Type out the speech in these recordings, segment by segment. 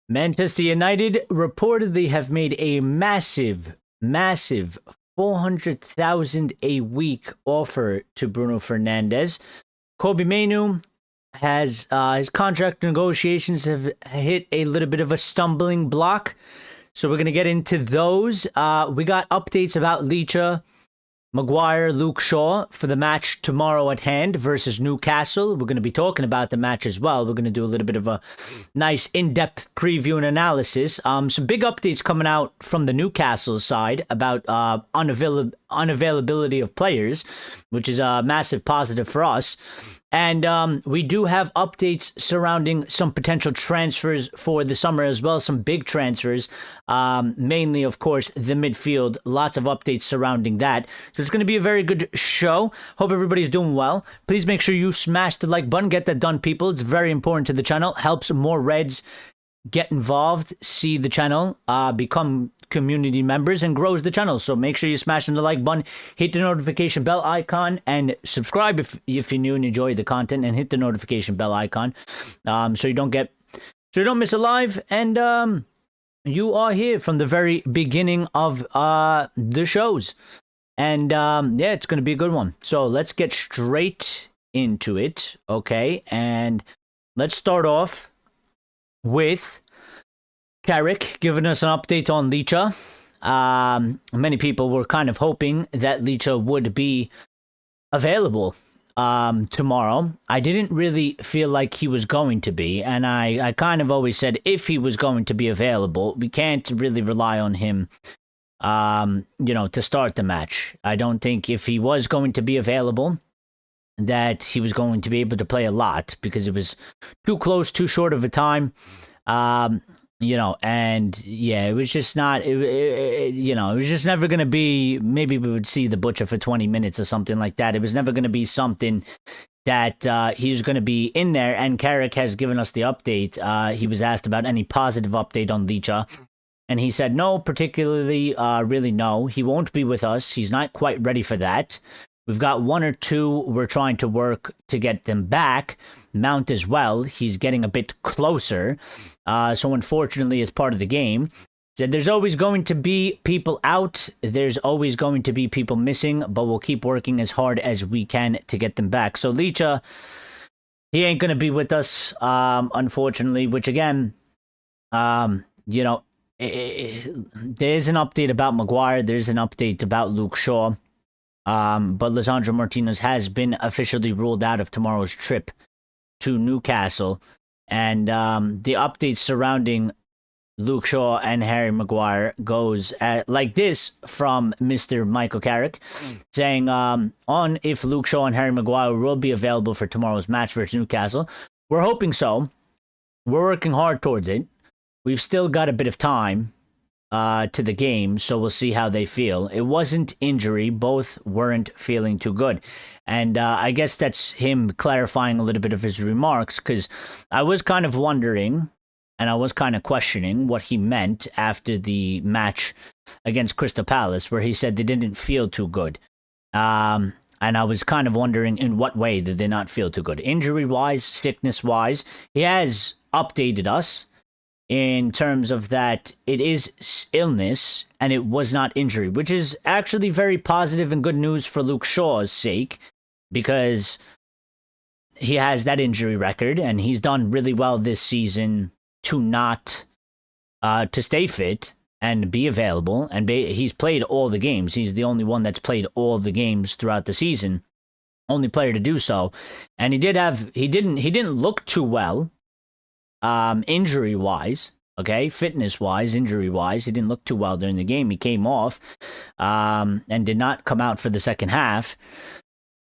Manchester United reportedly have made a massive 400,000 a week offer to Bruno Fernandes. Kobbie Mainoo has his contract negotiations have hit a little bit of a stumbling block. So we're going to get into those. We got updates about Licha, Maguire, Luke Shaw for the match tomorrow at hand versus Newcastle. We're going to be talking about the match as well. We're going to do a little bit of a nice in-depth preview and analysis. Some big updates coming out from the Newcastle side about unavailability of players, which is a massive positive for us. And we do have updates surrounding some potential transfers for the summer as well. Some big transfers, mainly, of course, the midfield. Lots of updates surrounding that. So it's going to be a very good show. Hope everybody's doing well. Please make sure you smash the like button. Get that done, people. It's very important to the channel. Helps more Reds get involved, see the channel, become community members, and grows the channel. So make sure you smash the like button, hit the notification bell icon, and subscribe if you're new and enjoy the content, and hit the notification bell icon so you don't miss a live. And you are here from the very beginning of the shows. And yeah, it's going to be a good one. So let's get straight into it, okay? And let's start off with Carrick giving us an update on Licha. Many people were kind of hoping that Licha would be available tomorrow. I didn't really feel like he was going to be, and I kind of always said if he was going to be available, we can't really rely on him to start the match. I don't think if he was going to be available that he was going to be able to play a lot, because it was too close, too short of a time. And yeah, it was just not, it was just never going to be, maybe we would see the Butcher for 20 minutes or something like that. It was never going to be something that he was going to be in there. And Carrick has given us the update. He was asked about any positive update on Licha, and he said no, particularly, really no. He won't be with us. He's not quite ready for that. We've got one or two we're trying to work to get them back. Mount as well. He's getting a bit closer. So unfortunately, as part of the game, said there's always going to be people out. There's always going to be people missing, but we'll keep working as hard as we can to get them back. So Licha, he ain't going to be with us, unfortunately, which again, there's an update about Maguire. There's an update about Luke Shaw. But Lisandro Martinez has been officially ruled out of tomorrow's trip to Newcastle. And the updates surrounding Luke Shaw and Harry Maguire goes like this from Mr. Michael Carrick, saying on if Luke Shaw and Harry Maguire will be available for tomorrow's match versus Newcastle. We're hoping so. We're working hard towards it. We've still got a bit of time to the game, so we'll see how they feel. It wasn't injury. Both weren't feeling too good. And I guess that's him clarifying a little bit of his remarks, because I was kind of wondering, and I was kind of questioning what he meant after the match against Crystal Palace, where he said they didn't feel too good. And I was kind of wondering in what way did they not feel too good. Injury-wise, sickness-wise, he has updated us in terms of that it is illness and it was not injury, which is actually very positive and good news for Luke Shaw's sake, because he has that injury record and he's done really well this season to not to stay fit and be available, and he's played all the games. He's the only one that's played all the games throughout the season, only player to do so. And he didn't look too well injury-wise, okay? Fitness-wise, injury-wise, he didn't look too well during the game. He came off and did not come out for the second half.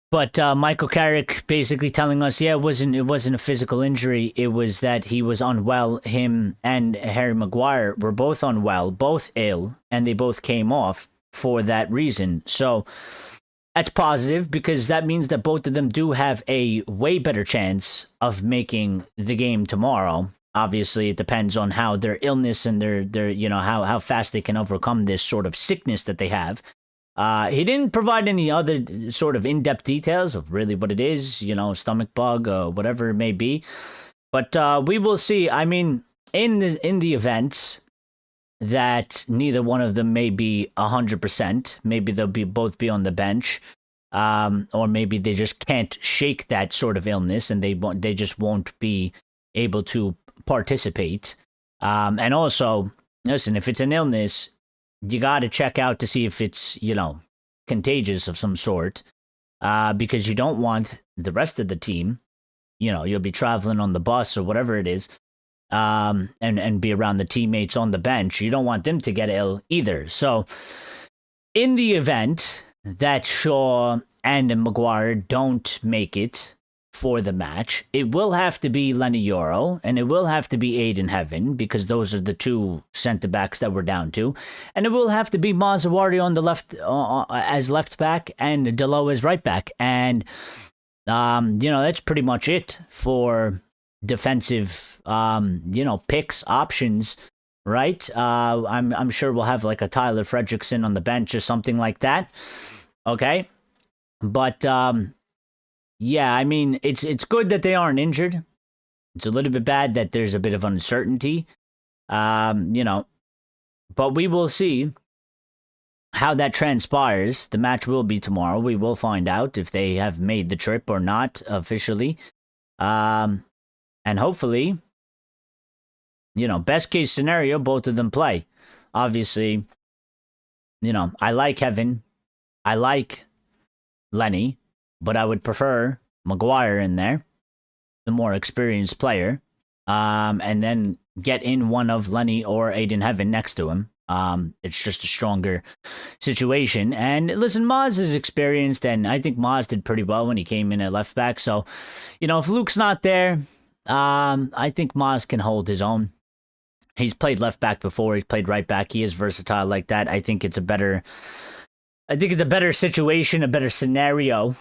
But Michael Carrick basically telling us, yeah, it wasn't a physical injury. It was that he was unwell. Him and Harry Maguire were both unwell, both ill, and they both came off for that reason. So that's positive, because that means that both of them do have a way better chance of making the game tomorrow. Obviously, it depends on how their illness and their how fast they can overcome this sort of sickness that they have. He didn't provide any other sort of in-depth details of really what it is, stomach bug or whatever it may be. But we will see. I mean, in the event that neither one of them may be 100%, maybe they'll both be on the bench, or maybe they just can't shake that sort of illness and they just won't be able to participate. And also, listen, if it's an illness, you got to check out to see if it's, contagious of some sort, because you don't want the rest of the team, you'll be traveling on the bus or whatever it is, and be around the teammates on the bench. You don't want them to get ill either. So in the event that Shaw and Maguire don't make it for the match, it will have to be Lenny Yoro and it will have to be Aiden Heaven, because those are the two centre-backs that we're down to. And it will have to be Mazawardi on the left as left back and Delo as right back. And, that's pretty much it for defensive, picks, options, right? I'm sure we'll have like a Tyler Fredrickson on the bench or something like that. Okay. But, yeah, I mean, it's good that they aren't injured. It's a little bit bad that there's a bit of uncertainty, but we will see how that transpires. The match will be tomorrow. We will find out if they have made the trip or not officially. And hopefully, best case scenario, both of them play. Obviously, I like Heaven. I like Lenny. But I would prefer Maguire in there, the more experienced player, and then get in one of Lenny or Aiden Heaven next to him. It's just a stronger situation. And listen, Maz is experienced, and I think Maz did pretty well when he came in at left back. So, if Luke's not there, I think Maz can hold his own. He's played left back before. He's played right back. He is versatile like that. I think it's a better situation, a better scenario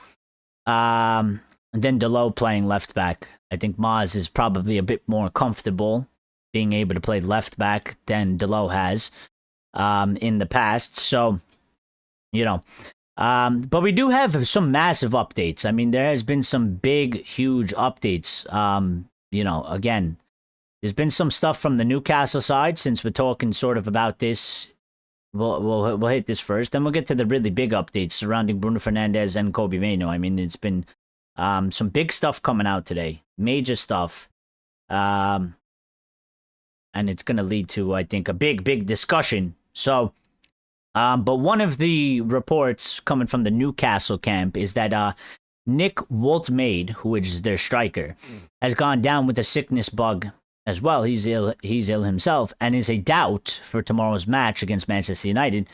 than Delo playing left back. I think Maz is probably a bit more comfortable being able to play left back than Delo has in the past. So, but we do have some massive updates. I mean, there has been some big, huge updates. Again, there's been some stuff from the Newcastle side, since we're talking sort of about this. We'll hit this first, then we'll get to the really big updates surrounding Bruno Fernandes and Kobbie Mainoo. I mean, it's been some big stuff coming out today, major stuff, and it's going to lead to, I think, a big discussion. So, but one of the reports coming from the Newcastle camp is that Nick Woltmade, who is their striker, has gone down with a sickness bug as well. He's ill himself and is a doubt for tomorrow's match against Manchester United.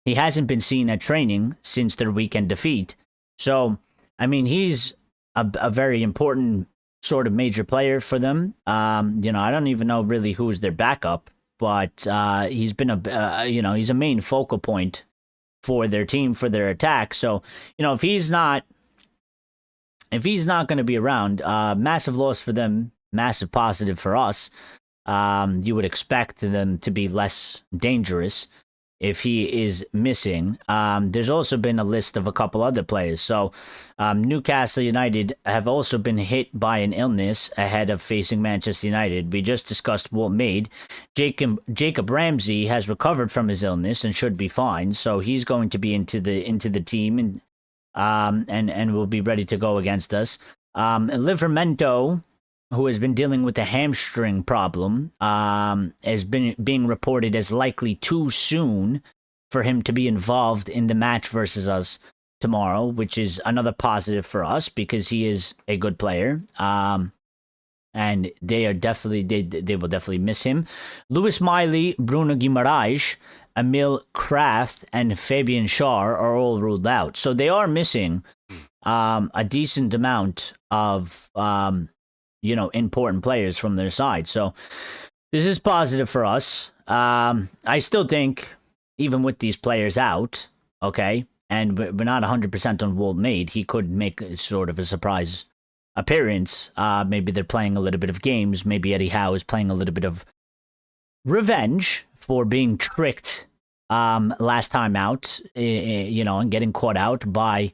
He hasn't been seen at training since their weekend defeat. So, I mean, he's a very important sort of major player for them. I don't even know really who's their backup, but he's been he's a main focal point for their team, for their attack. So, if he's not going to be around, massive loss for them. Massive positive for us. You would expect them to be less dangerous if he is missing. There's also been a list of a couple other players. So Newcastle United have also been hit by an illness ahead of facing Manchester United. We just discussed Walt Maid. Jacob Ramsey has recovered from his illness and should be fine. So he's going to be into the team and will be ready to go against us. Livramento, who has been dealing with a hamstring problem, has been being reported as likely too soon for him to be involved in the match versus us tomorrow, which is another positive for us because he is a good player. And they will definitely miss him. Lewis Miley, Bruno Guimaraes, Emil Kraft, and Fabian Schär are all ruled out. So they are missing a decent amount of important players from their side. So this is positive for us. I still think, even with these players out, okay, and we're not 100% on Walt Maid, he could make sort of a surprise appearance. Maybe they're playing a little bit of games. Maybe Eddie Howe is playing a little bit of revenge for being tricked last time out, and getting caught out by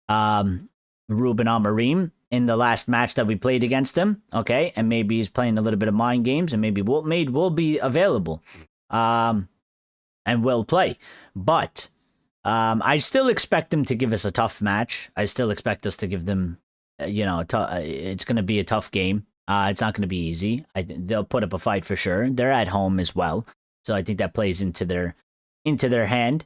Ruben Amorim. in the last match that we played against him. Okay, and maybe he's playing a little bit of mind games, and maybe will be available, and will play. But I still expect them to give us a tough match. I still expect us to give them, it's going to be a tough game. It's not going to be easy. They'll put up a fight for sure. They're at home as well, so I think that plays into their hand.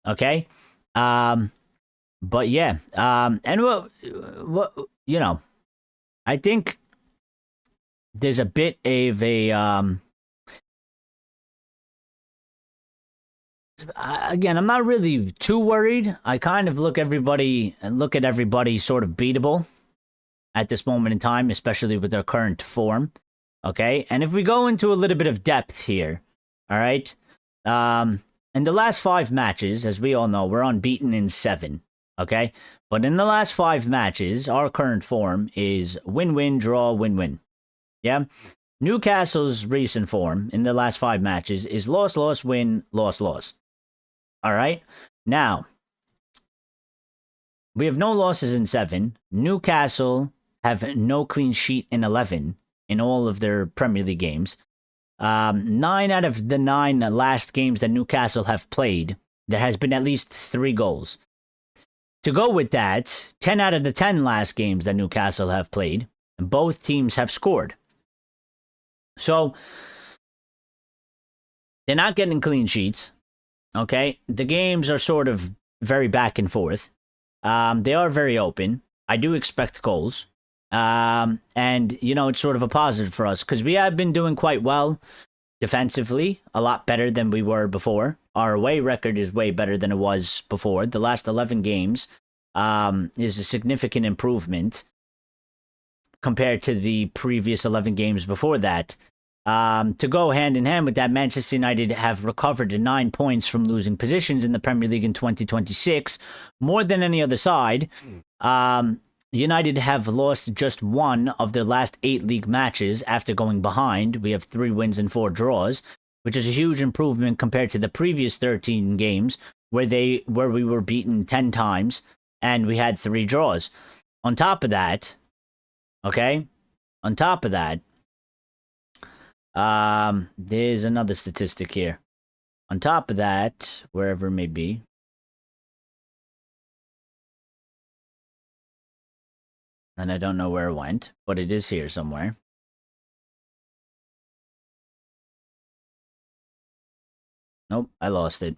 Okay, but yeah, and what I think there's a bit of a again, I'm not really too worried. I kind of look at everybody sort of beatable at this moment in time, especially with their current form. Okay, and if we go into a little bit of depth here, all right, in the last 5 matches, as we all know, we're unbeaten in 7. Okay, but in the last 5 matches, our current form is win-win, draw, win-win. Yeah, Newcastle's recent form in the last 5 matches is loss, loss, win, loss, loss. All right, now we have no losses in 7. Newcastle have no clean sheet in 11 in all of their Premier League games. 9 out of the 9 last games that Newcastle have played, there has been at least 3 goals. To go with that, 10 out of the 10 last games that Newcastle have played, both teams have scored. So, they're not getting clean sheets, okay? The games are sort of very back and forth. They are very open. I do expect goals. And, it's sort of a positive for us because we have been doing quite well defensively, a lot better than we were before. Our away record is way better than it was before. The last 11 games is a significant improvement compared to the previous 11 games before that. To go hand in hand with that, Manchester United have recovered 9 points from losing positions in the Premier League in 2026, more than any other side. United have lost just 1 of their last 8 league matches after going behind. We have 3 wins and 4 draws, which is a huge improvement compared to the previous 13 games where we were beaten 10 times and we had 3 draws. On top of that, there's another statistic here. On top of that, wherever it may be, and I don't know where it went, but it is here somewhere. Nope, I lost it.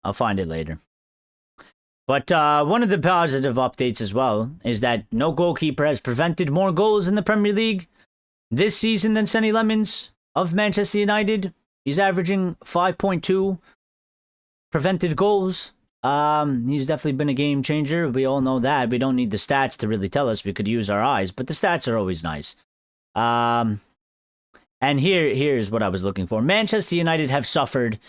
I'll find it later. But one of the positive updates as well is that no goalkeeper has prevented more goals in the Premier League this season than Sonny Lemons of Manchester United. He's averaging 5.2 prevented goals. He's definitely been a game changer. We all know that. We don't need the stats to really tell us. We could use our eyes, but the stats are always nice. And here's what I was looking for. Manchester United have suffered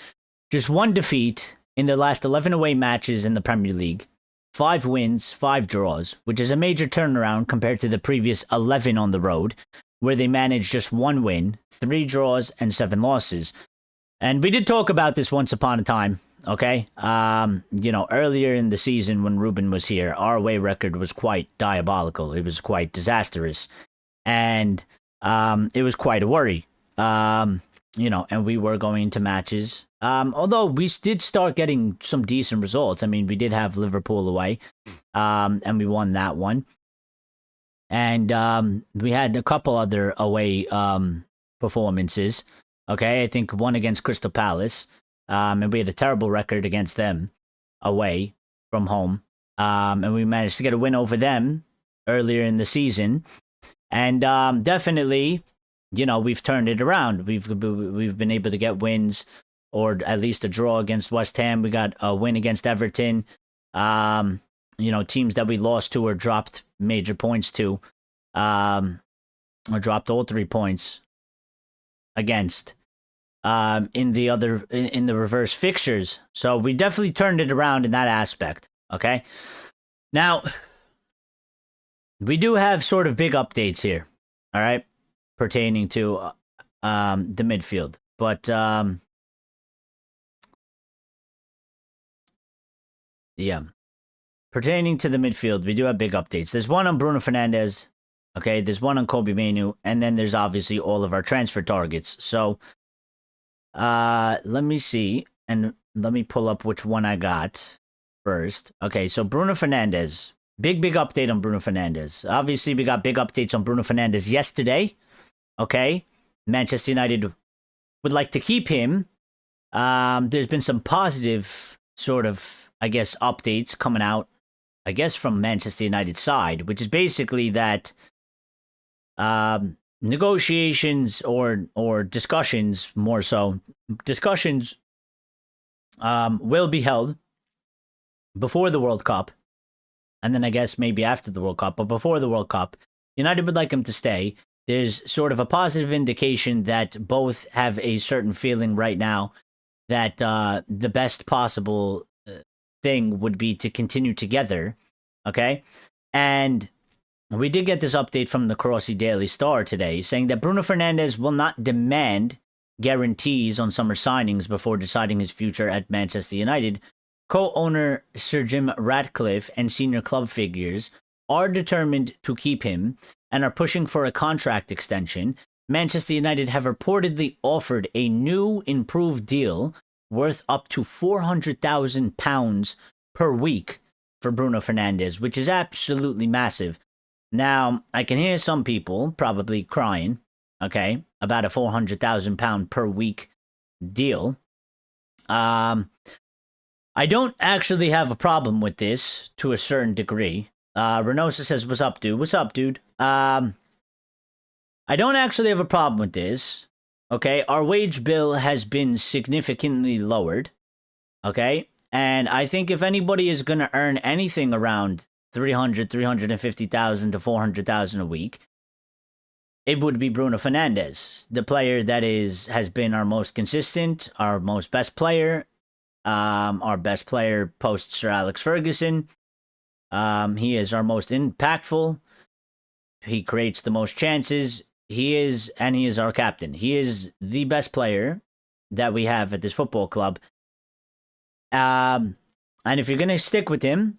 just 1 defeat in their last 11 away matches in the Premier League. 5 wins, 5 draws, which is a major turnaround compared to the previous 11 on the road, where they managed just 1 win, 3 draws, and 7 losses. And we did talk about this once upon a time. Okay, earlier in the season when Ruben was here, our away record was quite diabolical. It was quite disastrous, and it was quite a worry. And we were going into matches. Although we did start getting some decent results. I mean, we did have Liverpool away, and we won that one. And we had a couple other away performances. Okay, I think one against Crystal Palace. And we had a terrible record against them away from home. And we managed to get a win over them earlier in the season. And definitely, we've turned it around. We've been able to get wins, or at least a draw against West Ham. We got a win against Everton. Teams that we lost to or dropped major points to, or dropped all 3 points against. In the reverse fixtures. So we definitely turned it around in that aspect. Okay. Now, we do have sort of big updates here. All right. Pertaining to the midfield. But yeah. pertaining to the midfield, we do have big updates. There's one on Bruno Fernandes. Okay, there's one on Kobbie Mainoo, and then there's obviously all of our transfer targets. So, let me see, and let me pull up which one I got first. Okay, so Bruno Fernandes. Big update on Bruno Fernandes. Obviously, we got big updates on Bruno Fernandes yesterday. Okay, Manchester United would like to keep him. There's been some positive sort of, I guess, updates coming out, I guess, from Manchester United's side, which is basically that negotiations or discussions, more so, discussions will be held before the World Cup, and then I guess maybe after the World Cup, but before the World Cup, United would like him to stay. There's sort of a positive indication that both have a certain feeling right now that the best possible thing would be to continue together, okay? And we did get this update from the Crossy Daily Star today saying that Bruno Fernandes will not demand guarantees on summer signings before deciding his future at Manchester United. Co-owner Sir Jim Ratcliffe and senior club figures are determined to keep him and are pushing for a contract extension. Manchester United have reportedly offered a new improved deal worth up to £400,000 per week for Bruno Fernandes, which is absolutely massive. Now, I can hear some people probably crying, okay, about a £400,000 per week deal. I don't actually have a problem with this to a certain degree. Renosa says, what's up, dude? What's up, dude? I don't actually have a problem with this, okay? Our wage bill has been significantly lowered, okay? And I think if anybody is going to earn anything around 350,000 to 400,000 a week, it would be Bruno Fernandes, the player that has been our most consistent, our most best player, our best player post Sir Alex Ferguson. He is our most impactful. He creates the most chances. He is our captain. He is the best player that we have at this football club. And if you're going to stick with him,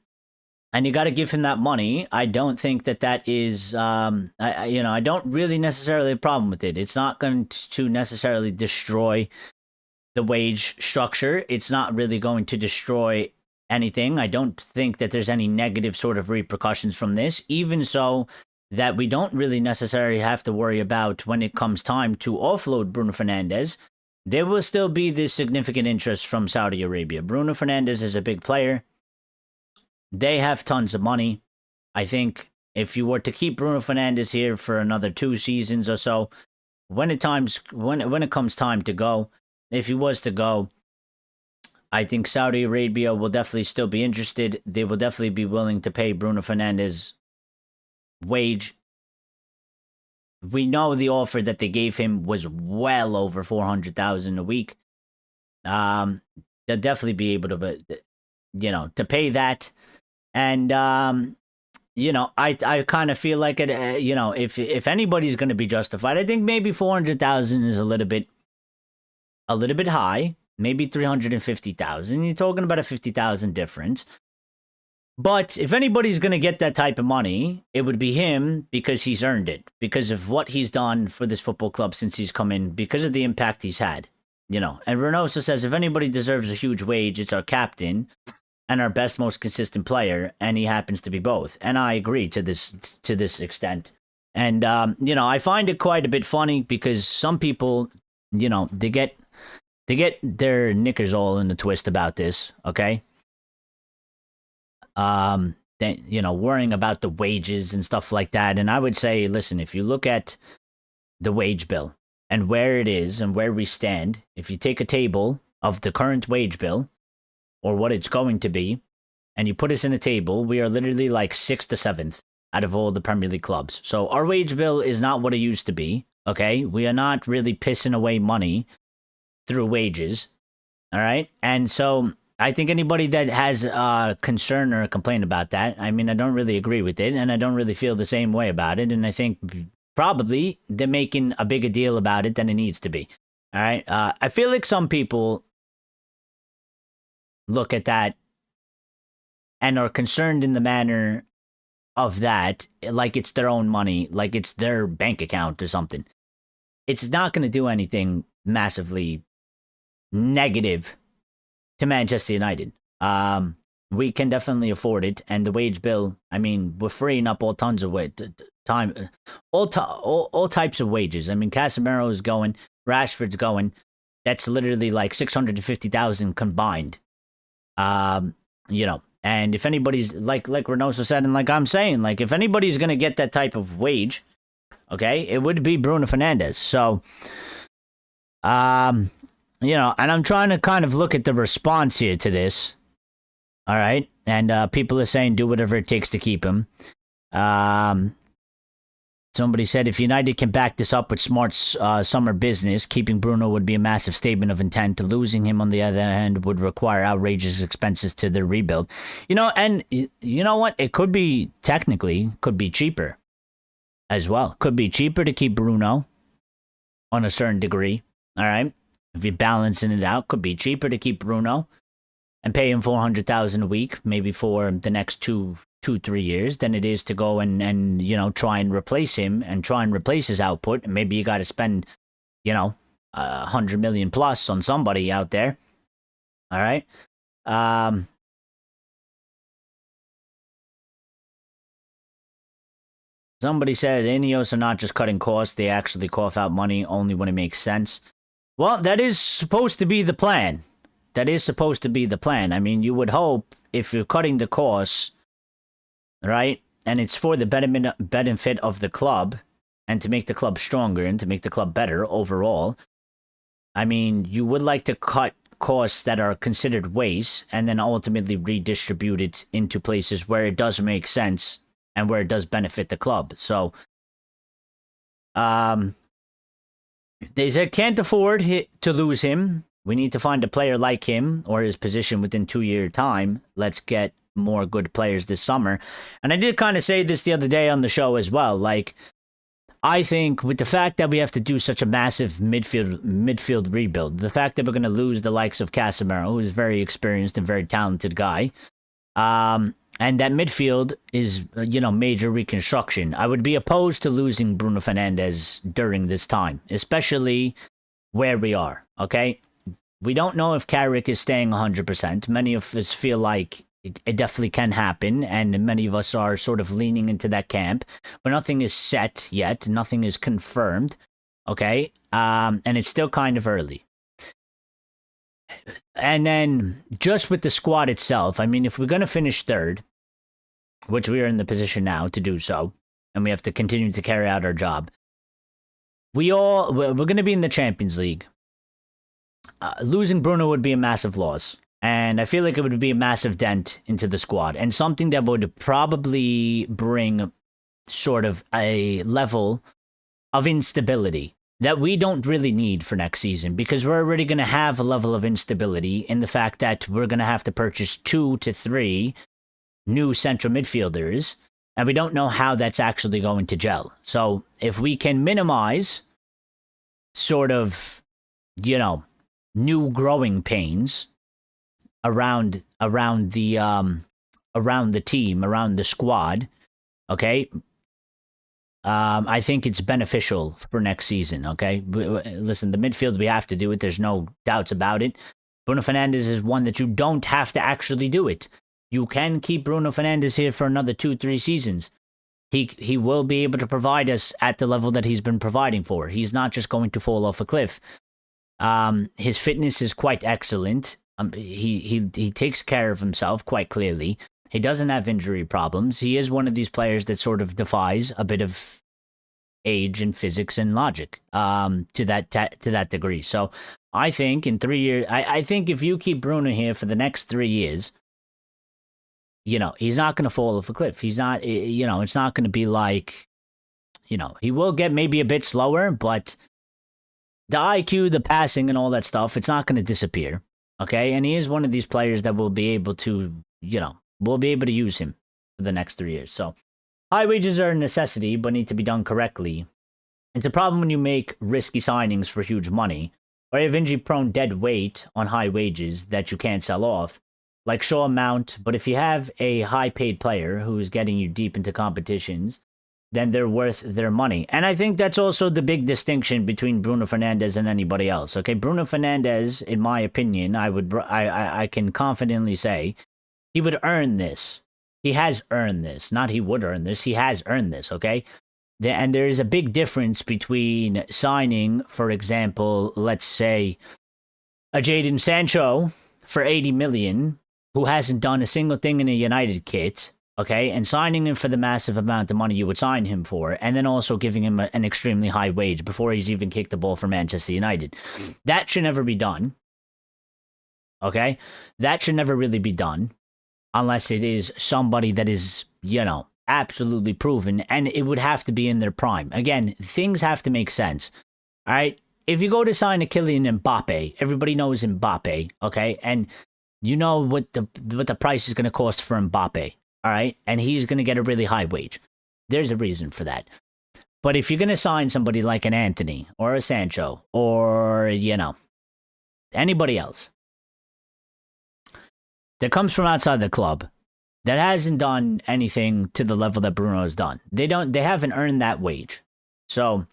and you got to give him that money, I don't think that is, I don't really necessarily have a problem with it. It's not going to necessarily destroy the wage structure. It's not really going to destroy anything. I don't think that there's any negative sort of repercussions from this, even so that we don't really necessarily have to worry about when it comes time to offload Bruno Fernandes. There will still be this significant interest from Saudi Arabia. Bruno Fernandes is a big player. They have tons of money. I think if you were to keep Bruno Fernandes here for another 2 seasons or so, when it comes time to go, if he was to go, I think Saudi Arabia will definitely still be interested. They will definitely be willing to pay Bruno Fernandes wage. We know the offer that they gave him was well over 400,000 a week. They'll definitely be able to, to pay that. And, I kind of feel like it, if anybody's going to be justified, I think maybe 400,000 is a little bit high, maybe 350,000. You're talking about a 50,000 difference. But if anybody's going to get that type of money, it would be him, because he's earned it, because of what he's done for this football club since he's come in, because of the impact he's had, And Renosa says, if anybody deserves a huge wage, it's our captain and our best, most consistent player, and he happens to be both. And I agree to this extent. And I find it quite a bit funny because some people, they get their knickers all in a twist about this. Okay. Worrying about the wages and stuff like that. And I would say, listen, if you look at the wage bill and where it is and where we stand, if you take a table of the current wage bill, or what it's going to be, and you put us in a table, we are literally like 6th to 7th out of all the Premier League clubs. So our wage bill is not what it used to be, okay? We are not really pissing away money through wages, all right? And so I think anybody that has a concern or a complaint about that, I mean, I don't really agree with it, and I don't really feel the same way about it, and I think probably they're making a bigger deal about it than it needs to be, all right? I feel like some people look at that and are concerned in the manner of that, like it's their own money, like it's their bank account or something, it's not going to do anything massively negative to Manchester United. We can definitely afford it, and the wage bill, I mean, we're freeing up all tons of time, all types of wages. I mean, Casemiro is going, Rashford's going. That's literally like 650,000 combined. You know, and if anybody's like Reynoso said, and like I'm saying, like if anybody's gonna get that type of wage, okay, it would be Bruno Fernandes. So, you know, and I'm trying to kind of look at the response here to this. All right, and people are saying do whatever it takes to keep him. Somebody said if United can back this up with smart summer business, keeping Bruno would be a massive statement of intent. Losing him, on the other hand, would require outrageous expenses to their rebuild. You know, and you know what? It could be, technically, could be cheaper as well. Could be cheaper to keep Bruno on a certain degree. All right? If you're balancing it out, could be cheaper to keep Bruno and pay him $400,000 a week, maybe for the next 2-3 years, than it is to go and you know, try and replace him and try and replace his output. And maybe you got to spend, you know, 100 million plus on somebody out there. All right. Somebody said Ineos are not just cutting costs; they actually cough out money only when it makes sense. Well, that is supposed to be the plan. That is supposed to be the plan. I mean, you would hope if you're cutting the costs, right, and it's for the benefit of the club and to make the club stronger and to make the club better overall. I mean, you would like to cut costs that are considered waste and then ultimately redistribute it into places where it does make sense and where it does benefit the club. So, they said can't afford to lose him. We need to find a player like him or his position within 2-year time. Let's get more good players this summer. And I did kind of say this the other day on the show as well. Like, I think with the fact that we have to do such a massive midfield rebuild, the fact that we're going to lose the likes of Casemiro, who is very experienced and very talented guy, and that midfield is, you know, major reconstruction. I would be opposed to losing Bruno Fernandes during this time, especially where we are, okay? We don't know if Carrick is staying 100%. Many of us feel like it definitely can happen, and many of us are sort of leaning into that camp, but nothing is set yet. Nothing is confirmed, okay? And it's still kind of early. And then just with the squad itself, I mean, if we're going to finish third, which we are in the position now to do so, and we have to continue to carry out our job, we're going to be in the Champions League. Losing Bruno would be a massive loss. And I feel like it would be a massive dent into the squad and something that would probably bring sort of a level of instability that we don't really need for next season, because we're already going to have a level of instability in the fact that we're going to have to purchase 2 to 3 new central midfielders, and we don't know how that's actually going to gel. So if we can minimize sort of, you know, new growing pains around the team, around the squad, okay, I think it's beneficial for next season, okay? Listen, the midfield, we have to do it. There's no doubts about it. Bruno Fernandes is one that you don't have to actually do it. You can keep Bruno Fernandes here for another 2-3 seasons. He will be able to provide us at the level that he's been providing for. He's not just going to fall off a cliff. His fitness is quite excellent. He takes care of himself quite clearly. He doesn't have injury problems. He is one of these players that sort of defies a bit of age and physics and logic to that degree. So I think in 3 years, I think if you keep Bruno here for the next 3 years, you know, he's not going to fall off a cliff. He's not, you know, it's not going to be like, you know, he will get maybe a bit slower, but the IQ, the passing and all that stuff, it's not going to disappear. Okay. And he is one of these players that will be able to, you know, we'll be able to use him for the next 3 years. So high wages are a necessity, but need to be done correctly. It's a problem when you make risky signings for huge money, or you have injury-prone dead weight on high wages that you can't sell off. like show amount, but if you have a high paid player who's getting you deep into competitions, then they're worth their money. And I think that's also the big distinction between Bruno Fernandes and anybody else. Okay, Bruno Fernandes, in my opinion, I can confidently say he would earn this. He has earned this. Not he would earn this. He has earned this, okay? And there is a big difference between signing, for example, let's say a Jadon Sancho for 80 million, who hasn't done a single thing in a United kit, okay, and signing him for the massive amount of money you would sign him for, and then also giving him an extremely high wage before he's even kicked the ball for Manchester United. That should never be done, okay? That should never really be done unless it is somebody that is, absolutely proven, and it would have to be in their prime. Again, things have to make sense, all right? If you go to sign a Kylian Mbappe, everybody knows Mbappe, okay? And you know what the price is going to cost for Mbappe, all right? And he's going to get a really high wage. There's a reason for that. But if you're going to sign somebody like an Anthony or a Sancho or, anybody else that comes from outside the club that hasn't done anything to the level that Bruno has done, they haven't earned that wage. So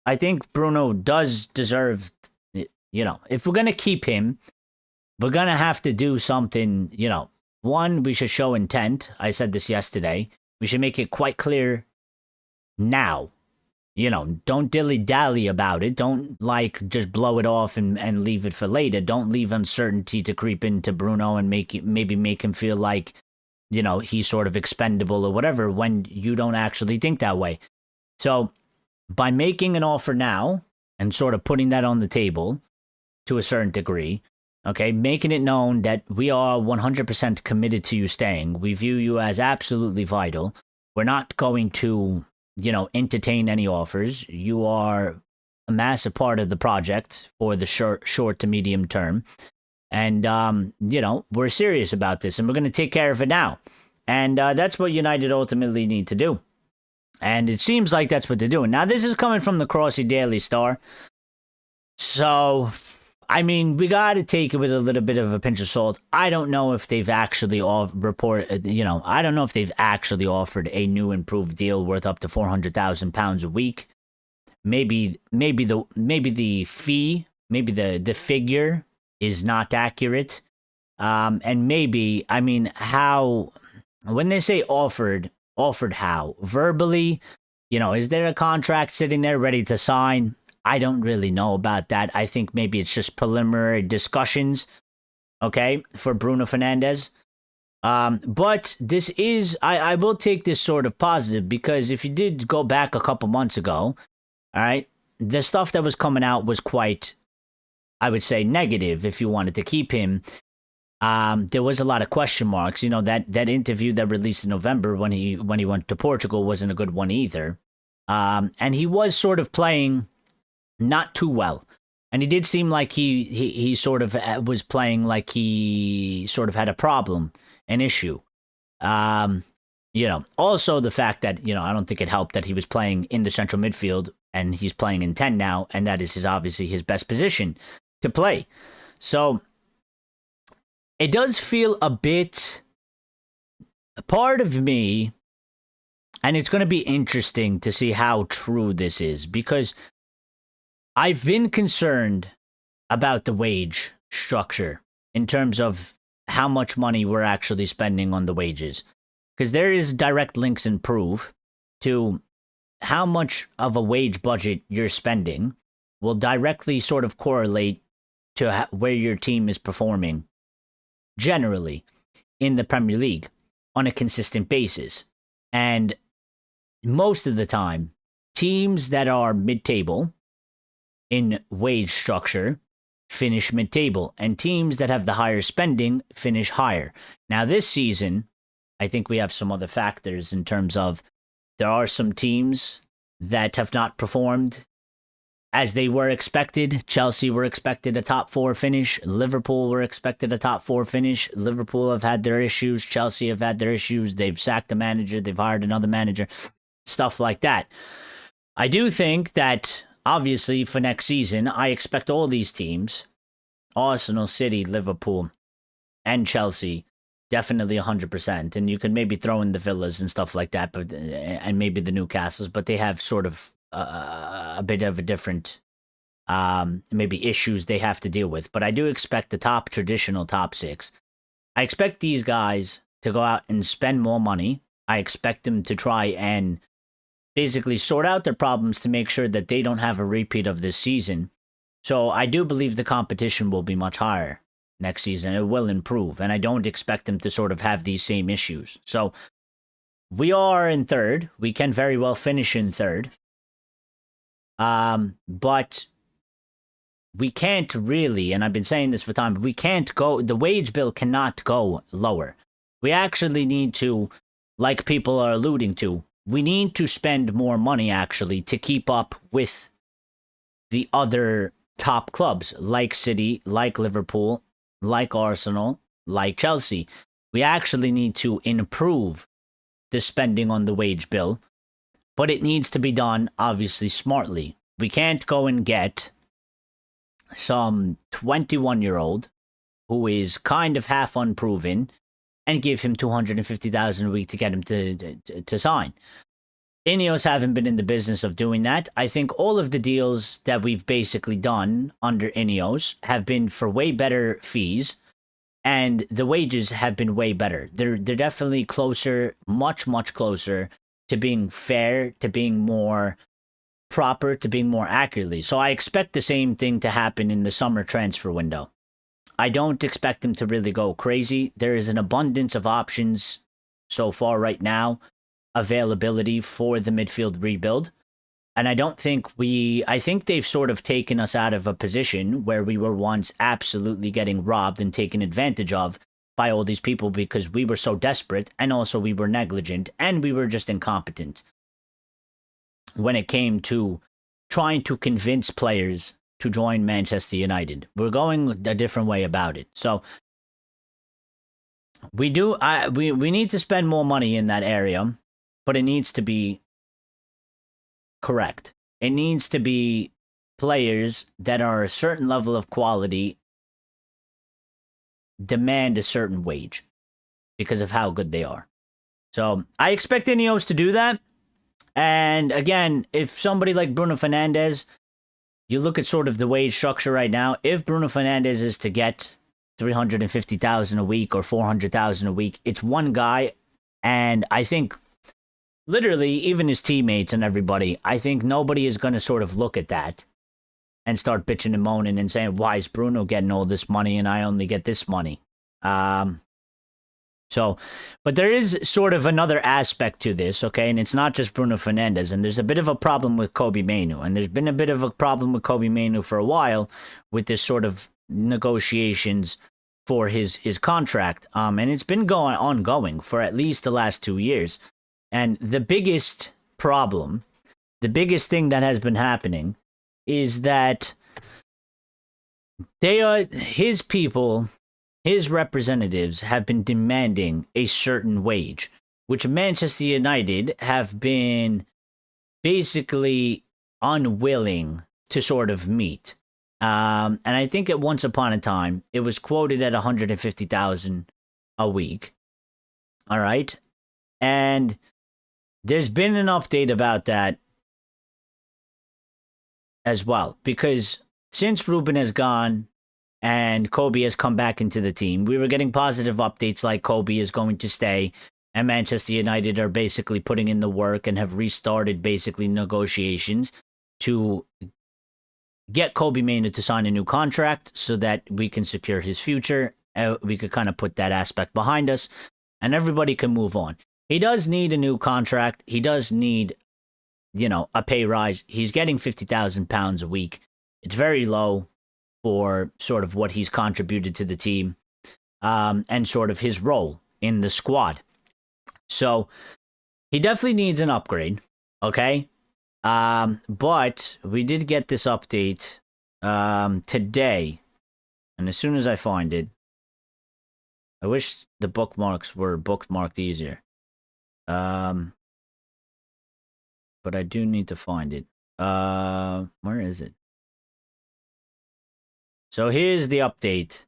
I think Bruno does deserve, if we're going to keep him, we're going to have to do something, One, we should show intent. I said this yesterday. We should make it quite clear now. Don't dilly-dally about it. Don't, just blow it off and leave it for later. Don't leave uncertainty to creep into Bruno and maybe make him feel like, he's sort of expendable or whatever when you don't actually think that way. So by making an offer now and sort of putting that on the table to a certain degree, okay, making it known that we are 100% committed to you staying. We view you as absolutely vital. We're not going to, entertain any offers. You are a massive part of the project for the short to medium term. And, we're serious about this and we're going to take care of it now. And that's what United ultimately need to do. And it seems like that's what they're doing. Now, this is coming from the Crossy Daily Star. So, we got to take it with a little bit of a pinch of salt. I don't know if they've actually I don't know if they've actually offered a new improved deal worth up to £400,000 a week. Maybe the fee, maybe the figure is not accurate. And maybe, how, when they say offered how? Verbally, is there a contract sitting there ready to sign? I don't really know about that. I think maybe it's just preliminary discussions, okay, for Bruno Fernandes. But this is, I will take this sort of positive because if you did go back a couple months ago, all right, the stuff that was coming out was quite, I would say, negative if you wanted to keep him. There was a lot of question marks. That interview that released in November when he went to Portugal wasn't a good one either. And he was sort of playing not too well. And he did seem like he sort of was playing like he sort of had a problem, an issue. Also the fact that, I don't think it helped that he was playing in the central midfield and he's playing in 10 now. And that is obviously his best position to play. So it does feel a part of me, and it's going to be interesting to see how true this is because I've been concerned about the wage structure in terms of how much money we're actually spending on the wages. Because there is direct links and proof to how much of a wage budget you're spending will directly sort of correlate to where your team is performing generally in the Premier League on a consistent basis. And most of the time, teams that are mid-table in wage structure finish mid-table, and teams that have the higher spending finish higher. Now, this season, I think we have some other factors in terms of there are some teams that have not performed as they were expected. Chelsea were expected a top 4 finish. Liverpool were expected a top 4 finish. Liverpool have had their issues. Chelsea have had their issues. They've sacked a manager. They've hired another manager. Stuff like that. I do think that, obviously, for next season, I expect all these teams, Arsenal, City, Liverpool, and Chelsea, definitely 100%. And you can maybe throw in the Villas and stuff like that, but and maybe the Newcastles, but they have sort of a bit of a different maybe issues they have to deal with. But I do expect the traditional top six. I expect these guys to go out and spend more money. I expect them to try and basically sort out their problems to make sure that they don't have a repeat of this season. So I do believe the competition will be much higher next season. It will improve, and I don't expect them to sort of have these same issues. So we are in third. We can very well finish in third. But we can't really, and I've been saying this for time, but we can't go, the wage bill cannot go lower. We actually need to, like people are alluding to, we need to spend more money actually to keep up with the other top clubs like City, like Liverpool, like Arsenal, like Chelsea. We actually need to improve the spending on the wage bill, but it needs to be done obviously smartly. We can't go and get some 21-year-old who is kind of half unproven and give him $250,000 a week to get him to sign. Ineos haven't been in the business of doing that. I think all of the deals that we've basically done under Ineos have been for way better fees, and the wages have been way better. They're definitely closer, much closer to being fair, to being more proper, to being more accurately. So I expect the same thing to happen in the summer transfer window. I don't expect them to really go crazy. There is an abundance of options so far right now, availability for the midfield rebuild. And I think they've sort of taken us out of a position where we were once absolutely getting robbed and taken advantage of by all these people because we were so desperate, and also we were negligent, and we were just incompetent when it came to trying to convince players to join Manchester United. We're going a different way about it. So we need to spend more money in that area, but it needs to be correct. It needs to be players that are a certain level of quality demand a certain wage because of how good they are. So I expect Ineos to do that. And again, if somebody like Bruno Fernandes, you look at sort of the wage structure right now, if Bruno Fernandes is to get $350,000 a week or $400,000 a week, it's one guy. And I think literally even his teammates and everybody, I think nobody is going to sort of look at that and start bitching and moaning and saying, why is Bruno getting all this money and I only get this money? But there is sort of another aspect to this, okay? And it's not just Bruno Fernandes. And there's a bit of a problem with Kobbie Mainoo. And there's been a bit of a problem with Kobbie Mainoo for a while with this sort of negotiations for his contract. And it's been ongoing for at least the last 2 years. And the biggest problem, the biggest thing that has been happening is that his people, his representatives have been demanding a certain wage, which Manchester United have been basically unwilling to sort of meet. And I think at once upon a time, it was quoted at $150,000 a week. All right. And there's been an update about that as well, because since Ruben has gone and Kobbie has come back into the team, we were getting positive updates like Kobbie is going to stay, and Manchester United are basically putting in the work and have restarted basically negotiations to get Kobbie Mainoo to sign a new contract so that we can secure his future. We could kind of put that aspect behind us and everybody can move on. He does need a new contract. He does need, a pay rise. He's getting £50,000 a week. It's very low for sort of what he's contributed to the team and sort of his role in the squad. So he definitely needs an upgrade, okay? But we did get this update today, and as soon as I find it, I wish the bookmarks were bookmarked easier. But I do need to find it. Where is it? So here's the update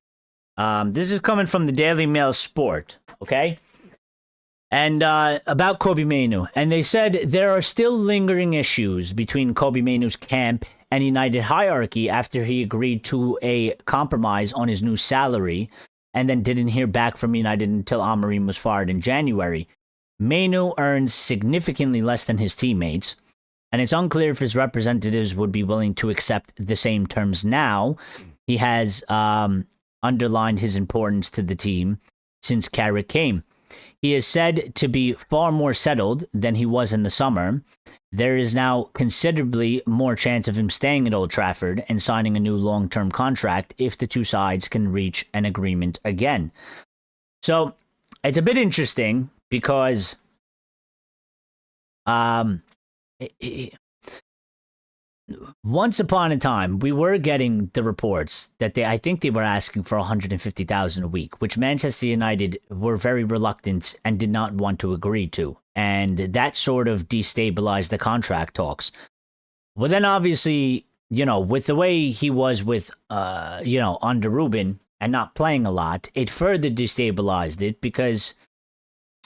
This is coming from the Daily Mail Sport, okay? And about Kobbie Mainoo. And they said there are still lingering issues between Kobbie Mainoo's camp and United hierarchy after he agreed to a compromise on his new salary and then didn't hear back from United until Amorim was fired in January. Mainoo earns significantly less than his teammates, and it's unclear if his representatives would be willing to accept the same terms now. He has underlined his importance to the team since Carrick came. He is said to be far more settled than he was in the summer. There is now considerably more chance of him staying at Old Trafford and signing a new long-term contract if the two sides can reach an agreement again. So it's a bit interesting because once upon a time, we were getting the reports that I think they were asking for $150,000 a week, which Manchester United were very reluctant and did not want to agree to. And that sort of destabilized the contract talks. Well, then obviously, with the way he was with, under Ruben and not playing a lot, it further destabilized it because,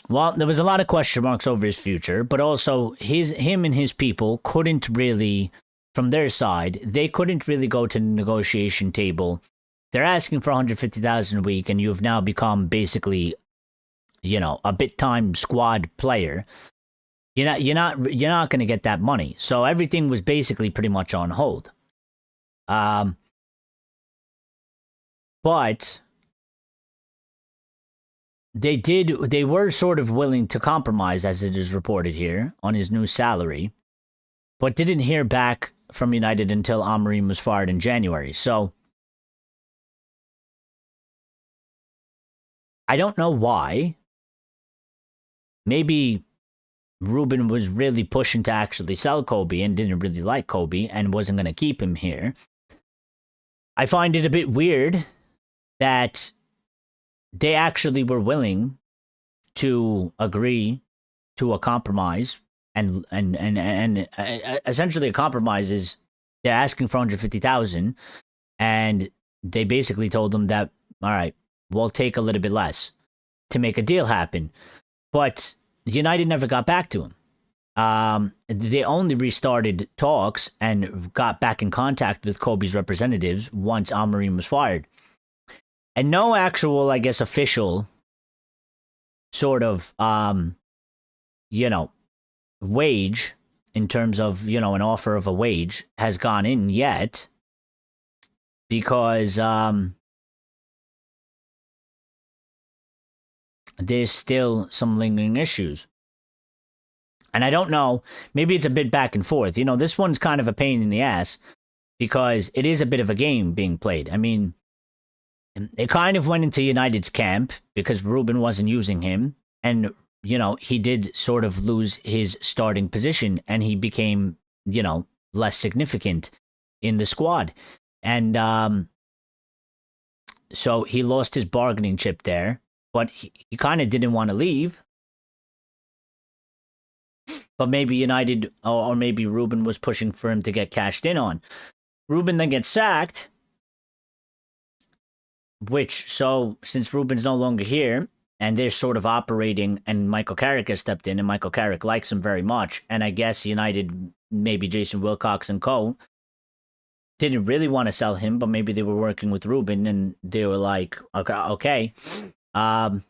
well, there was a lot of question marks over his future, but also him and his people couldn't really, from their side, they couldn't really go to the negotiation table. They're asking for $150,000 a week, and you've now become basically, a bit-time squad player. You're not going to get that money. So everything was basically pretty much on hold. But they were sort of willing to compromise, as it is reported here, on his new salary, but didn't hear back from United until Amorim was fired in January. So I don't know why. Maybe Ruben was really pushing to actually sell Kobbie and didn't really like Kobbie and wasn't going to keep him here. I find it a bit weird that they actually were willing to agree to a compromise, and essentially a compromise is they're asking for $150,000, and they basically told them that, all right, we'll take a little bit less to make a deal happen. But United never got back to him. They only restarted talks and got back in contact with Kobbie's representatives once Amorim was fired. And no actual, I guess, official sort of, wage in terms of, an offer of a wage has gone in yet because there's still some lingering issues. And I don't know, maybe it's a bit back and forth. This one's kind of a pain in the ass because it is a bit of a game being played. I mean, it kind of went into United's camp because Ruben wasn't using him. And, he did sort of lose his starting position and he became, less significant in the squad. And so he lost his bargaining chip there, but he kind of didn't want to leave. But maybe United or maybe Ruben was pushing for him to get cashed in on. Ruben then gets sacked. So since Ruben's no longer here, and they're sort of operating, and Michael Carrick has stepped in, and Michael Carrick likes him very much, and I guess United, maybe Jason Wilcox and co., didn't really want to sell him, but maybe they were working with Ruben, and they were like, okay. Now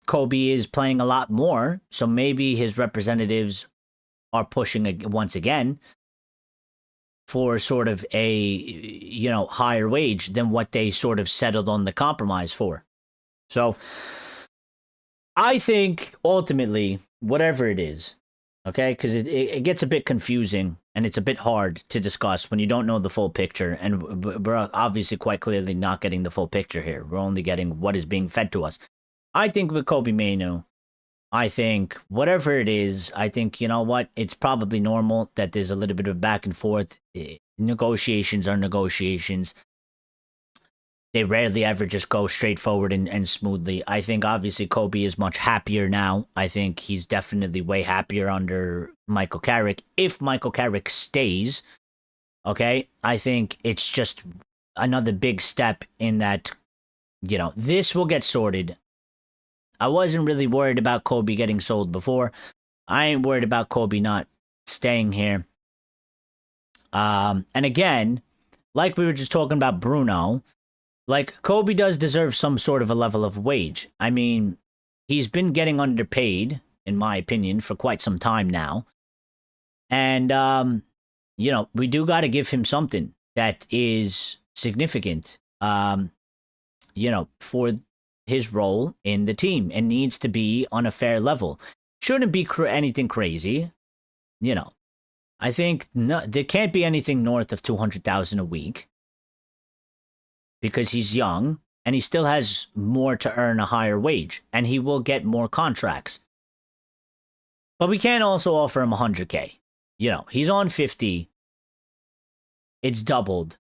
Kobbie is playing a lot more, so maybe his representatives are pushing once again for sort of a, higher wage than what they sort of settled on the compromise for. So I think ultimately, whatever it is, okay, because it gets a bit confusing and it's a bit hard to discuss when you don't know the full picture. And we're obviously quite clearly not getting the full picture here. We're only getting what is being fed to us. I think with Kobbie Mainoo, I think whatever it is, I think, it's probably normal that there's a little bit of back and forth. Negotiations are negotiations. They rarely ever just go straightforward and smoothly. I think obviously Kobbie is much happier now. I think he's definitely way happier under Michael Carrick. If Michael Carrick stays, Okay, I think it's just another big step in that, this will get sorted. I wasn't really worried about Kobbie getting sold before. I ain't worried about Kobbie not staying here. And again, like we were just talking about Bruno, like Kobbie does deserve some sort of a level of wage. I mean, he's been getting underpaid, in my opinion, for quite some time now. And, we do got to give him something that is significant, for his role in the team, and needs to be on a fair level. Shouldn't be anything crazy, I think there can't be anything north of 200,000 a week because he's young and he still has more to earn a higher wage and he will get more contracts. But we can't also offer him 100K. He's on 50. It's doubled.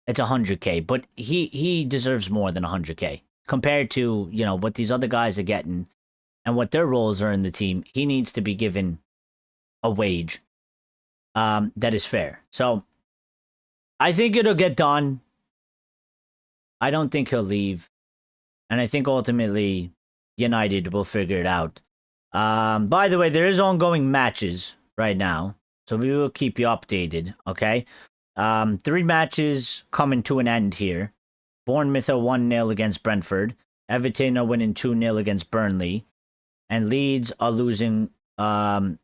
It's 100K, but he deserves more than 100K compared to, what these other guys are getting and what their roles are in the team. He needs to be given a wage that is fair. So I think it'll get done. I don't think he'll leave. And I think ultimately United will figure it out. By the way, there is ongoing matches right now, so we will keep you updated, okay? 3 matches coming to an end here. Bournemouth are 1-0 against Brentford. Everton are winning 2-0 against Burnley. And Leeds are losing 1-0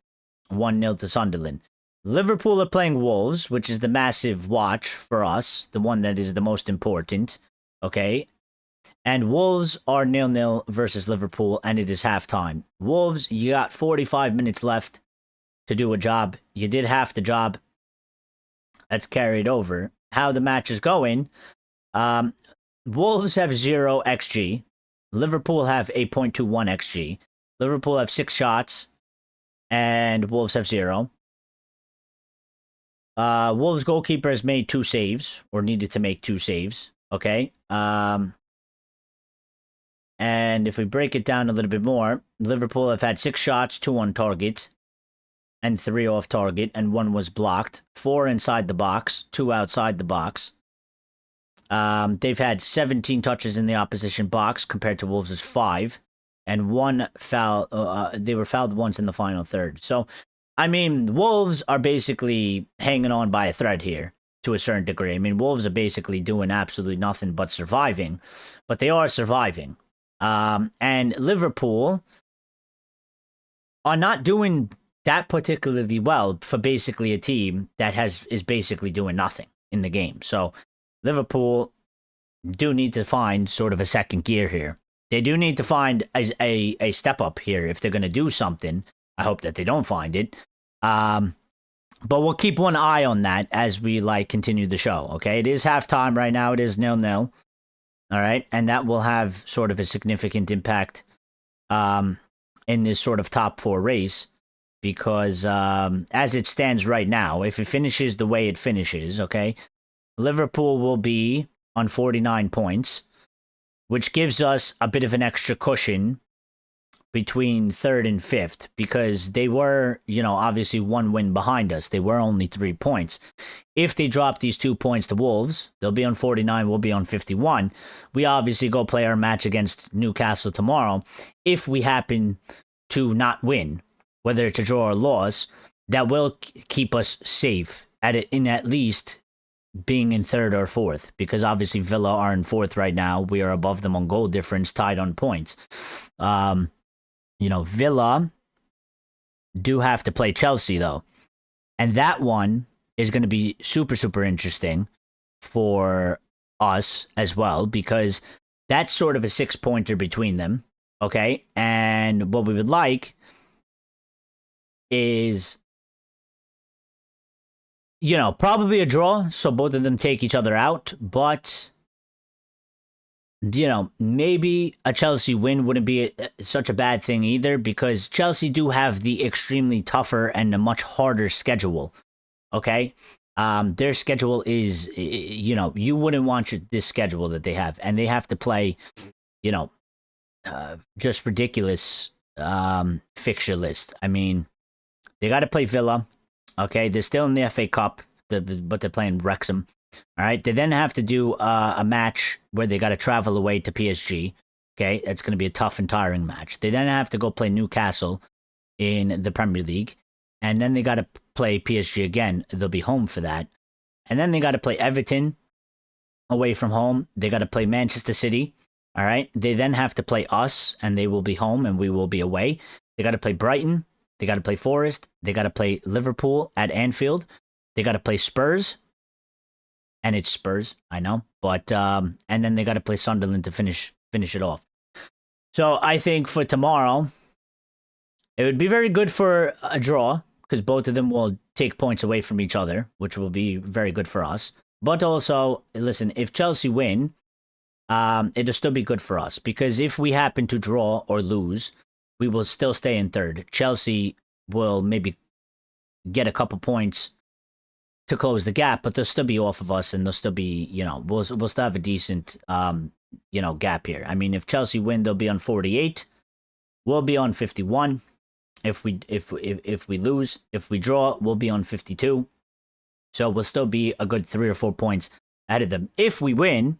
to Sunderland. Liverpool are playing Wolves, which is the massive watch for us, the one that is the most important, okay? And Wolves are 0-0 versus Liverpool, and it is halftime. Wolves, you got 45 minutes left to do a job. You did half the job. That's carried over. How the match is going, Wolves have 0 XG. Liverpool have 8.21 XG. Liverpool have 6 shots, and Wolves have 0. Wolves goalkeeper has made 2 saves, or needed to make 2 saves, okay? And if we break it down a little bit more, Liverpool have had 6 shots, 2 on target, and 3 off target, and 1 was blocked. 4 inside the box, 2 outside the box. They've had 17 touches in the opposition box compared to Wolves' 5, and 1 foul. They were fouled once in the final third. So, I mean, Wolves are basically hanging on by a thread here to a certain degree. I mean, Wolves are basically doing absolutely nothing but surviving, but they are surviving. And Liverpool are not doing that particularly well for basically a team that is basically doing nothing in the game. So Liverpool do need to find sort of a second gear here. They do need to find a step up here if they're going to do something. I hope that they don't find it. But we'll keep one eye on that as we continue the show. Okay, it is halftime right now. It is 0-0. All right, and that will have sort of a significant impact in this sort of top 4 race because as it stands right now, if it finishes the way it finishes, okay, Liverpool will be on 49 points, which gives us a bit of an extra cushion between 3rd and 5th because they were, obviously 1 win behind us. They were only 3 points. If they drop these 2 points to Wolves, they'll be on 49, we'll be on 51. We obviously go play our match against Newcastle tomorrow. If we happen to not win, whether it's a draw or loss, that will keep us safe in at least being in 3rd or 4th, because obviously Villa are in 4th right now. We are above them on goal difference, tied on points. Villa do have to play Chelsea, though. And that one is going to be super, super interesting for us as well, because that's sort of a 6-pointer between them, okay? And what we would like is, probably a draw, so both of them take each other out, but maybe a Chelsea win wouldn't be such a bad thing either, because Chelsea do have the extremely tougher and a much harder schedule, okay? Their schedule is, you wouldn't want this schedule that they have, and they have to play, just ridiculous fixture list. I mean, they got to play Villa, okay? They're still in the FA Cup. but they're playing Wrexham. All right. They then have to do a match where they got to travel away to PSG. Okay, it's going to be a tough and tiring match. They then have to go play Newcastle in the Premier League, and then they got to play PSG again. They'll be home for that, and then they got to play Everton away from home. They got to play Manchester City. All right. They then have to play us, and they will be home, and we will be away. They got to play Brighton. They got to play Forest. They got to play Liverpool at Anfield. They got to play Spurs. And it's Spurs, I know. But, and then they got to play Sunderland to finish it off. So I think for tomorrow, it would be very good for a draw, because both of them will take points away from each other, which will be very good for us. But also, listen, if Chelsea win, it'll still be good for us, because if we happen to draw or lose, we will still stay in third. Chelsea will maybe get a couple points to close the gap, but they'll still be off of us, and they'll still be, we'll still have a decent, gap here. I mean, if Chelsea win, they'll be on 48. We'll be on 51. If we lose, if we draw, we'll be on 52. So we'll still be a good 3 or 4 points ahead of them. If we win,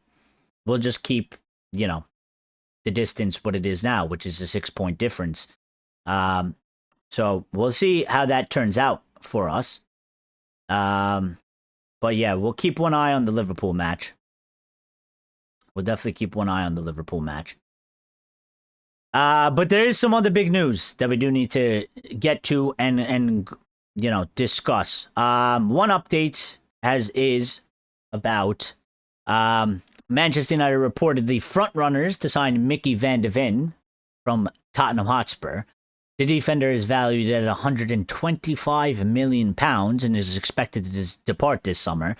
we'll just keep, the distance what it is now, which is a 6-point difference. So we'll see how that turns out for us. But yeah, we'll keep one eye on the Liverpool match. We'll definitely keep one eye on the Liverpool match. But there is some other big news that we do need to get to and discuss. One update is about Manchester United reportedly frontrunners to sign Mickey van de Ven from Tottenham Hotspur. The defender is valued at £125 million and is expected to depart this summer.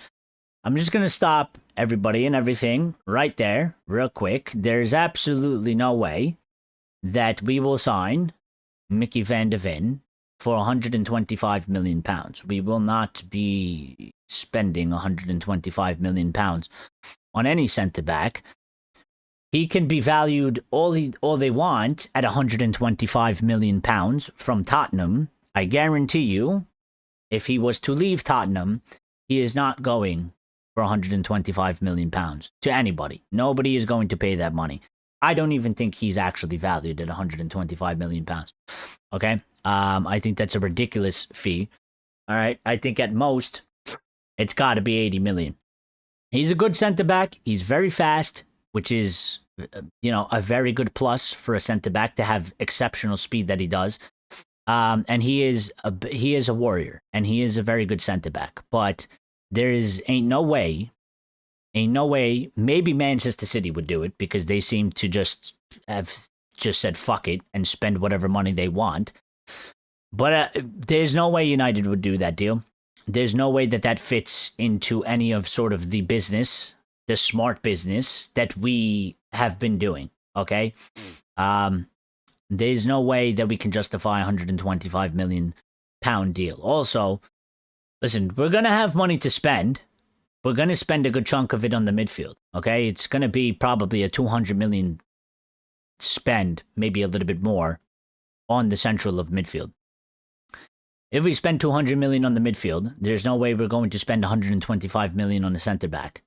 I'm just going to stop everybody and everything right there, real quick. There's absolutely no way that we will sign Mickey van de Ven for £125 million. We will not be spending £125 million on any centre-back. He can be valued all they want at £125 million from Tottenham. I guarantee you, if he was to leave Tottenham, he is not going for £125 million to anybody. Nobody is going to pay that money. I don't even think he's actually valued at £125 million. Okay? I think that's a ridiculous fee. All right? I think at most, it's got to be 80 million. He's a good centre-back. He's very fast, which is, a very good plus for a centre-back to have exceptional speed that he does. And he is a warrior, and he is a very good centre-back. But ain't no way, maybe Manchester City would do it, because they seem to just said fuck it and spend whatever money they want. But there's no way United would do that deal. There's no way that fits into any of sort of the business, the smart business that we have been doing, okay? There's no way that we can justify a £125 million deal. Also, listen, we're going to have money to spend. We're going to spend a good chunk of it on the midfield, okay? It's going to be probably a 200 million spend, maybe a little bit more, on the central of midfield. If we spend 200 million on the midfield, there's no way we're going to spend 125 million on the centre back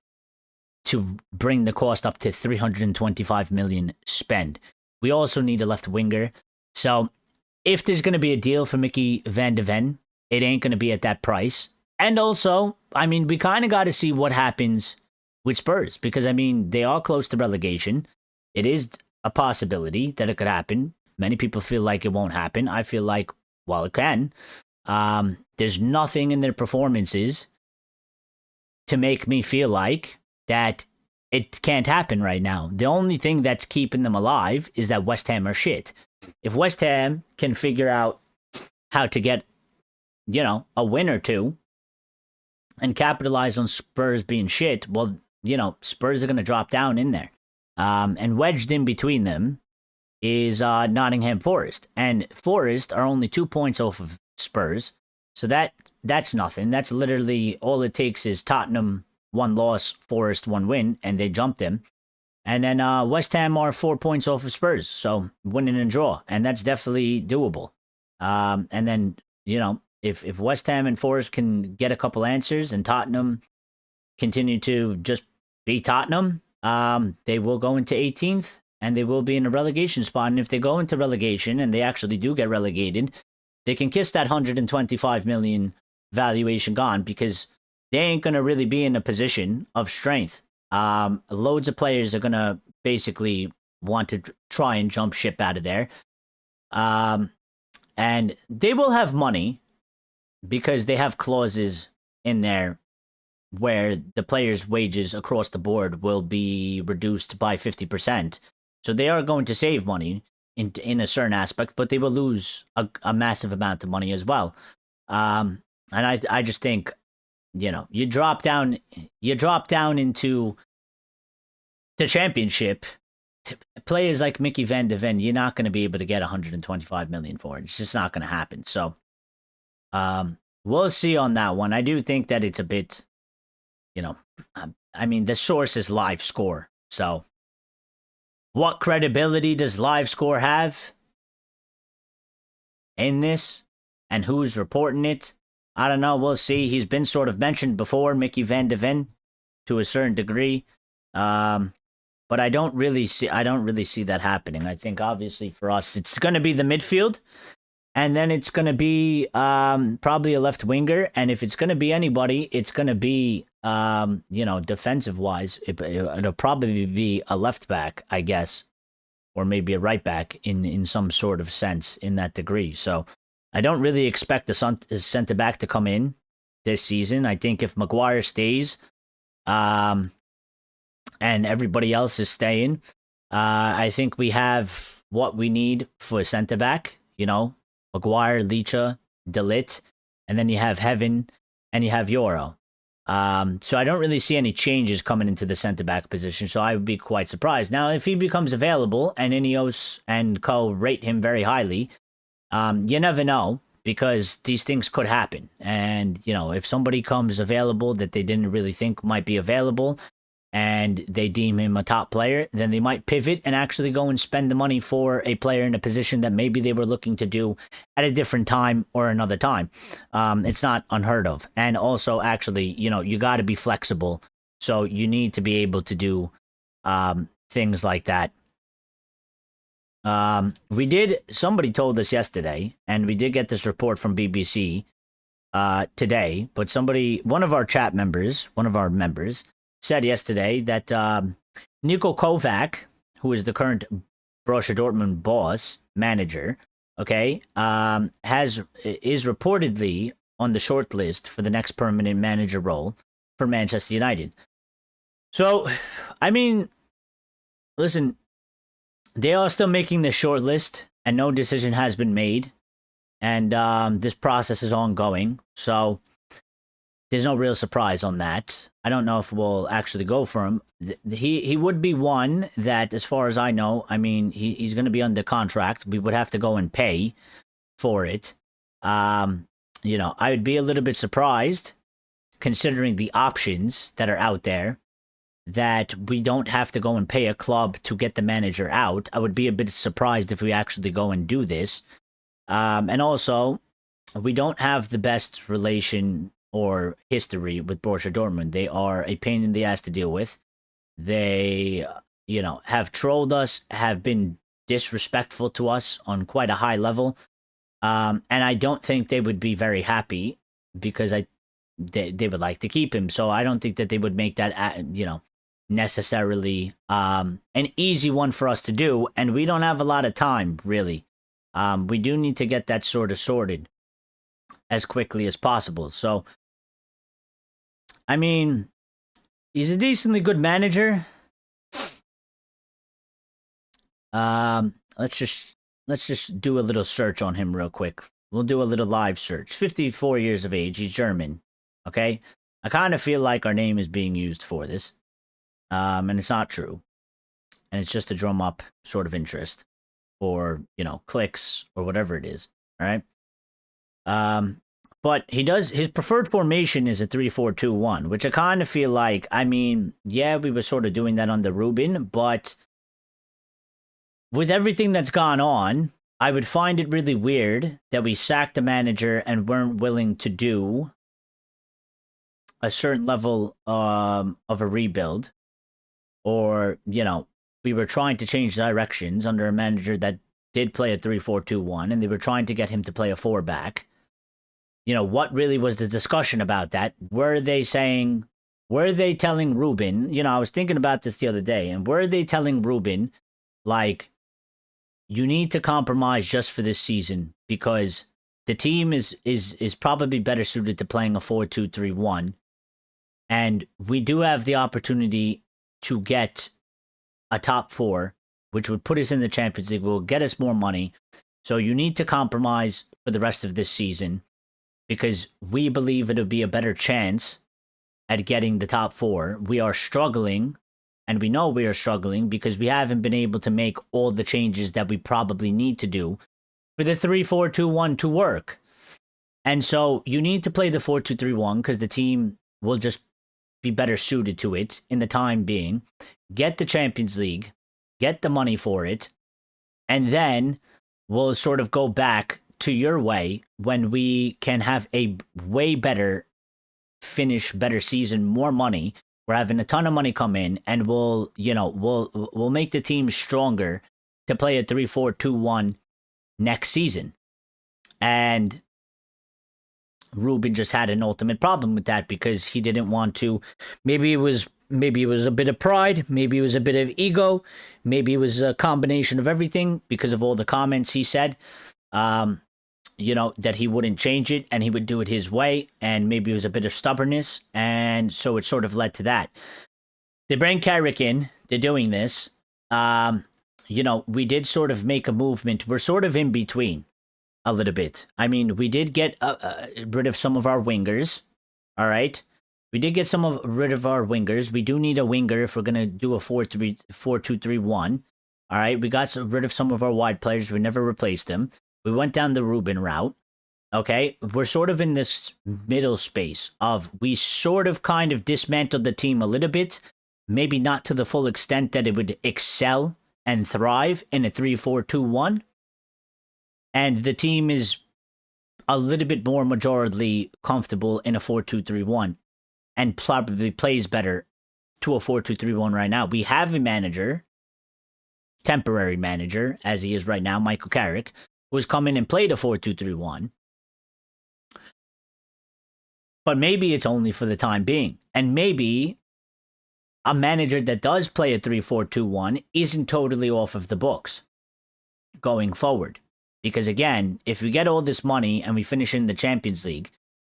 to bring the cost up to 325 million spend. We also need a left winger. So if there's going to be a deal for Mickey van de Ven, it ain't going to be at that price. And also, I mean, we kind of got to see what happens with Spurs, because, I mean, they are close to relegation. It is a possibility that it could happen. Many people feel like it won't happen. I feel like, well, it can. There's nothing in their performances to make me feel like that it can't happen right now. The only thing that's keeping them alive is that West Ham are shit. If West Ham can figure out how to get, a win or two and capitalize on Spurs being shit, well, Spurs are going to drop down in there. And wedged in between them is Nottingham Forest. And Forest are only 2 points off of Spurs. So that's nothing. That's literally all it takes is Tottenham 1 loss, Forest 1 win, and they jump them. And then West Ham are 4 points off of Spurs. So winning and draw. And that's definitely doable. And then, if West Ham and Forest can get a couple answers and Tottenham continue to just be Tottenham, they will go into 18th and they will be in a relegation spot. And if they go into relegation and they actually do get relegated, they can kiss that 125 million valuation gone, because they ain't going to really be in a position of strength. Loads of players are going to basically want to try and jump ship out of there. And they will have money because they have clauses in there where the players' wages across the board will be reduced by 50%. So they are going to save money in a certain aspect, but they will lose a massive amount of money as well. And I just think, you drop down into the championship. Players like Mickey van de Ven, you're not going to be able to get 125 million for it. It's just not going to happen. So, we'll see on that one. I do think that it's a bit, the source is Live Score. So, what credibility does Live Score have in this? And who's reporting it? I don't know. We'll see. He's been sort of mentioned before, Mickey van de Ven, to a certain degree. But I don't really see that happening. I think obviously for us, it's going to be the midfield, and then it's going to be probably a left winger. And if it's going to be anybody, it's going to be defensive wise, it'll probably be a left back, I guess, or maybe a right back in some sort of sense in that degree. So I don't really expect the centre back to come in this season. I think if Maguire stays, and everybody else is staying, I think we have what we need for centre back. Maguire, Licha, De Ligt, and then you have Heaven and you have Euro. So I don't really see any changes coming into the centre back position. So I would be quite surprised. Now, if he becomes available and Ineos and co rate him very highly, you never know, because these things could happen. And if somebody comes available that they didn't really think might be available, and they deem him a top player, then they might pivot and actually go and spend the money for a player in a position that maybe they were looking to do at a different time or another time. It's not unheard of. And also, actually, you got to be flexible. So you need to be able to do things like that. Somebody told us yesterday, and we did get this report from BBC today, but one of our members, said yesterday that Niko Kovac, who is the current Borussia Dortmund manager, is reportedly on the short list for the next permanent manager role for Manchester United. So, listen, they are still making the short list, and no decision has been made, and this process is ongoing. So there's no real surprise on that. I don't know if we'll actually go for him. He would be one that, as far as I know, he's going to be under contract. We would have to go and pay for it. I would be a little bit surprised, considering the options that are out there, that we don't have to go and pay a club to get the manager out. I would be a bit surprised if we actually go and do this. And also, we don't have the best relation or history with Borussia Dortmund. They are a pain in the ass to deal with. They, have trolled us, have been disrespectful to us on quite a high level. And I don't think they would be very happy, because they would like to keep him. So I don't think that they would make that, necessarily an easy one for us to do. And we don't have a lot of time, really. We do need to get that sort of sorted as quickly as possible. So, he's a decently good manager. Let's just do a little search on him real quick. We'll do a little live search. 54 years of age. He's German. Okay? I kind of feel like our name is being used for this. And it's not true. And it's just to drum up sort of interest, or, clicks, or whatever it is. All right? But his preferred formation is a 3-4-2-1, which I kind of feel like, we were sort of doing that under Ruben, but with everything that's gone on, I would find it really weird that we sacked a manager and weren't willing to do a certain level of a rebuild, or we were trying to change directions under a manager that did play a 3-4-2-1, and they were trying to get him to play a 4-back. What really was the discussion about that? Were they telling Ruben, I was thinking about this the other day, and were they telling Ruben, like, you need to compromise just for this season because the team is probably better suited to playing a 4-2-3-1, and we do have the opportunity to get a top 4, which would put us in the Champions League, will get us more money. So you need to compromise for the rest of this season because we believe it'll be a better chance at getting the top 4. We are struggling, and we know we are struggling because we haven't been able to make all the changes that we probably need to do for the 3-4-2-1 to work. And so you need to play the 4-2-3-1 because the team will just be better suited to it in the time being. Get the Champions League, get the money for it, and then we'll sort of go back to your way when we can have a way better finish, better season, more money. We're having a ton of money come in, and we'll make the team stronger to play a 3-4-2-1 next season. And Ruben just had an ultimate problem with that because he didn't want to. Maybe it was a bit of pride, maybe it was a bit of ego, maybe it was a combination of everything because of all the comments he said. That he wouldn't change it and he would do it his way, and maybe it was a bit of stubbornness, and so it sort of led to that. They bring Carrick in, they're doing this. We did sort of make a movement. We're sort of in between a little bit. I mean, we did get rid of some of our wingers, all right? We did get rid of our wingers. We do need a winger if we're going to do a 4-2-3-1, all right? We got rid of some of our wide players. We never replaced them. We went down the Ruben route, okay? We're sort of in this middle space of we sort of kind of dismantled the team a little bit, maybe not to the full extent that it would excel and thrive in a 3-4-2-1. And the team is a little bit more majorly comfortable in a 4-2-3-1 and probably plays better to a 4-2-3-1 right now. We have a manager, temporary manager, as he is right now, Michael Carrick, who's come in and played a 4-2-3-1. But maybe it's only for the time being. And maybe a manager that does play a 3-4-2-1 isn't totally off of the books going forward. Because again, if we get all this money and we finish in the Champions League,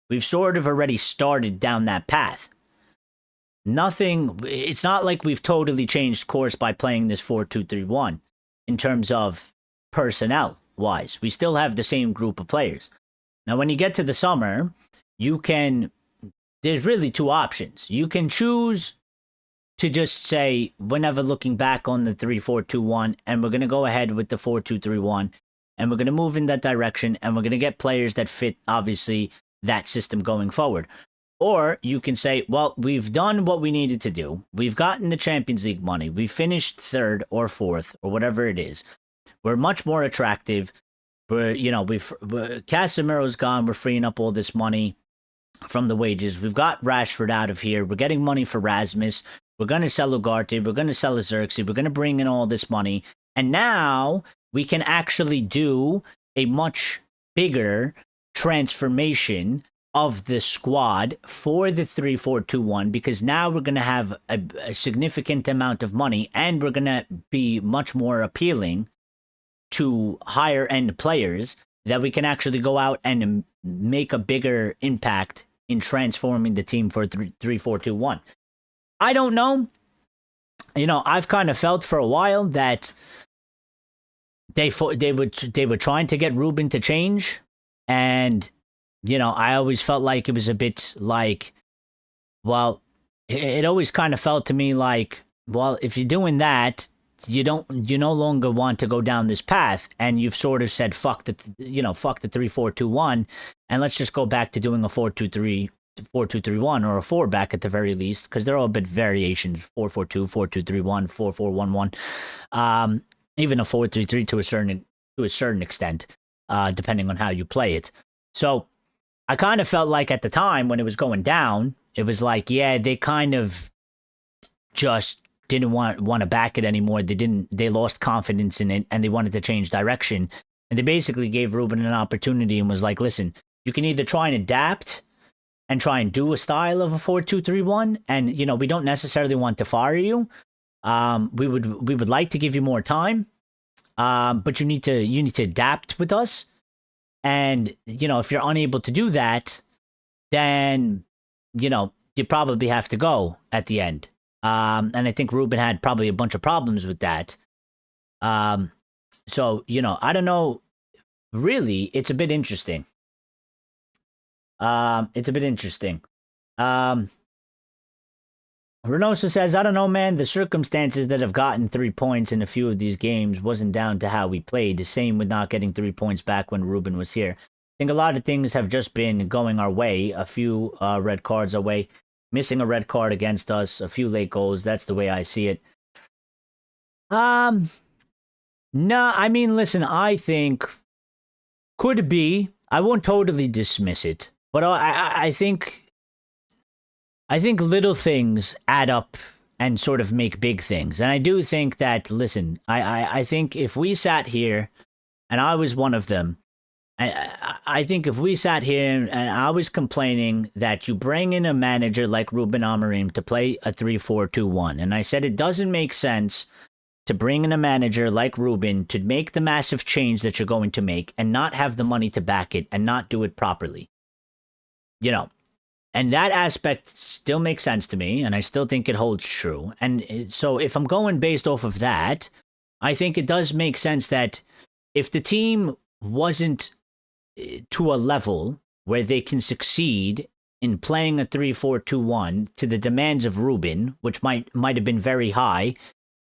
we've sort of already started down that path. It's not like we've totally changed course by playing this 4-2-3-1 in terms of personnel wise. We still have the same group of players. Now, when you get to the summer, there's really 2 options. You can choose to just say, we're never looking back on the 3-4-2-1, and we're going to go ahead with the 4-2-3-1, and we're going to move in that direction, and we're going to get players that fit, obviously, that system going forward. Or you can say, well, we've done what we needed to do. We've gotten the Champions League money. We finished 3rd or 4th or whatever it is. We're much more attractive. Casemiro's gone. We're freeing up all this money from the wages. We've got Rashford out of here. We're getting money for Rasmus. We're going to sell Ugarte. We're going to sell Xerxes. We're going to bring in all this money. And now we can actually do a much bigger transformation of the squad for the 3-4-2-1 because now we're going to have a significant amount of money and we're going to be much more appealing to higher end players that we can actually go out and make a bigger impact in transforming the team for 3-4-2-1. I don't know. I've kind of felt for a while that they were trying to get Ruben to change, and I always felt like it was a bit like, well, it always kind of felt to me like, well, if you're doing that, you no longer want to go down this path, and you've sort of said fuck the 3-4-2-1, and let's just go back to doing a 4-2-3-1 or a 4-back at the very least, because they're all a bit variations: 4-4-2, 4-2-3-1, 4-4-1-1, even a 4-3-3 to a certain to a certain extent, depending on how you play it. So I kind of felt like at the time when it was going down, it was like, yeah, they kind of just didn't want to back it anymore. They lost confidence in it, and they wanted to change direction. And they basically gave Ruben an opportunity and was like, listen, you can either try and adapt and try and do a style of a 4-2-3-1, and we don't necessarily want to fire you. We would like to give you more time, but you need to adapt with us. And if you're unable to do that, then you probably have to go at the end. And I think Ruben had probably a bunch of problems with that. So I don't know. Really, it's a bit interesting. It's a bit interesting. Renoso says, I don't know, man. The circumstances that have gotten 3 points in a few of these games wasn't down to how we played. The same with not getting 3 points back when Ruben was here. I think a lot of things have just been going our way. A few red cards our way. Missing a red card against us. A few late goals. That's the way I see it. No, I mean, listen, I think could be. I won't totally dismiss it. But I think little things add up and sort of make big things. And I do think that, listen, I think if we sat here, and I was one of them, I think if we sat here and I was complaining that you bring in a manager like Ruben Amorim to play a 3-4-2-1, and I said it doesn't make sense to bring in a manager like Ruben to make the massive change that you're going to make and not have the money to back it and not do it properly. And that aspect still makes sense to me, and I still think it holds true. And so if I'm going based off of that, I think it does make sense that if the team wasn't to a level where they can succeed in playing a 3-4-2-1 to the demands of Ruben, which might have been very high,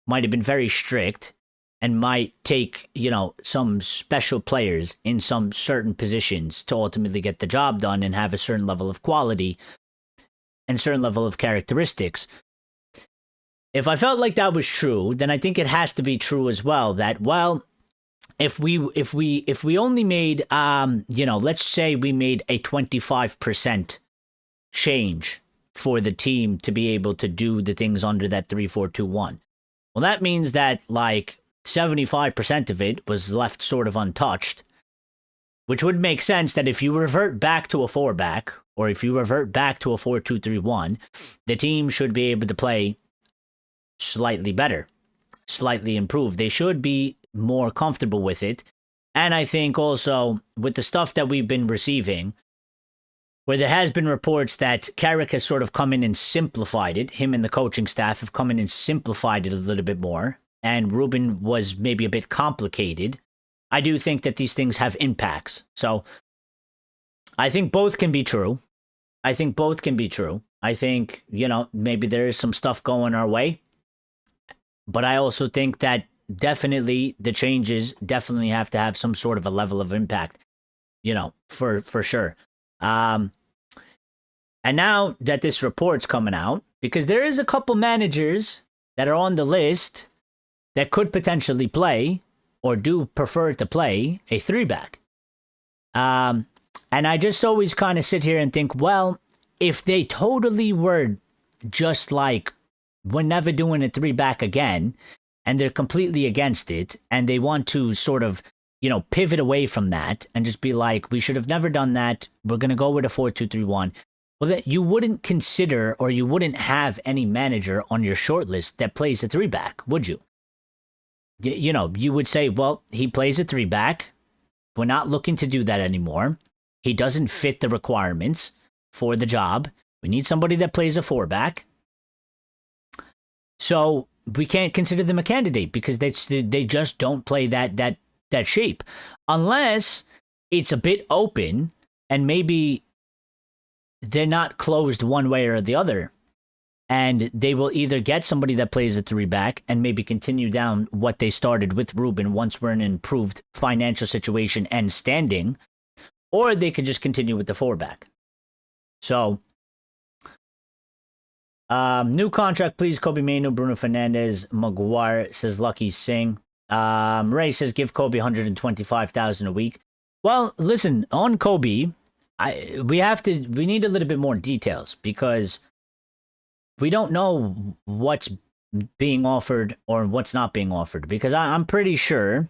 might have been very strict, and might take, some special players in some certain positions to ultimately get the job done and have a certain level of quality and certain level of characteristics. If I felt like that was true, then I think it has to be true as well that, well, if we only made, let's say we made a 25% change for the team to be able to do the things under that 3-4-2-1. Well, that means that, 75% of it was left sort of untouched, which would make sense that if you revert back to a 4-back, or if you revert back to a 4-2-3-1, the team should be able to play slightly better, slightly improved. They should be more comfortable with it. And I think also with the stuff that we've been receiving, where there has been reports that Carrick has sort of come in and simplified it, him and the coaching staff have come in and simplified it a little bit more, and Ruben was maybe a bit complicated. I do think that these things have impacts. So I think both can be true. I think maybe there is some stuff going our way. But I also think that definitely the changes definitely have to have some sort of a level of impact, for sure. And now that this report's coming out, because there is a couple managers that are on the list that could potentially play or do prefer to play a 3-back. And I just always kind of sit here and think, well, if they totally were just like, we're never doing a 3-back again, and they're completely against it, and they want to sort of, pivot away from that and just be like, we should have never done that. We're going to go with a 4-2-3-1. Well, that you wouldn't consider, or you wouldn't have any manager on your short list that plays a 3-back, would you? You would say, well, he plays a 3-back. We're not looking to do that anymore. He doesn't fit the requirements for the job. We need somebody that plays a 4-back. So we can't consider them a candidate because they just don't play that shape. Unless it's a bit open and maybe they're not closed one way or the other. And they will either get somebody that plays a 3-back and maybe continue down what they started with Ruben once we're in an improved financial situation and standing, or they could just continue with the 4-back. So, new contract, please. Kobbie Mainoo, Bruno Fernandes, Maguire, says Lucky Singh. Ray says give Kobbie 125,000 a week. Well, listen, on Kobbie, we need a little bit more details because we don't know what's being offered or what's not being offered. Because I'm pretty sure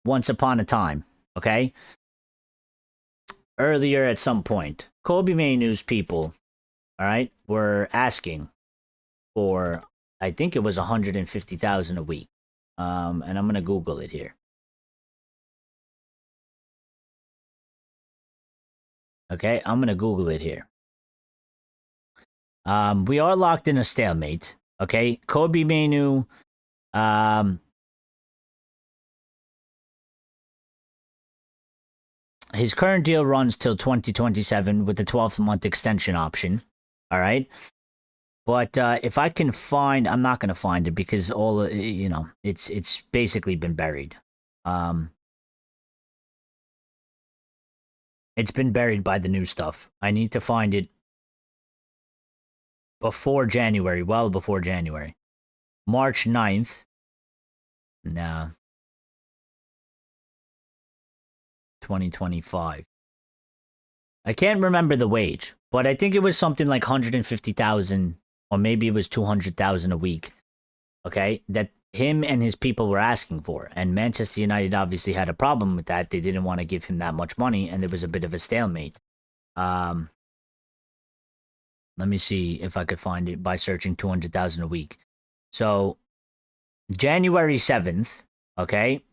once upon a time, okay, earlier at some point, Kobbie Mainoo's people, all right, were asking for, I think it was 150,000 a week. And I'm gonna Google it here. Okay, I'm gonna Google it here. We are locked in a stalemate. Okay, Kobbie Mainoo. His current deal runs till 2027 with the 12-month extension option. All right. But if I can find, I'm not going to find it because all, it's basically been buried. It's been buried by the new stuff. I need to find it before January, well before January. March 9th. No. 2025. I can't remember the wage, but I think it was something like 150,000 or maybe it was 200,000 a week. Okay, that him and his people were asking for, and Manchester United obviously had a problem with that. They didn't want to give him that much money, and there was a bit of a stalemate. Let me see if I could find it by searching 200,000 a week. So, January 7th, okay,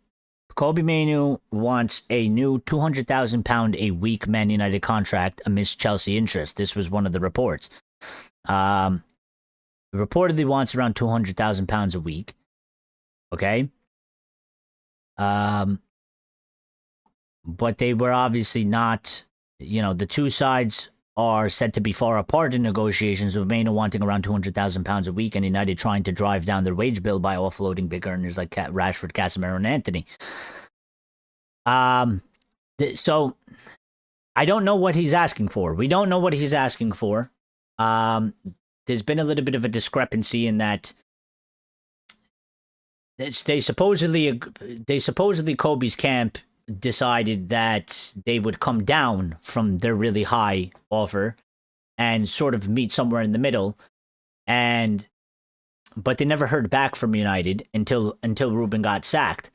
Kobbie Mainoo wants a new £200,000 a week Man United contract amidst Chelsea interest. This was one of the reports. Reportedly wants around £200,000 a week. Okay. But they were obviously not, the two sides are said to be far apart in negotiations, with Mainoo wanting around £200,000 a week and United trying to drive down their wage bill by offloading big earners like Rashford, Casemiro, and Anthony. So I don't know what he's asking for. We don't know what he's asking for. There's been a little bit of a discrepancy in that they supposedly Kobbie's camp decided that they would come down from their really high offer and sort of meet somewhere in the middle, but they never heard back from United until Ruben got sacked.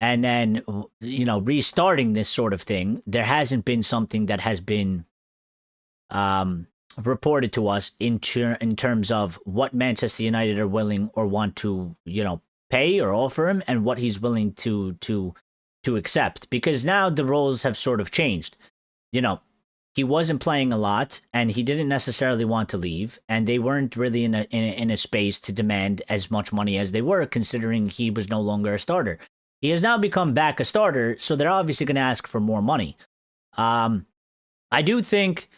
And then, restarting this sort of thing, there hasn't been something that has been reported to us in terms of what Manchester United are willing or want to, pay or offer him, and what he's willing to accept. Because now the roles have sort of changed. He wasn't playing a lot, and he didn't necessarily want to leave, and they weren't really in a space to demand as much money as they were, considering he was no longer a starter. He has now become back a starter, so they're obviously going to ask for more money. I do think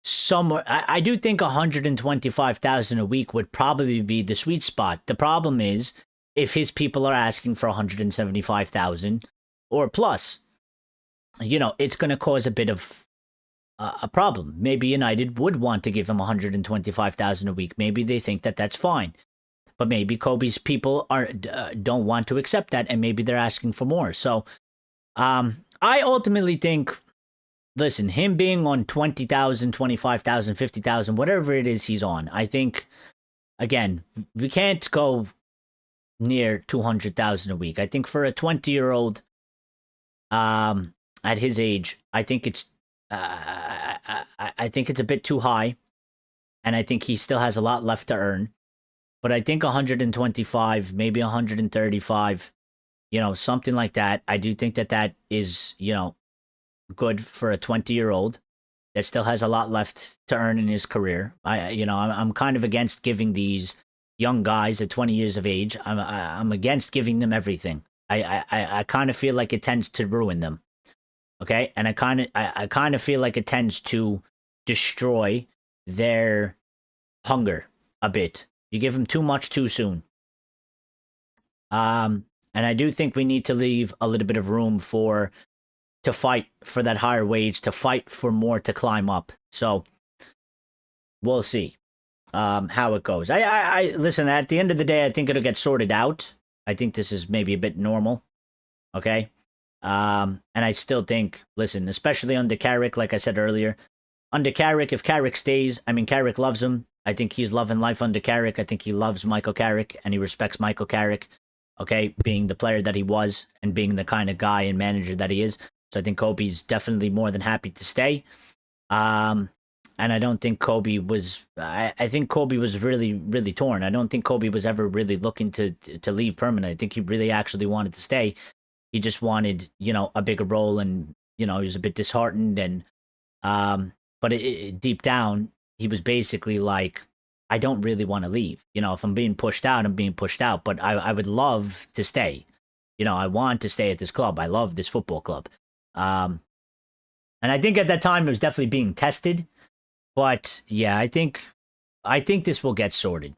125,000 a week would probably be the sweet spot. The problem is if his people are asking for 175,000 or plus, it's going to cause a bit of a problem. Maybe United would want to give him 125,000 a week. Maybe they think that that's fine. But maybe Kobbie's people don't want to accept that, and maybe they're asking for more. So I ultimately think, listen, him being on 20,000, 25,000, 50,000, whatever it is he's on, I think, again, we can't go near 200,000 a week. I think for a 20-year-old at his age, I think it's I think it's a bit too high, and I think he still has a lot left to earn. But I think 125, maybe 135, something like that. I do think that is, good for a 20-year-old that still has a lot left to earn in his career. I'm kind of against giving these young guys at 20 years of age. I'm against giving them everything. I kind of feel like it tends to ruin them. Okay, and I kind of feel like it tends to destroy their hunger a bit. You give them too much too soon. And I do think we need to leave a little bit of room to fight for that higher wage, to fight for more to climb up. So we'll see how it goes. I listen, at the end of the day, I think it'll get sorted out. I think this is maybe a bit normal. Okay. And I still think, listen, especially under Carrick, like I said earlier, under Carrick, if Carrick stays, I mean, Carrick loves him. I think he's loving life under Carrick. I think he loves Michael Carrick and he respects Michael Carrick, okay, being the player that he was and being the kind of guy and manager that he is. So I think Kobbie's definitely more than happy to stay. And I don't think Kobbie was. I think Kobbie was really, really torn. I don't think Kobbie was ever really looking to leave permanently. I think he really actually wanted to stay. He just wanted, a bigger role, and he was a bit disheartened. And but deep down, he was basically like, I don't really want to leave. If I'm being pushed out, I'm being pushed out. But I would love to stay. I want to stay at this club. I love this football club. And I think at that time it was definitely being tested. But yeah, I think this will get sorted.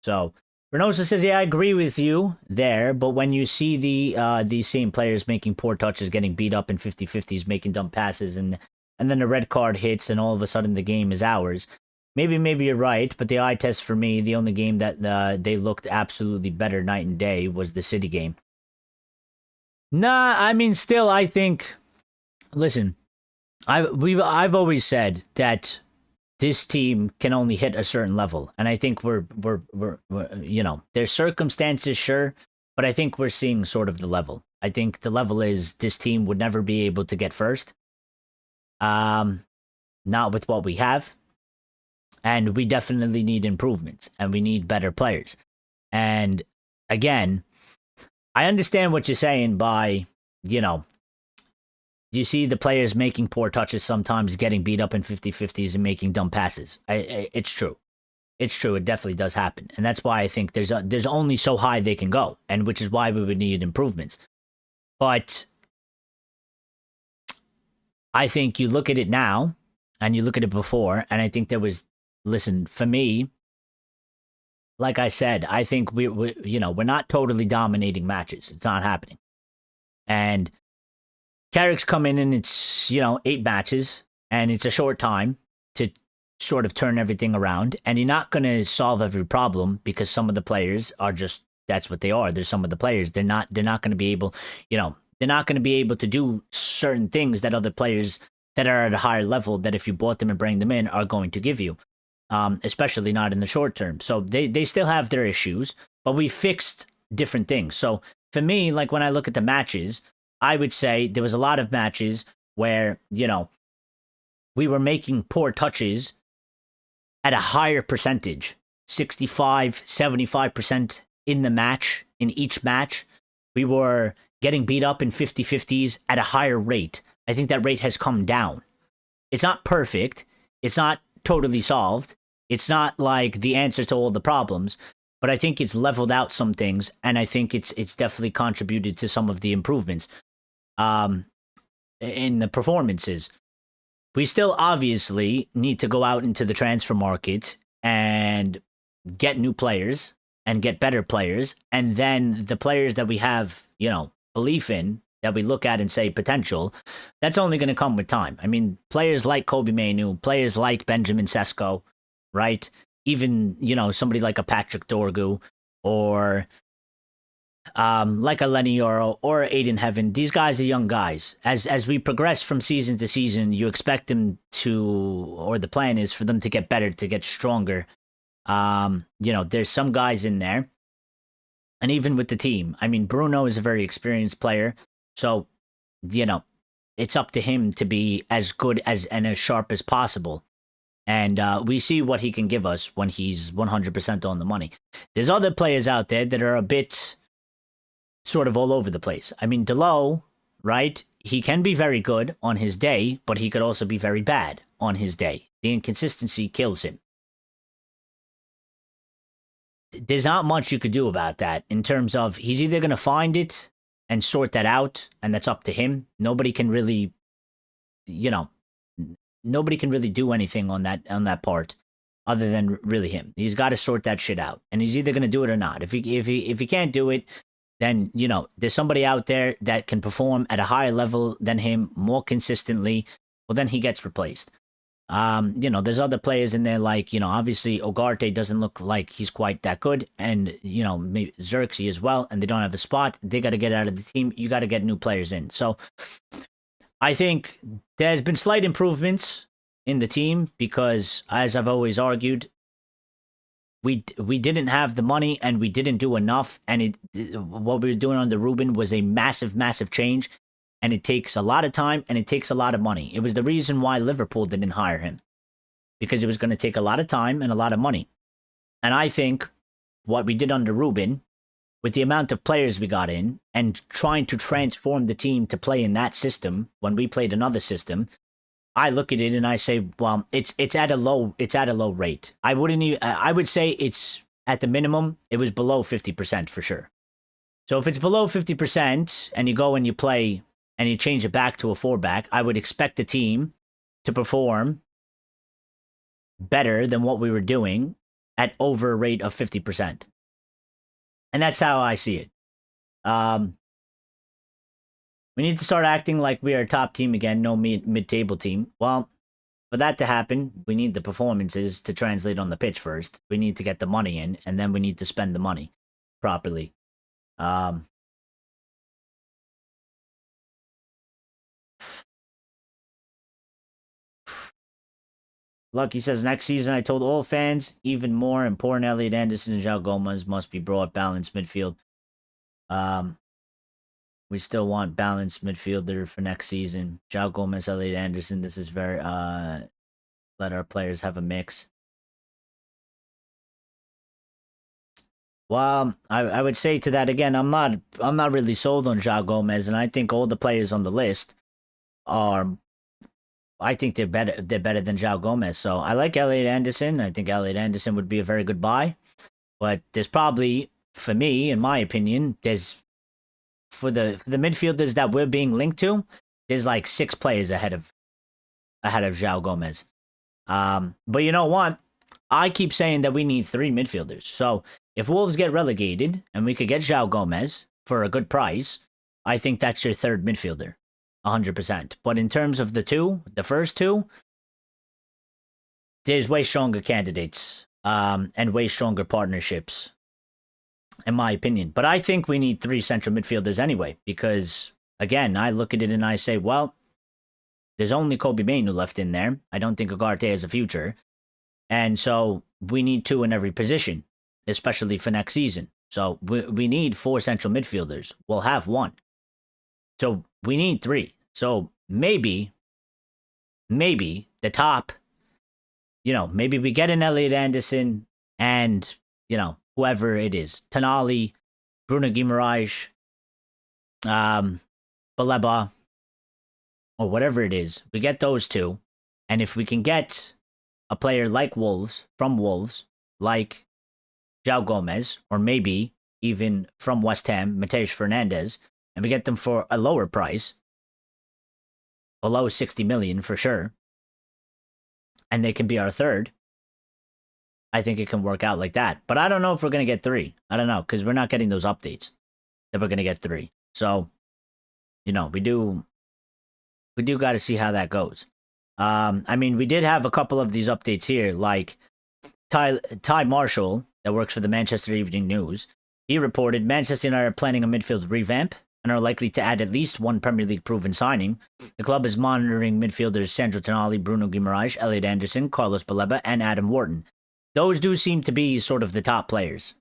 So Renosa says, yeah, I agree with you there, but when you see these same players making poor touches, getting beat up in 50-50s, making dumb passes, and then a red card hits, and all of a sudden the game is ours. Maybe you're right, but the eye test for me, the only game that they looked absolutely better night and day was the City game. Nah, I mean, still, I think. Listen, I've always said that this team can only hit a certain level, and I think we're there's circumstances, sure, but I think we're seeing sort of the level. I think the level is this team would never be able to get first, not with what we have, and we definitely need improvements, and we need better players. And again, I understand what you're saying by you see the players making poor touches sometimes, getting beat up in 50-50s and making dumb passes. It's true. It's true. It definitely does happen. And that's why I think there's only so high they can go, and which is why we would need improvements. But I think you look at it now and you look at it before, and I think there was, listen, for me, like I said, I think we're not totally dominating matches. It's not happening. And Carrick's come in and it's, 8 matches, and it's a short time to sort of turn everything around. And you're not going to solve every problem because some of the players are just, that's what they are. There's some of the players. They're not going to be able, they're not going to be able to do certain things that other players that are at a higher level that if you bought them and bring them in are going to give you, especially not in the short term. So they still have their issues, but we fixed different things. So for me, like when I look at the matches, I would say there was a lot of matches where, we were making poor touches at a higher percentage, 65, 75% in the match, in each match. We were getting beat up in 50-50s at a higher rate. I think that rate has come down. It's not perfect. It's not totally solved. It's not like the answer to all the problems, but I think it's leveled out some things, and I think it's definitely contributed to some of the improvements. In the performances. We still obviously need to go out into the transfer market and get new players and get better players. And then the players that we have, belief in, that we look at and say potential, that's only going to come with time. I mean, players like Kobbie Mainoo, players like Benjamin Sesko, right? Even, somebody like a Patrick Dorgu or like a Lenny Yoro or Aiden Heaven. These guys are young guys. As we progress from season to season, you expect them to, or the plan is for them to get better, to get stronger. There's some guys in there. And even with the team, I mean, Bruno is a very experienced player. So, it's up to him to be as good as and as sharp as possible. And we see what he can give us when he's 100% on the money. There's other players out there that are a bit sort of all over the place. I mean, Delo, right? He can be very good on his day, but he could also be very bad on his day. The inconsistency kills him. There's not much you could do about that in terms of he's either going to find it and sort that out, and that's up to him. Nobody can really, nobody can really do anything on that part other than really him. He's got to sort that shit out, and he's either going to do it or not. If he can't do it, then, there's somebody out there that can perform at a higher level than him more consistently. Well, then he gets replaced. There's other players in there like, obviously Ugarte doesn't look like he's quite that good. And, maybe Xerxes as well. And they don't have a spot. They got to get out of the team. You got to get new players in. So I think there's been slight improvements in the team because, as I've always argued, we didn't have the money and we didn't do enough. And what we were doing under Ruben was a massive, massive change. And it takes a lot of time and it takes a lot of money. It was the reason why Liverpool didn't hire him, because it was going to take a lot of time and a lot of money. And I think what we did under Ruben, with the amount of players we got in and trying to transform the team to play in that system when we played another system, I look at it and I say, well, it's at a low rate. I would say it's at the minimum, it was below 50% for sure. So if it's below 50% and you go and you play and you change it back to a 4-back, I would expect the team to perform better than what we were doing at over a rate of 50%. And that's how I see it. We need to start acting like we are a top team again, no mid-table team. Well, for that to happen, we need the performances to translate on the pitch first. We need to get the money in, and then we need to spend the money properly. Lucky says, next season I told all fans, even more important, Elliot Anderson and João Gomez must be brought balanced midfield. We still want balanced midfielder for next season. João Gomez, Elliot Anderson, this is very, let our players have a mix. Well, I would say to that again, I'm not really sold on João Gomez, and I think all the players on the list are, I think they're better than João Gomez. So I like Elliot Anderson. I think Elliot Anderson would be a very good buy. But there's probably, for me, in my opinion, there's for the midfielders that we're being linked to, there's like 6 players ahead of João Gomez. But you know what? I keep saying that we need 3 midfielders. So if Wolves get relegated and we could get João Gomez for a good price, I think that's your 3rd midfielder. 100%. But in terms of the first 2, there's way stronger candidates and way stronger partnerships, in my opinion. But I think we need 3 central midfielders anyway, because, again, I look at it and I say, well, there's only Kobbie Mainoo left in there. I don't think Ugarte has a future. And so we need 2 in every position, especially for next season. So we need 4 central midfielders. We'll have 1. So we need 3. So maybe the top, maybe we get an Elliot Anderson and, whoever it is, Tonali, Bruno Guimaraes, Baleba, or whatever it is. We get those 2. And if we can get a player like from Wolves, like João Gomez, or maybe even from West Ham, Matheus Fernandes, and we get them for a lower price, below 60 million for sure, and they can be our 3rd, I think it can work out like that. But I don't know if we're going to get 3. I don't know, because we're not getting those updates that we're going to get 3. So, we do got to see how that goes. I mean, we did have a couple of these updates here, like Ty Marshall, that works for the Manchester Evening News. He reported Manchester United are planning a midfield revamp and are likely to add at least 1 Premier League proven signing. The club is monitoring midfielders Sandro Tonali, Bruno Guimaraes, Elliot Anderson, Carlos Baleba, and Adam Wharton. Those do seem to be sort of the top players.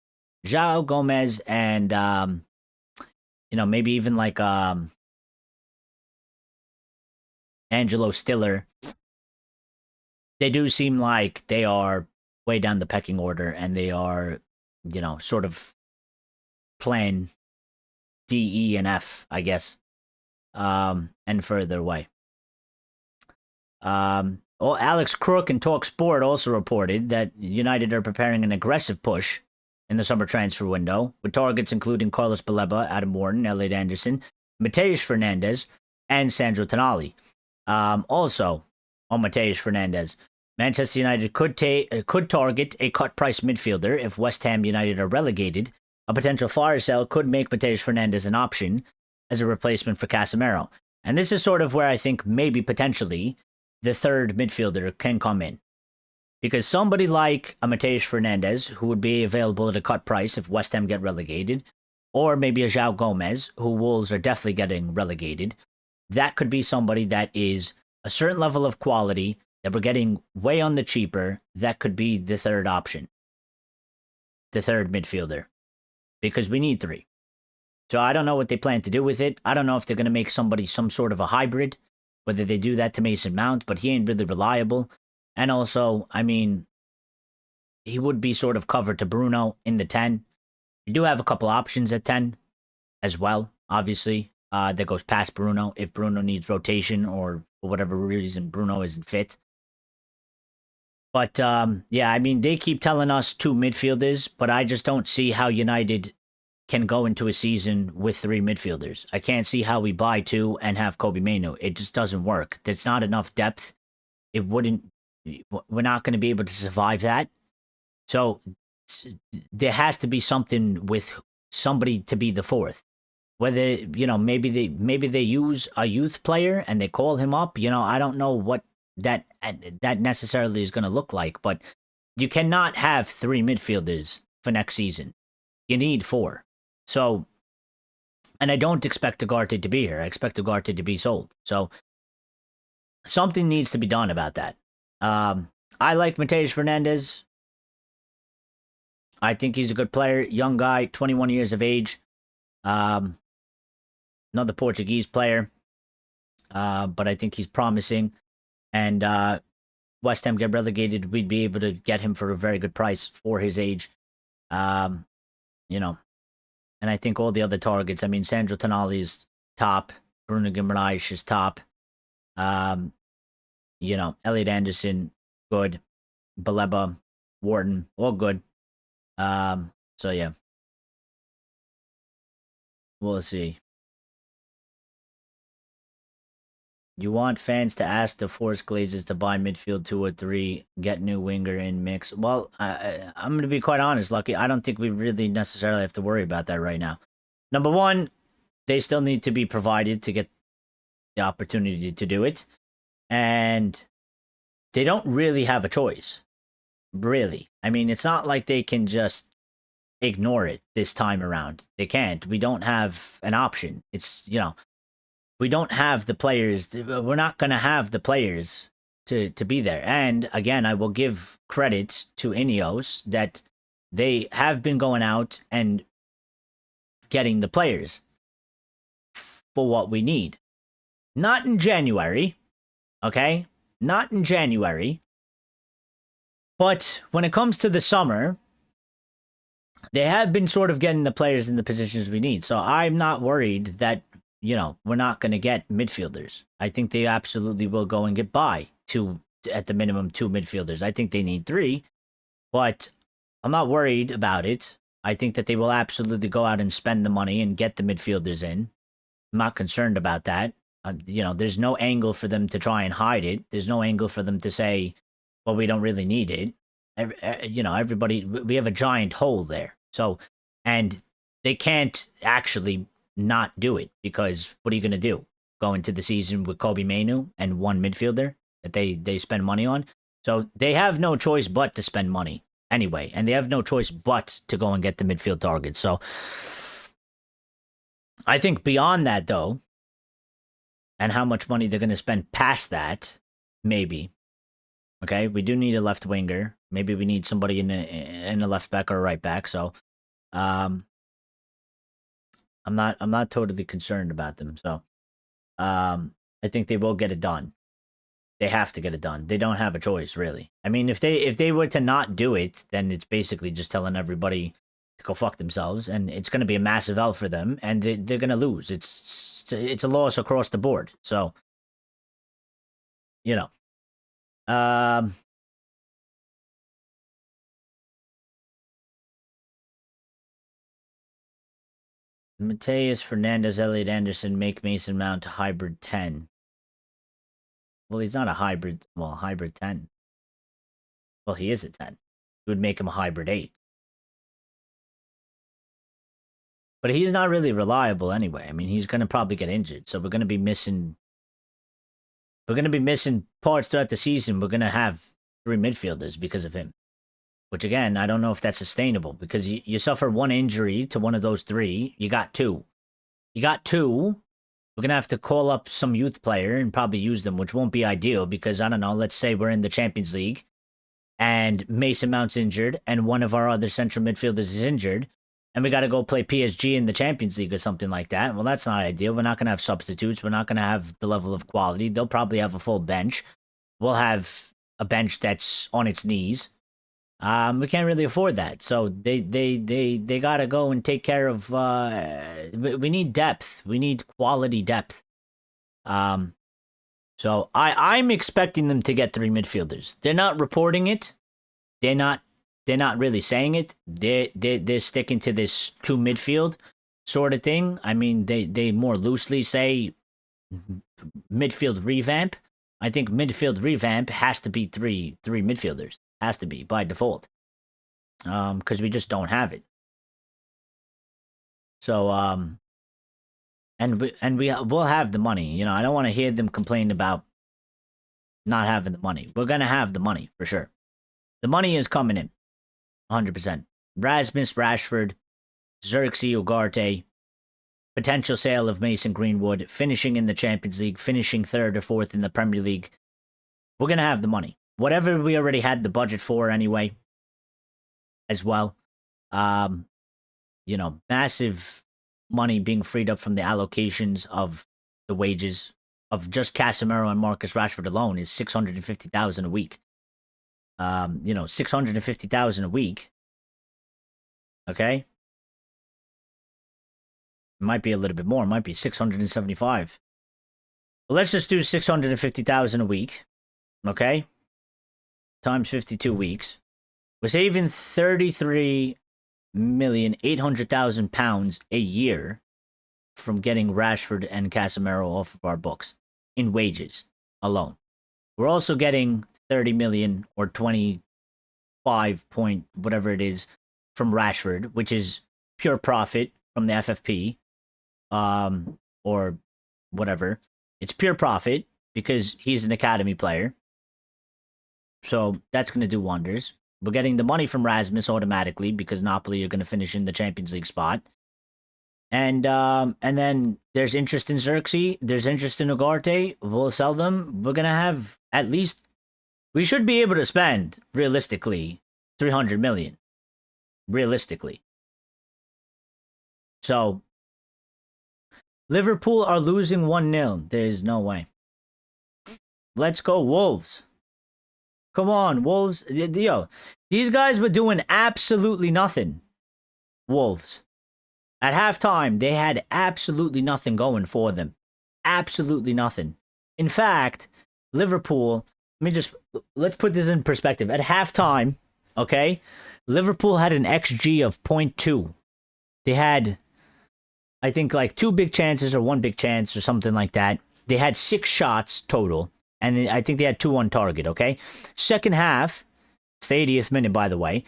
João Gomez and, maybe even like Angelo Stiller. They do seem like they are way down the pecking order, and they are, sort of playing D, E, and F, I guess, and further away. Alex Crook and Talk Sport also reported that United are preparing an aggressive push in the summer transfer window, with targets including Carlos Baleba, Adam Wharton, Elliot Anderson, Matheus Fernandes, and Sandro Tonali. Also, on Matheus Fernandes, Manchester United could target a cut-price midfielder if West Ham United are relegated. A potential fire sale could make Matheus Fernandes an option as a replacement for Casemiro. And this is sort of where I think maybe potentially the third midfielder can come in. Because somebody like a Matheus Fernandes, who would be available at a cut price if West Ham get relegated, or maybe a João Gomez, who Wolves are definitely getting relegated, that could be somebody that is a certain level of quality that we're getting way on the cheaper. That could be the third option, the third midfielder, because we need three. So I don't know what they plan to do with it. I don't know if they're going to make somebody some sort of a hybrid, whether they do that to Mason Mount, but he ain't really reliable. And also, I mean, he would be sort of covered to Bruno in the 10. You do have a couple options at 10 as well, obviously, that goes past Bruno if Bruno needs rotation or for whatever reason Bruno isn't fit. But, yeah, I mean, they keep telling us two midfielders, but I just don't see how United can go into a season with three midfielders. I can't see how we buy two and have Kobbie Mainoo. It just doesn't work. There's not enough depth. It wouldn't. We're not going to be able to survive that. So there has to be something with somebody to be the fourth. Whether, you know, maybe they use a youth player and they call him up. You know, I don't know what that necessarily is going to look like, but you cannot have three midfielders for next season. You need four. So, and I don't expect Ugarte to be here. I expect Ugarte to be sold. So something needs to be done about that. I like Matheus Fernandes. I think he's a good player. Young guy, 21 years of age. Another Portuguese player. But I think he's promising. And West Ham get relegated, we'd be able to get him for a very good price for his age. You know. And I think all the other targets, I mean, Sandro Tonali is top. Bruno Guimaraes is top. You know, Elliot Anderson, good. Baleba, Wharton, all good. So yeah. We'll see. You want fans to ask the Forest Glazers to buy midfield 2 or 3, get new winger in mix. Well, I'm going to be quite honest, Lucky. I don't think we really necessarily have to worry about that right now. Number one, they still need to be provided to get the opportunity to do it. And they don't really have a choice. Really. I mean, it's not like they can just ignore it this time around. They can't. We don't have an option. It's, you know, we don't have the players. We're not going to have the players to be there. And again, I will give credit to Ineos that they have been going out and getting the players for what we need. Not in January, okay? Not in January. But when it comes to the summer, they have been sort of getting the players in the positions we need. So I'm not worried that, you know, we're not going to get midfielders. I think they absolutely will go and get by two, at the minimum, 2 midfielders. I think they need 3, but I'm not worried about it. I think that they will absolutely go out and spend the money and get the midfielders in. I'm not concerned about that. You know, there's no angle for them to try and hide it. There's no angle for them to say, well, we don't really need it. You know, everybody, we have a giant hole there. So, and they can't actually not do it, because what are you going to do? Go into the season with Kobbie Mainoo and 1 midfielder that they spend money on? So they have no choice but to spend money anyway, and they have no choice but to go and get the midfield targets. So I think beyond that, though, and how much money they're going to spend past that, maybe. Okay, we do need a left winger. Maybe we need somebody in a left back or a right back. So, I'm not totally concerned about them. So, I think they will get it done. They have to get it done. They don't have a choice, really. I mean, if they were to not do it, then it's basically just telling everybody to go fuck themselves, and it's going to be a massive L for them, and they're going to lose. It's a loss across the board. So, you know. Matheus Fernandes, Elliot Anderson, make Mason Mount a hybrid 10. Well, he's not a hybrid. Well, hybrid 10. Well, he is a 10. It would make him a hybrid 8. But he's not really reliable anyway. I mean, he's going to probably get injured. So we're going to be missing we're going to be missing parts throughout the season. We're going to have 3 midfielders because of him. Which, again, I don't know if that's sustainable. Because you suffer 1 injury to one of those 3. You got 2. You got 2. We're going to have to call up some youth player and probably use them, which won't be ideal. Because, I don't know, let's say we're in the Champions League. And Mason Mount's injured. And one of our other central midfielders is injured. And we got to go play PSG in the Champions League or something like that. Well, that's not ideal. We're not going to have substitutes. We're not going to have the level of quality. They'll probably have a full bench. We'll have a bench that's on its knees. We can't really afford that. So they got to go and take care of... we need depth. We need quality depth. So I'm expecting them to get 3 midfielders. They're not reporting it. They're not really saying it. They're sticking to this 2 midfield sort of thing. I mean, they more loosely say midfield revamp. I think midfield revamp has to be three midfielders. Has to be by default. Because we just don't have it. So we'll have the money. You know, I don't want to hear them complain about not having the money. We're gonna have the money for sure. The money is coming in. 100%. Rasmus, Rashford, Xerxes, Ugarte, potential sale of Mason Greenwood, finishing in the Champions League, finishing 3rd or 4th in the Premier League. We're going to have the money. Whatever we already had the budget for anyway, as well. You know, massive money being freed up from the allocations of the wages of just Casemiro and Marcus Rashford alone is $650,000 a week. You know, $650,000 a week. Okay? It might be a little bit more. It might be 675. Well, let's just do 650,000 a week. Okay? Times 52 weeks. We're saving 33,800,000 pounds a year from getting Rashford and Casemiro off of our books in wages alone. We're also getting 30 million or 25 point whatever it is from Rashford, which is pure profit from the FFP, or whatever. It's pure profit because he's an academy player. So that's going to do wonders. We're getting the money from Rasmus automatically because Napoli are going to finish in the Champions League spot. And then there's interest in Xerxes. There's interest in Ugarte. We'll sell them. We're going to have at least... We should be able to spend, realistically, 300 million. Realistically. So, Liverpool are losing 1-0. There's no way. Let's go, Wolves. Come on, Wolves. Yo, these guys were doing absolutely nothing. Wolves. At halftime, they had absolutely nothing going for them. Absolutely nothing. In fact, Liverpool... let's put this in perspective. At halftime, okay, Liverpool had an XG of 0.2. They had, I think, like 2 big chances or 1 big chance or something like that. They had 6 shots total, and I think they had 2 on target, okay? Second half, it's the 80th minute, by the way.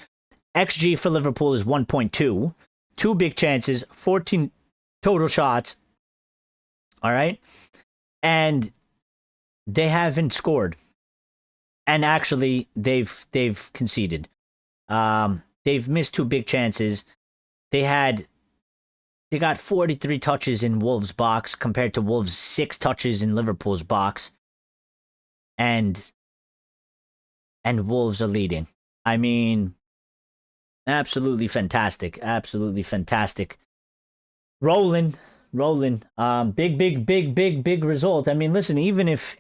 XG for Liverpool is 1.2. 2 big chances, 14 total shots, all right? And they haven't scored. And actually, they've conceded. They've missed 2 big chances. They got 43 touches in Wolves' box compared to Wolves' 6 touches in Liverpool's box. And Wolves are leading. I mean, absolutely fantastic. Absolutely fantastic. Rolling. Big result. I mean, listen, even if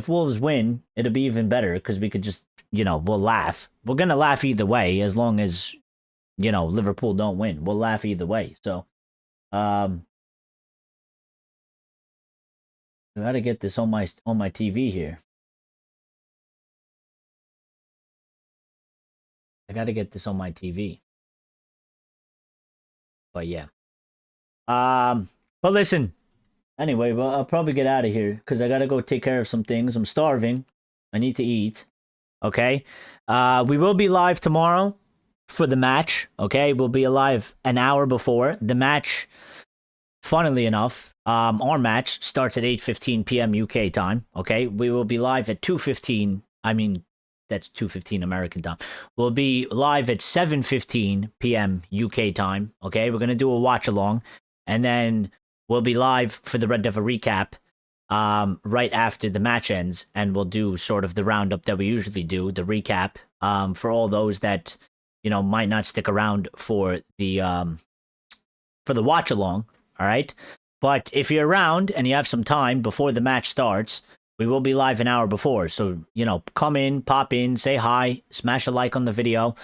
Wolves win, it'll be even better because we could just, we'll laugh. We're going to laugh either way as long as, Liverpool don't win. We'll laugh either way. So, I got to get this on my TV here. I got to get this on my TV. But yeah. But listen, anyway, well, I'll probably get out of here because I gotta go take care of some things. I'm starving. I need to eat. Okay. We will be live tomorrow for the match. Okay. We'll be live an hour before the match. funnily enough, our match starts at 8:15 p.m. UK time. Okay, we will be live at 2:15. I mean, that's 2:15 American time. We'll be live at 7:15 p.m. UK time. Okay, we're gonna do a watch along, and then we'll be live for the Red Devil recap right after the match ends, and we'll do sort of the roundup that we usually do, the recap for all those that might not stick around for the watch along. All right, but if you're around and you have some time before the match starts, we will be live an hour before. So come in, pop in, say hi, smash a like on the video.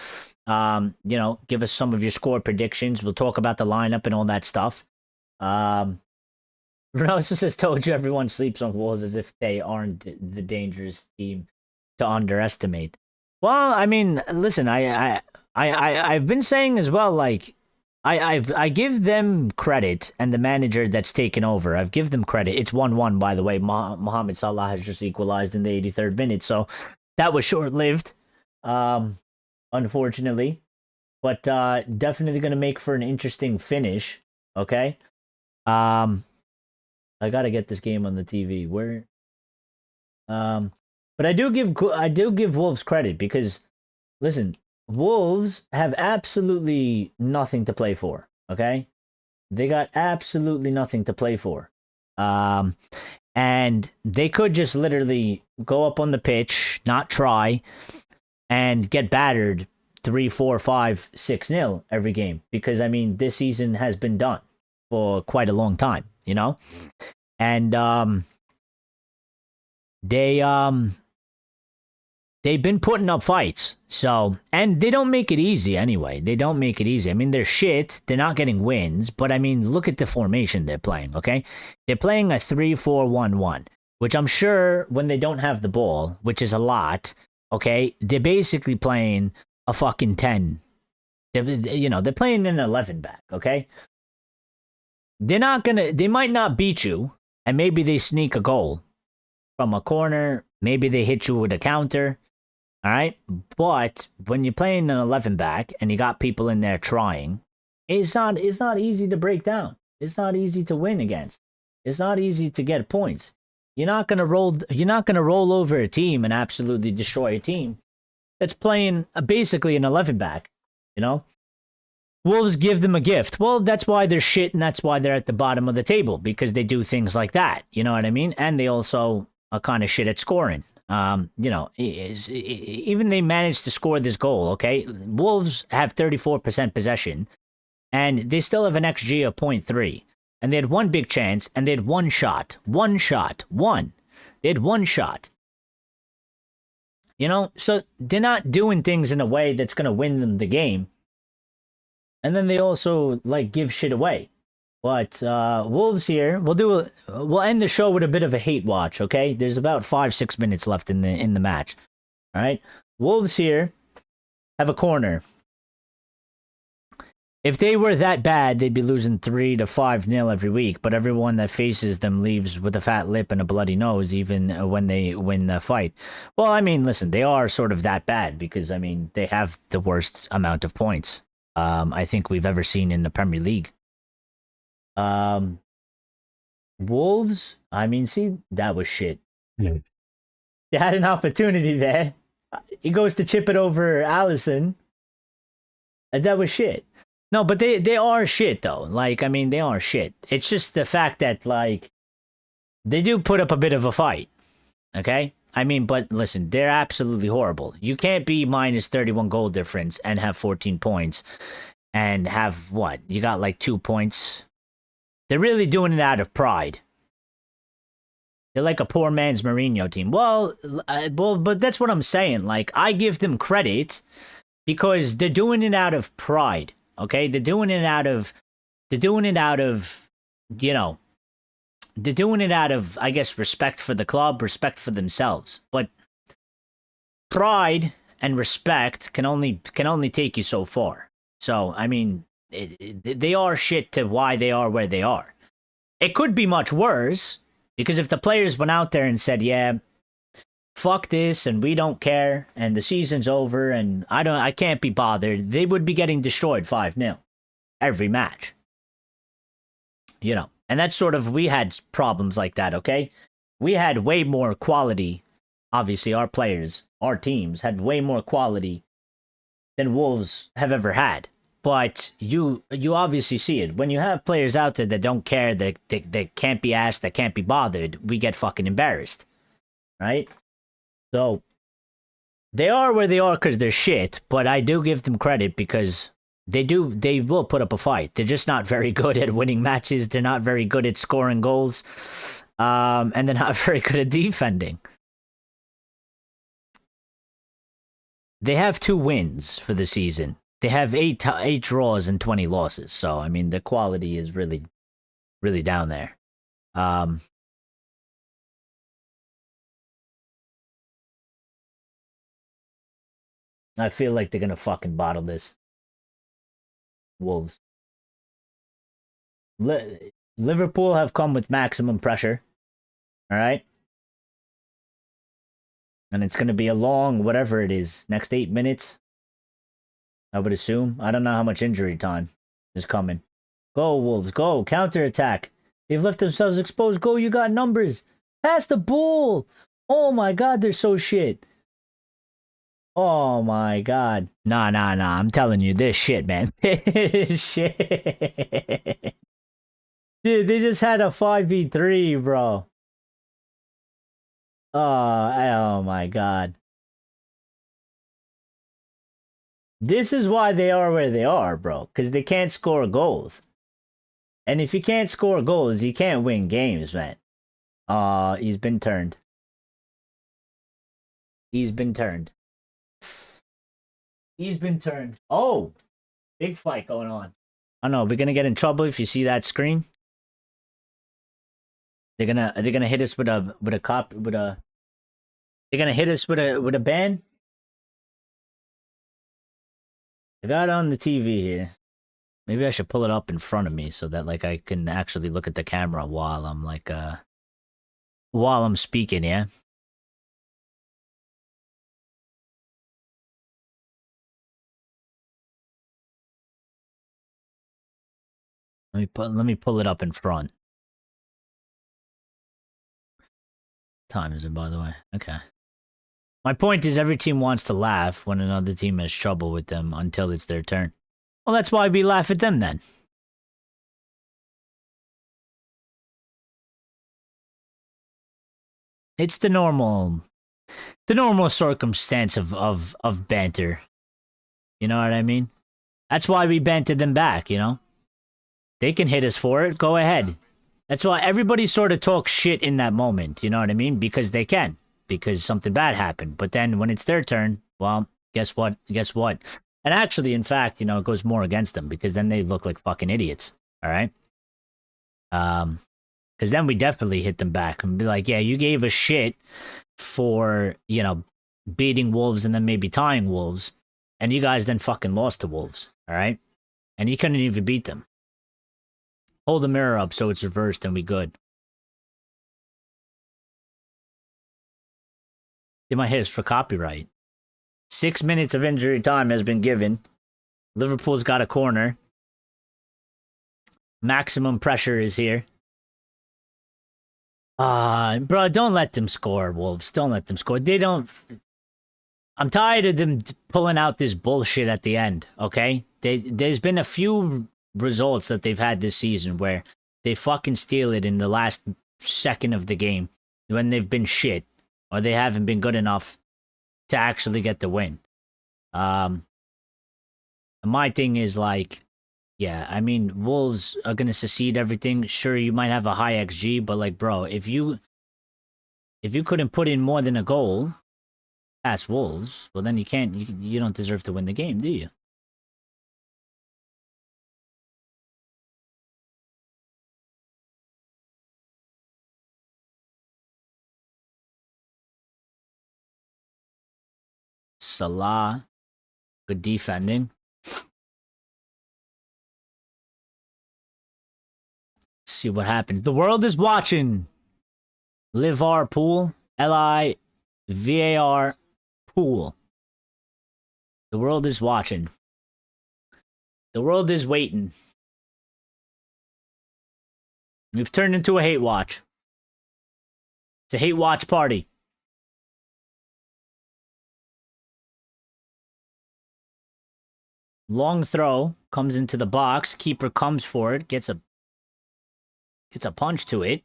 Give us some of your score predictions. We'll talk about the lineup and all that stuff. Rosa says, told you everyone sleeps on Wolves as if they aren't the dangerous team to underestimate. Well, I mean, listen, I've been saying as well, like, I give them credit, and the manager that's taken over, I've give them credit. It's 1-1, by the way. Mohamed Salah has just equalized in the 83rd minute, so that was short-lived, unfortunately. But definitely going to make for an interesting finish, okay? I gotta get this game on the TV. But I do give Wolves credit because, listen, Wolves have absolutely nothing to play for. Okay, they got absolutely nothing to play for, and they could just literally go up on the pitch, not try, and get battered 3, 4, 5, 6-0 every game. Because I mean, this season has been done for quite a long time. And they've been putting up fights. So, and they don't make it easy anyway. They don't make it easy. I mean, they're shit. They're not getting wins, but I mean, look at the formation they're playing, okay? They're playing a 3-4-1-1, which I'm sure when they don't have the ball, which is a lot, okay, they're basically playing a fucking 10. They're playing an 11 back, okay? They might not beat you, and maybe they sneak a goal from a corner. Maybe they hit you with a counter. All right. But when you're playing an 11 back and you got people in there trying, it's not easy to break down. It's not easy to win against. It's not easy to get points. You're not gonna roll over a team and absolutely destroy a team that's playing basically an 11 back. Wolves give them a gift. Well, that's why they're shit, and that's why they're at the bottom of the table, because they do things like that. You know what I mean? And they also are kind of shit at scoring. Even they managed to score this goal, okay? Wolves have 34% possession, and they still have an XG of 0.3. And they had one big chance, and they had one shot. One shot. One. They had one shot. So they're not doing things in a way that's going to win them the game. And then they also give shit away. But Wolves here, we'll end the show with a bit of a hate watch, okay? There's about 5-6 minutes left in the match. All right? Wolves here have a corner. If they were that bad, they'd be losing 3 to 5-0 every week, but everyone that faces them leaves with a fat lip and a bloody nose even when they win the fight. Well, I mean, listen, they are sort of that bad because I mean, they have the worst amount of points I think we've ever seen in the Premier League. Wolves, I mean, see, that was shit. Yeah. They had an opportunity there. He goes to chip it over Allison. And that was shit. No, but they are shit, though. I mean, they are shit. It's just the fact that, they do put up a bit of a fight. Okay? I mean, but listen, they're absolutely horrible. You can't be minus 31 goal difference and have 14 points and have what? You got 2 points. They're really doing it out of pride. They're like a poor man's Mourinho team. Well, but that's what I'm saying. I give them credit because they're doing it out of pride. Okay, they're doing it out of, I guess, respect for the club, respect for themselves. But pride and respect can only take you so far. So, I mean, they are shit to why they are where they are. It could be much worse, because if the players went out there and said, yeah, fuck this, and we don't care, and the season's over, and I can't be bothered, they would be getting destroyed 5-0 every match. You know, and that's sort of, we had problems like that, okay? We had way more quality. Obviously, our players, our teams had way more quality than Wolves have ever had. But you obviously see it. When you have players out there that don't care, that can't be asked, that can't be bothered, we get fucking embarrassed. Right? So, they are where they are because they're shit, but I do give them credit because they will put up a fight. They're just not very good at winning matches. They're not very good at scoring goals. And they're not very good at defending. They have 2 wins for the season. They have 8 draws and 20 losses. So, I mean, the quality is really, really down there. I feel like they're going to fucking bottle this. Wolves. Liverpool have come with maximum pressure. All right? And it's going to be a long, whatever it is, next 8 minutes. I would assume. I don't know how much injury time is coming. Go, Wolves, go. Counterattack. They've left themselves exposed. Go, you got numbers. Pass the ball. Oh my God, they're so shit. Oh my God. Nah. I'm telling you, this shit, man. Shit. Dude, they just had a 5v3, bro. Oh my God. This is why they are where they are, bro. Because they can't score goals. And if you can't score goals, you can't win games, man. He's been turned. He's been turned. He's been turned. Oh! Big fight going on. I know, we're gonna get in trouble if you see that screen. They're gonna hit us with a they're gonna hit us with a ban. I got it on the TV here. Maybe I should pull it up in front of me so that like I can actually look at the camera while I'm like while I'm speaking, yeah? Let me pull it up in front. Time is it, by the way? Okay. My point is every team wants to laugh when another team has trouble with them until it's their turn. Well, that's why we laugh at them then. It's the normal circumstance of banter. You know what I mean? That's why we bantered them back, you know? They can hit us for it. Go ahead. That's why everybody sort of talks shit in that moment. You know what I mean? Because they can. Because something bad happened. But then when it's their turn, well, guess what? And actually, in fact, you know, it goes more against them because then they look like fucking idiots. All right? Because then we definitely hit them back and be like, yeah, you gave us shit for, you know, beating Wolves and then maybe tying Wolves. And you guys then fucking lost to Wolves. All right? And you couldn't even beat them. Hold the mirror up so it's reversed and we good. They might hit us for copyright. 6 minutes of injury time has been given. Liverpool's got a corner. Maximum pressure is here. Bro, don't let them score, Wolves. Don't let them score. They don't... I'm tired of them pulling out this bullshit at the end, okay? There's been a few results that they've had this season where they fucking steal it in the last second of the game when they've been shit or they haven't been good enough to actually get the win. My thing is like, yeah, I mean, Wolves are going to secede everything. Sure, you might have a high XG, but like, bro, if you couldn't put in more than a goal past Wolves, well, then you don't deserve to win the game, do you? Salah, good defending. See what happens. The world is watching. Liverpool, LIVAR pool. The world is watching. The world is waiting. We've turned into a hate watch. It's a hate watch party. Long throw comes into the box. Keeper comes for it. Gets a punch to it.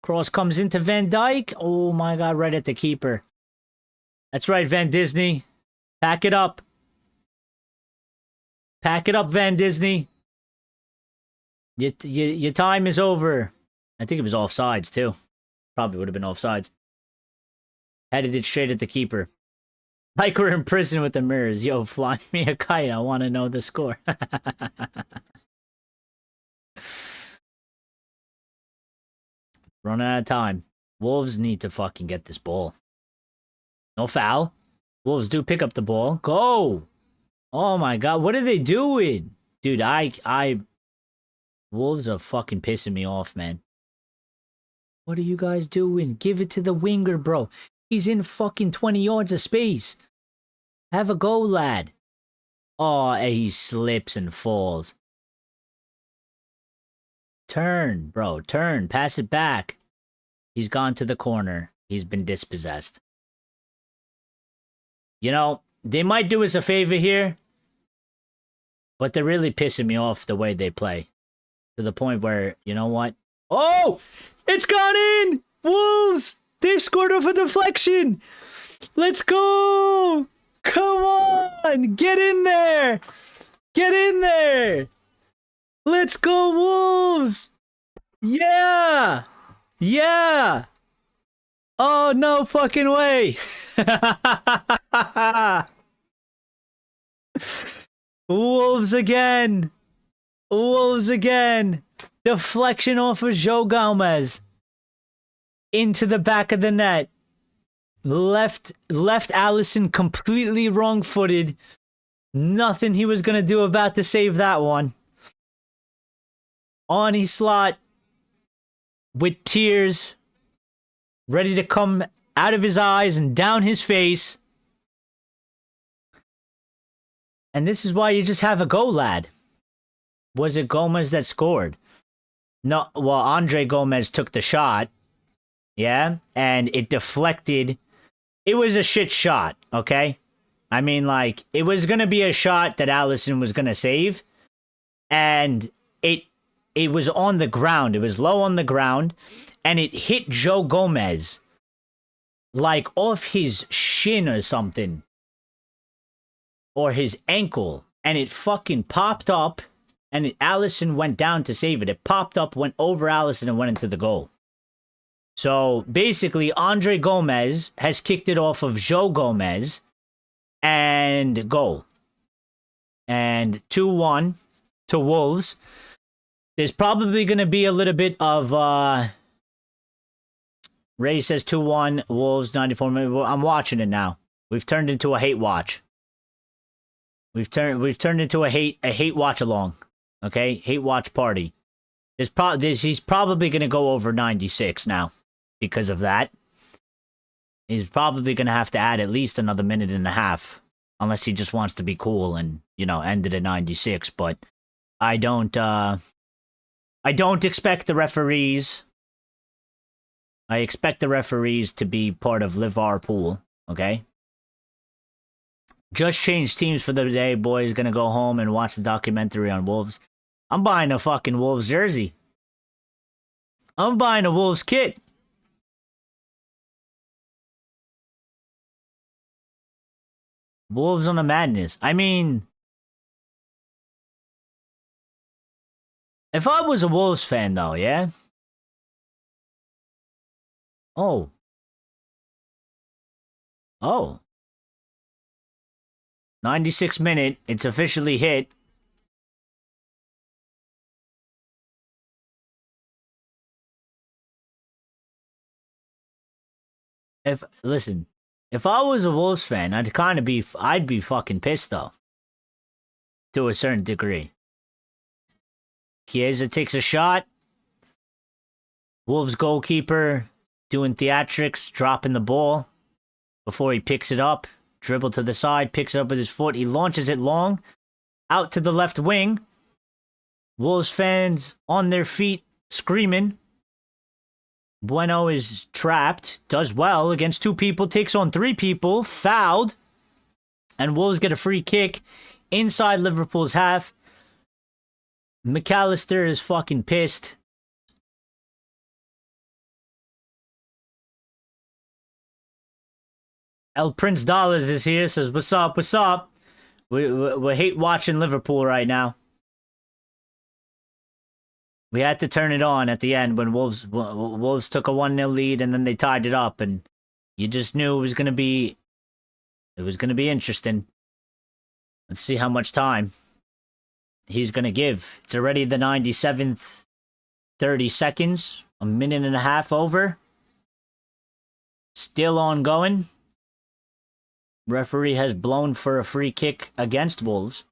Cross comes into Van Dijk. Oh my God, right at the keeper. That's right, Van Disney. Pack it up. Pack it up, Van Disney. Your time is over. I think it was offsides, too. Probably would have been offsides. Headed it straight at the keeper. Like we're in prison with the mirrors. Yo, fly me a kite. I want to know the score. Running out of time. Wolves need to fucking get this ball. No foul. Wolves do pick up the ball. Go! Oh my God, what are they doing? Dude, Wolves are fucking pissing me off, man. What are you guys doing? Give it to the winger, bro. He's in fucking 20 yards of space. Have a go, lad. Oh, he slips and falls. Turn, bro, turn. Pass it back. He's gone to the corner. He's been dispossessed. You know, they might do us a favor here, but they're really pissing me off the way they play. To the point where, you know what? Oh! It's gone in! Wolves! They've scored off a deflection! Let's go! Come on! Get in there! Get in there! Let's go, Wolves! Yeah! Yeah! Oh, no fucking way! Wolves again! Wolves again! Deflection off of Joe Gomez. Into the back of the net. Left Allison completely wrong-footed. Nothing he was gonna do about to save that one. Arnie Slot with tears ready to come out of his eyes and down his face. And this is why you just have a go, lad. Was it Gomez that scored? No, well, Andre Gomez took the shot. Yeah, and it deflected. It was a shit shot, okay? I mean, like, it was going to be a shot that Allison was going to save. And it was on the ground. It was low on the ground. And it hit Joe Gomez. Like, off his shin or something. Or his ankle. And it fucking popped up. And Allison went down to save it. It popped up, went over Allison, and went into the goal. So, basically, Andre Gomez has kicked it off of Joe Gomez. And goal. And 2-1 to Wolves. There's probably going to be a little bit of... Ray says 2-1, Wolves, 94 minutes. I'm watching it now. We've turned into a hate watch. We've turned into a hate watch along. Okay? Hate watch party. He's probably going to go over 96 now because of that. He's probably going to have to add at least another minute and a half unless he just wants to be cool and, you know, end it at 96, but I don't expect the referees. I expect the referees to be part of Liverpool, okay? Just changed teams for the day, boys. Gonna go home and watch the documentary on Wolves. I'm buying a fucking Wolves jersey. I'm buying a Wolves kit. Wolves on the madness. I mean, if I was a Wolves fan, though, yeah? Oh. 96 minute. It's officially hit. Listen, if I was a Wolves fan, I'd be fucking pissed though. To a certain degree. Chiesa takes a shot. Wolves goalkeeper doing theatrics, dropping the ball before he picks it up. Dribble to the side, picks it up with his foot. He launches it long out to the left wing. Wolves fans on their feet screaming. Bueno is trapped, does well against 2 people, takes on 3 people, fouled. And Wolves get a free kick inside Liverpool's half. McAllister is fucking pissed. El Prince Dollars is here, says, what's up, what's up? We hate watching Liverpool right now. We had to turn it on at the end when Wolves took a 1-0 lead and then they tied it up, and you just knew it was gonna be interesting. Let's see how much time he's gonna give. It's already the 97th, 30 seconds, a minute and a half over. Still ongoing. Referee has blown for a free kick against Wolves.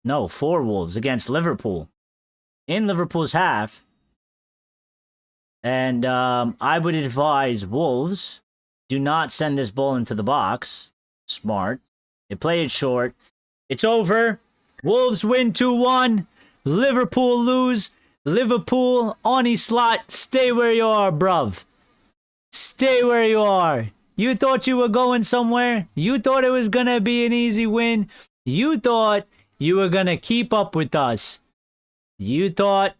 No, for Wolves against Liverpool. In Liverpool's half. And I would advise Wolves, do not send this ball into the box. Smart. They play it short. It's over. Wolves win 2-1. Liverpool lose. Liverpool, Oni slot, stay where you are, bruv. Stay where you are. You thought you were going somewhere? You thought it was gonna be an easy win? You thought you were gonna keep up with us? You thought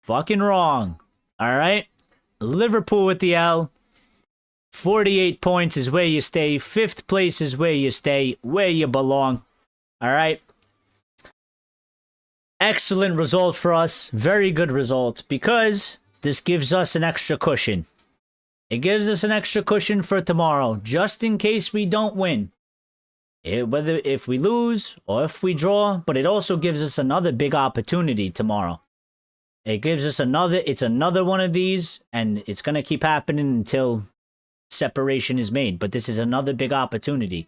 fucking wrong. Alright? Liverpool with the L. 48 points is where you stay. 5th place is where you stay. Where you belong. Alright? Excellent result for us. Very good result. Because this gives us an extra cushion. It gives us an extra cushion for tomorrow. Just in case we don't win. Whether if we lose or if we draw. But it also gives us another big opportunity tomorrow. It gives us it's another one of these. And it's going to keep happening until separation is made. But this is another big opportunity.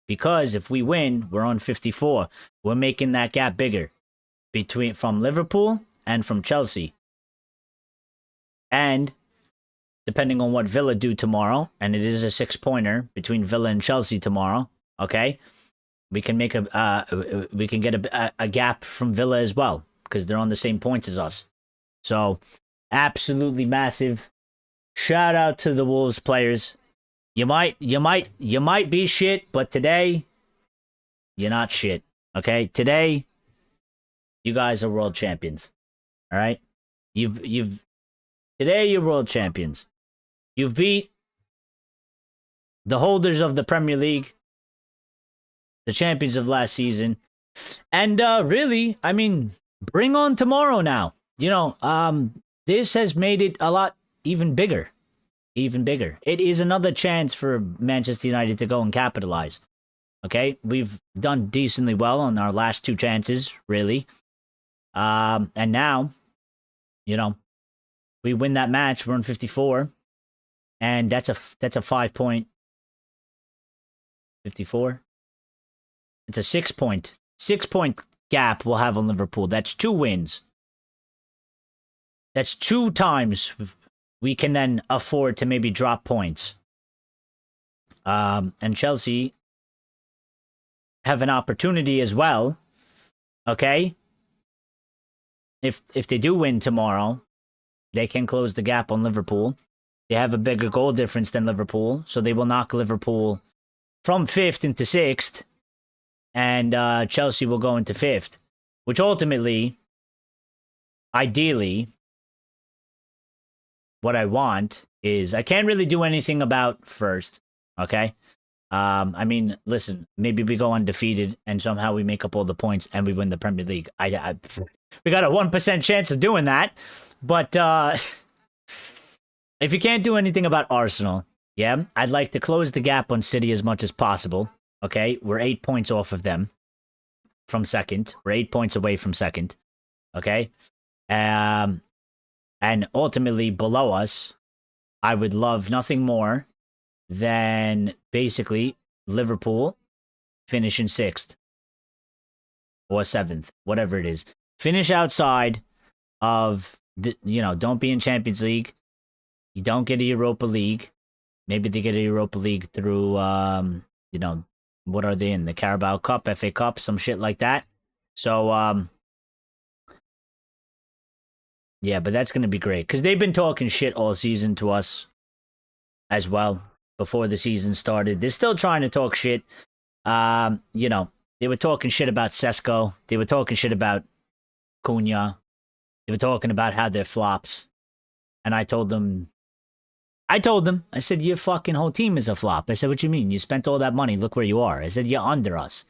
Because if we win, we're on 54. We're making that gap bigger. From Liverpool and from Chelsea. And depending on what Villa do tomorrow, and it is a 6-pointer between Villa and Chelsea tomorrow, okay? We can make we can get a gap from Villa as well, because they're on the same points as us. So, absolutely massive. Shout out to the Wolves players. You might be shit, but today you're not shit. Okay? Today you guys are world champions. All right? Today you're world champions. You've beat the holders of the Premier League, the champions of last season. And really, I mean, bring on tomorrow now. You know, this has made it a lot even bigger. Even bigger. It is another chance for Manchester United to go and capitalize. Okay? We've done decently well on our last 2 chances, really. And now, you know, we win that match, we're on 54. And that's a 5-point 54. It's a 6-point gap we'll have on Liverpool. That's 2 wins. That's 2 times we can then afford to maybe drop points. And Chelsea have an opportunity as well. Okay? If they do win tomorrow, they can close the gap on Liverpool. They have a bigger goal difference than Liverpool, so they will knock Liverpool from 5th into 6th, and Chelsea will go into 5th, which ultimately, ideally, what I want is, I can't really do anything about 1st, okay? I mean, listen, maybe we go undefeated and somehow we make up all the points and we win the Premier League. We got a 1% chance of doing that, but if you can't do anything about Arsenal, yeah, I'd like to close the gap on City as much as possible, okay? We're 8 points off of them from 2nd. We're 8 points away from 2nd, okay? And ultimately, below us, I would love nothing more than basically Liverpool finishing 6th or 7th, whatever it is. Finish outside of the, you know, don't be in Champions League. You don't get a Europa League. Maybe they get a Europa League through, you know, what are they in? The Carabao Cup, FA Cup, some shit like that. So, yeah, but that's going to be great because they've been talking shit all season to us as well before the season started. They're still trying to talk shit. You know, they were talking shit about Sesko. They were talking shit about Cunha. They were talking about how they're flops. And I told them, I said, your fucking whole team is a flop. I said, what you mean? You spent all that money. Look where you are. I said, you're under us.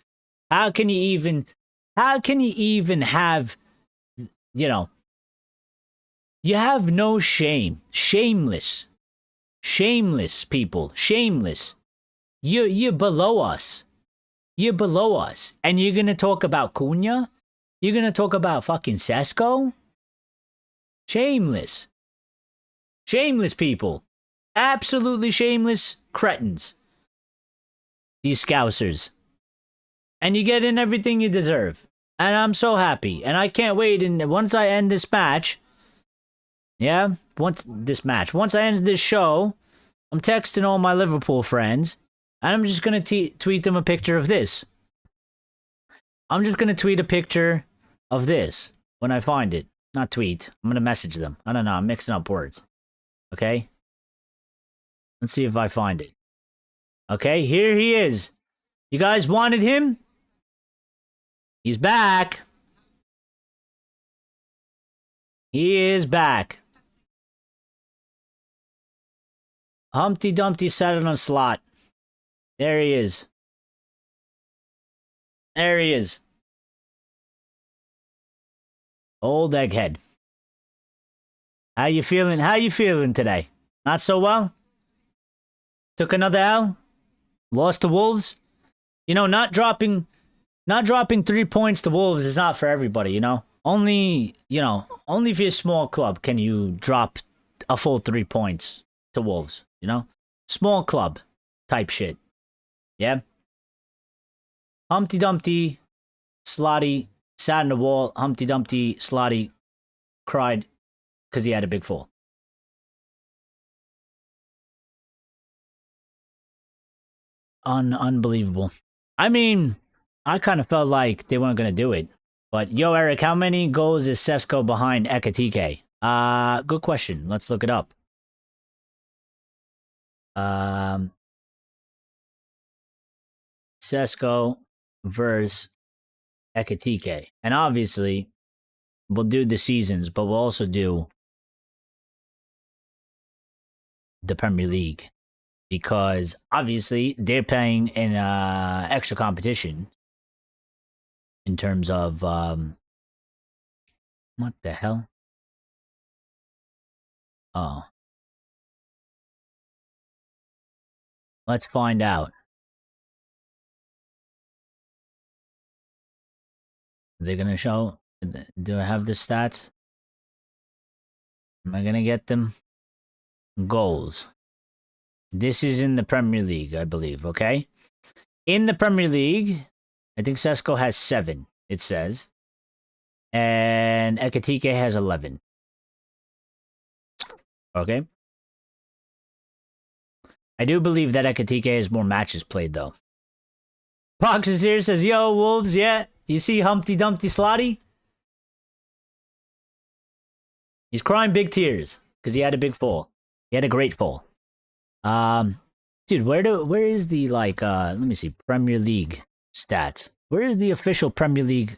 How can you even have, you know, you have no shame. Shameless. Shameless people. Shameless. You're below us. You're below us. And you're going to talk about Cunha? You're going to talk about fucking Sesko? Shameless. Shameless people. Absolutely shameless cretins. These Scousers. And you get in everything you deserve. And I'm so happy. And I can't wait. And once I end this match, once I end this show, I'm texting all my Liverpool friends. And I'm just going to tweet them a picture of this. I'm just going to tweet a picture of this when I find it. Not tweet. I'm going to message them. I don't know. I'm mixing up words. Okay? Let's see if I find it. Okay, here he is. You guys wanted him? He's back. He is back. Humpty Dumpty sat on a slot. There he is. There he is. Old egghead. How you feeling? How you feeling today? Not so well? Took another L? Lost to Wolves? You know, not dropping 3 points to Wolves is not for everybody, you know? Only if you're a small club can you drop a full 3 points to Wolves, you know? Small club type shit. Yeah? Humpty Dumpty, Slotty, sat in the wall. Humpty Dumpty, Slotty, cried because he had a big fall. Unbelievable. I mean, I kind of felt like they weren't going to do it. But, yo, Eric, how many goals is Sesko behind Ekitike? Good question. Let's look it up. Sesko versus Ekitike. And obviously, we'll do the seasons, but we'll also do the Premier League. Because, obviously, they're playing in extra competition. In terms of, what the hell? Oh. Let's find out. Are they going to show? Do I have the stats? Am I going to get them? Goals. This is in the Premier League, I believe, okay? In the Premier League, I think Sesko has 7, it says. And Ekitike has 11. Okay? I do believe that Ekitike has more matches played, though. Pox is here, says, yo, Wolves, yeah. You see Humpty Dumpty Slotty? He's crying big tears because he had a big fall. He had a great fall. Dude, where is the, like, let me see, Premier League stats. Where is the official Premier League?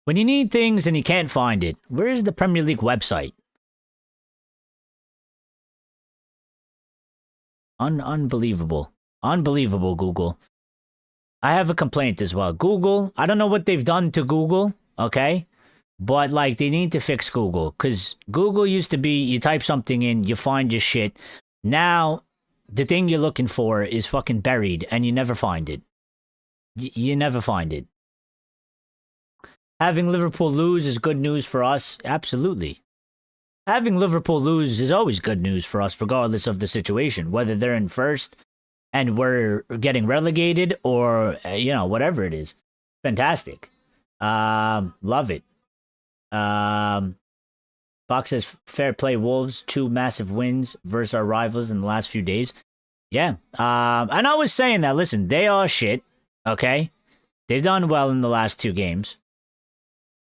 When you need things and you can't find it, where is the Premier League website? Unbelievable. Unbelievable, Google. I have a complaint as well. Google, I don't know what they've done to Google, okay? But, like, they need to fix Google. Because Google used to be, you type something in, you find your shit. Now, the thing you're looking for is fucking buried, and you never find it. You never find it. Having Liverpool lose is good news for us. Absolutely. Having Liverpool lose is always good news for us, regardless of the situation. Whether they're in first and we're getting relegated or, you know, whatever it is. Fantastic. Love it. Box says, fair play Wolves, 2 massive wins versus our rivals in the last few days. Yeah. And I was saying that, listen, they are shit, okay? They've done well in the last 2 games.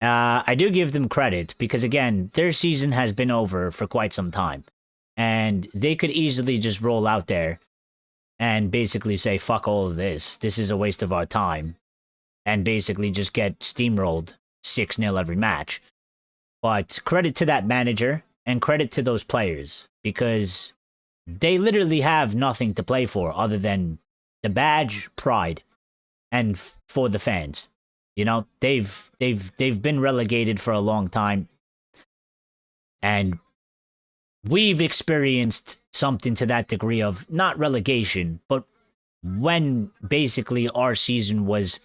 I do give them credit because, again, their season has been over for quite some time. And they could easily just roll out there and basically say, fuck all of this. This is a waste of our time. And basically just get steamrolled 6-0 every match. But credit to that manager and credit to those players because they literally have nothing to play for other than the badge, pride, and for the fans. You know, they've been relegated for a long time. And we've experienced something to that degree of not relegation, but when basically our season was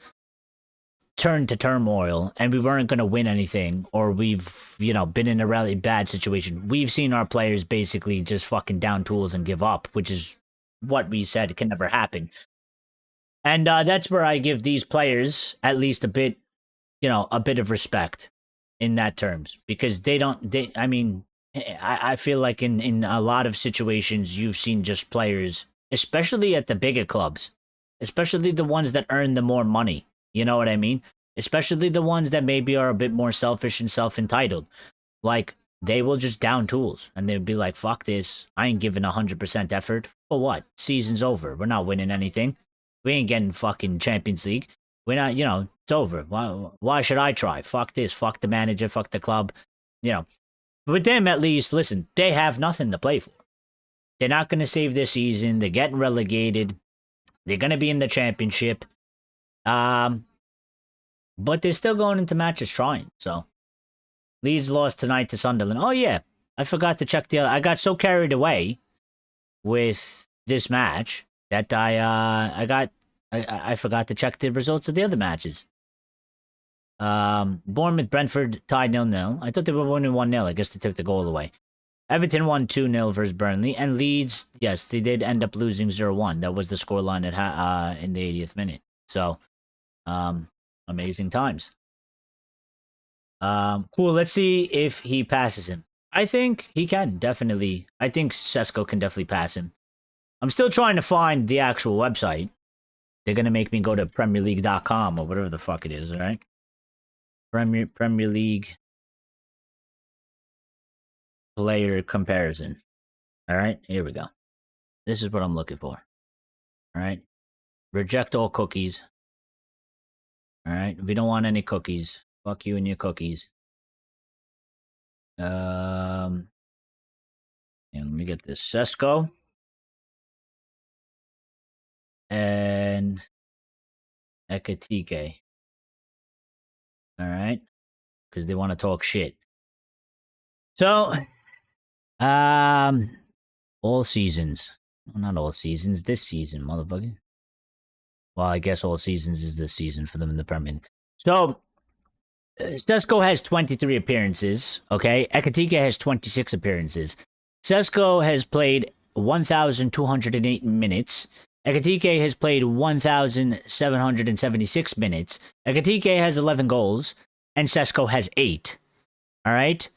turned to turmoil and we weren't going to win anything, or we've, you know, been in a really bad situation, we've seen our players basically just fucking down tools and give up, which is what we said can never happen. And that's where I give these players at least a bit, you know, a bit of respect in that terms, because I mean, I feel like in a lot of situations you've seen just players, especially at the bigger clubs, especially the ones that earn the more money. You know what I mean? Especially the ones that maybe are a bit more selfish and self-entitled. Like, they will just down tools and they'll be like, fuck this. I ain't giving 100% effort. For what? Season's over. We're not winning anything. We ain't getting fucking Champions League. We're not, you know, it's over. Why should I try? Fuck this. Fuck the manager. Fuck the club. You know. With them, at least, listen, they have nothing to play for. They're not going to save their season. They're getting relegated. They're going to be in the championship. But they're still going into matches trying. So, Leeds lost tonight to Sunderland. Oh, yeah. I forgot to check I got so carried away with this match that I forgot to check the results of the other matches. Bournemouth, Brentford tied 0-0. I thought they were winning 1-0. I guess they took the goal away. Everton won 2-0 versus Burnley. And Leeds, yes, they did end up losing 0-1. That was the scoreline in the 80th minute. So, amazing times. Cool. Let's see if he passes him. I think he can, definitely. I think Sesko can definitely pass him. I'm still trying to find the actual website. They're going to make me go to PremierLeague.com or whatever the fuck it is, all right? Premier League player comparison. All right, here we go. This is what I'm looking for. All right. Reject all cookies. All right. We don't want any cookies. Fuck you and your cookies. And let me get this. Sesko. And Ekatike. All right. Because they want to talk shit. So, all seasons. Well, not all seasons. This season, motherfucker. Well, I guess all seasons is this season for them in the Premier League. So, Sesko has 23 appearances, okay? Ekatike has 26 appearances. Sesko has played 1,208 minutes. Ekatike has played 1,776 minutes. Ekatike has 11 goals, and Sesko has 8. All right?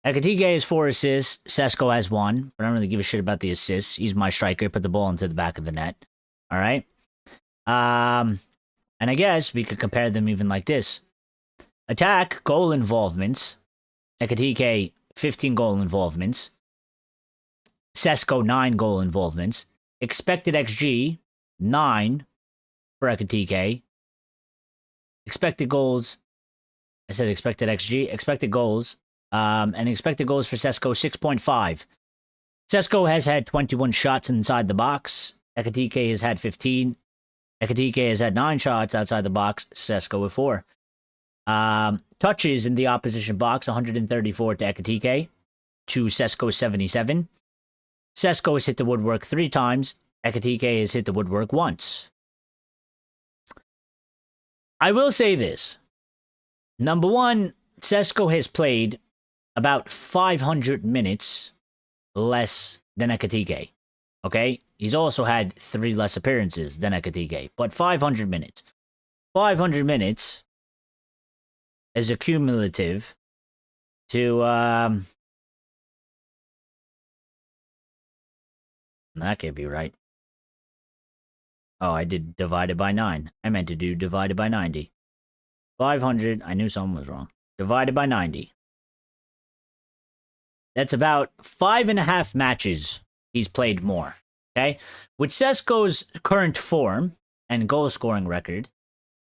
Ekatike has 4 assists. Sesko has 1. But I don't really give a shit about the assists. He's my striker. Put the ball into the back of the net. All right? And I guess we could compare them even like this. Attack, goal involvements. Ekatike, 15 goal involvements. Sesko, 9 goal involvements. Expected XG, 9 for Ekatike. Expected goals. I said expected XG. Expected goals. And expected goals for Sesko, 6.5. Sesko has had 21 shots inside the box. Ekatike has had 15. Ekatike has had 9 shots outside the box. Sesko with 4. Touches in the opposition box, 134 to Ekatike. To Sesko, 77. Sesko has hit the woodwork 3 times. Ekatike has hit the woodwork once. I will say this. Number one, Sesko has played about 500 minutes less than Ekatike. Okay? He's also had 3 less appearances than Ekatike, but 500 minutes. 500 minutes is accumulative to, that can't be right. Oh, I did divided by 9. I meant to do divided by 90. 500. I knew something was wrong. Divided by 90. That's about 5.5 matches he's played more. Okay? With Sesko's current form and goal scoring record,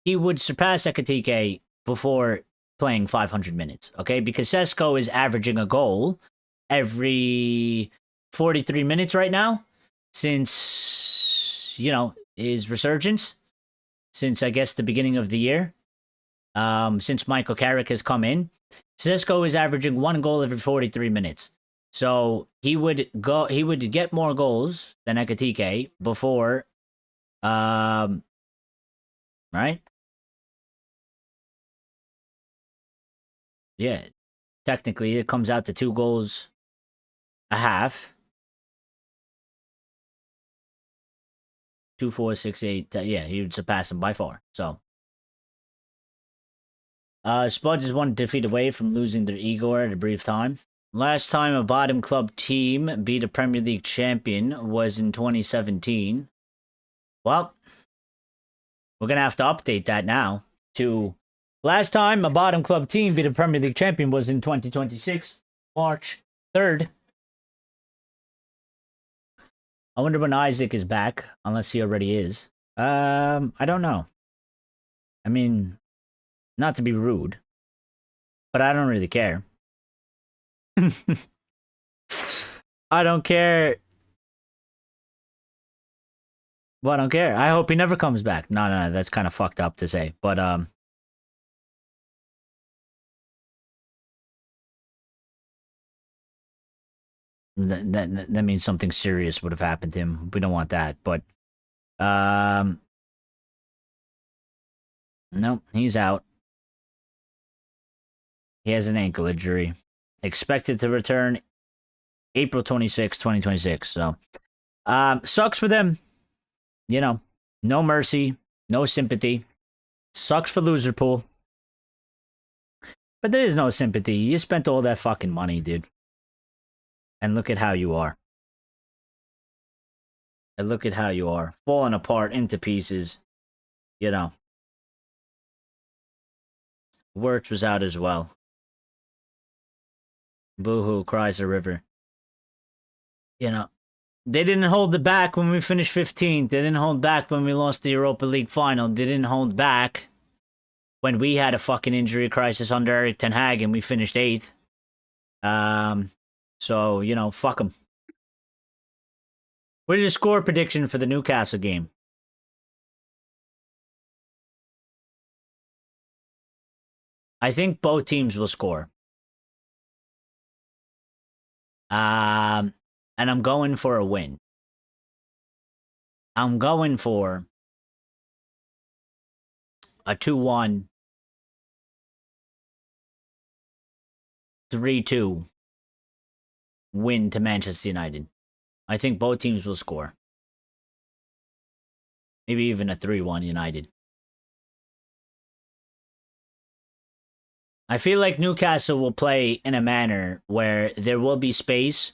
he would surpass Ekitike before playing 500 minutes. Okay? Because Sesko is averaging a goal every 43 minutes right now since, his resurgence, since I guess the beginning of the year, since Michael Carrick has come in. Sesko is averaging 1 goal every 43 minutes. So he would get more goals than Ekitike before, right? Yeah, technically it comes out to 2 goals a half. 2, 4, 6, 8. Yeah, he would surpass him by far. So, Spuds is 1 defeat away from losing their Igor at a brief time. Last time a bottom club team beat a Premier League champion was in 2017. Well, we're going to have to update that now to last time a bottom club team beat a Premier League champion was in 2026, March 3rd. I wonder when Isaac is back, unless he already is. I don't know. I mean, not to be rude, but I don't really care. I don't care. Well, I don't care. I hope he never comes back. No, that's kind of fucked up to say. But, that means something serious would have happened to him. We don't want that. But, no, he's out. He has an ankle injury. Expected to return April 26, 2026. So, sucks for them. No mercy, no sympathy. Sucks for Loserpool. But there is no sympathy. You spent all that fucking money, dude. And look at how you are. And look at how you are. Falling apart into pieces. Wirtz was out as well. Boo-hoo, cries a river. They didn't hold it back when we finished 15th. They didn't hold back when we lost the Europa League final. They didn't hold back when we had a fucking injury crisis under Erik ten Hag and we finished 8th. So, fuck them. What is your score prediction for the Newcastle game? I think both teams will score. And I'm going for a win. I'm going for a 2-1, 3-2 win to Manchester United. I think both teams will score. Maybe even a 3-1 United. I feel like Newcastle will play in a manner where there will be space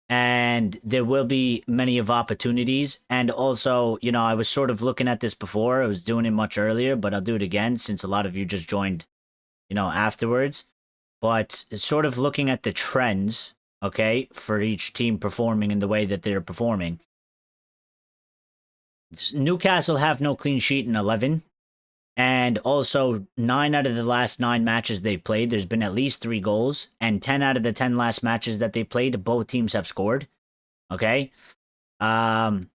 and there will be many of opportunities. And also, I was sort of looking at this before. I was doing it much earlier, but I'll do it again since a lot of you just joined, afterwards. But sort of looking at the trends, okay, for each team performing in the way that they're performing. Newcastle have no clean sheet in 11. And also, 9 out of the last 9 matches they've played, there's been at least 3 goals. And 10 out of the 10 last matches that they played, both teams have scored. Okay? And,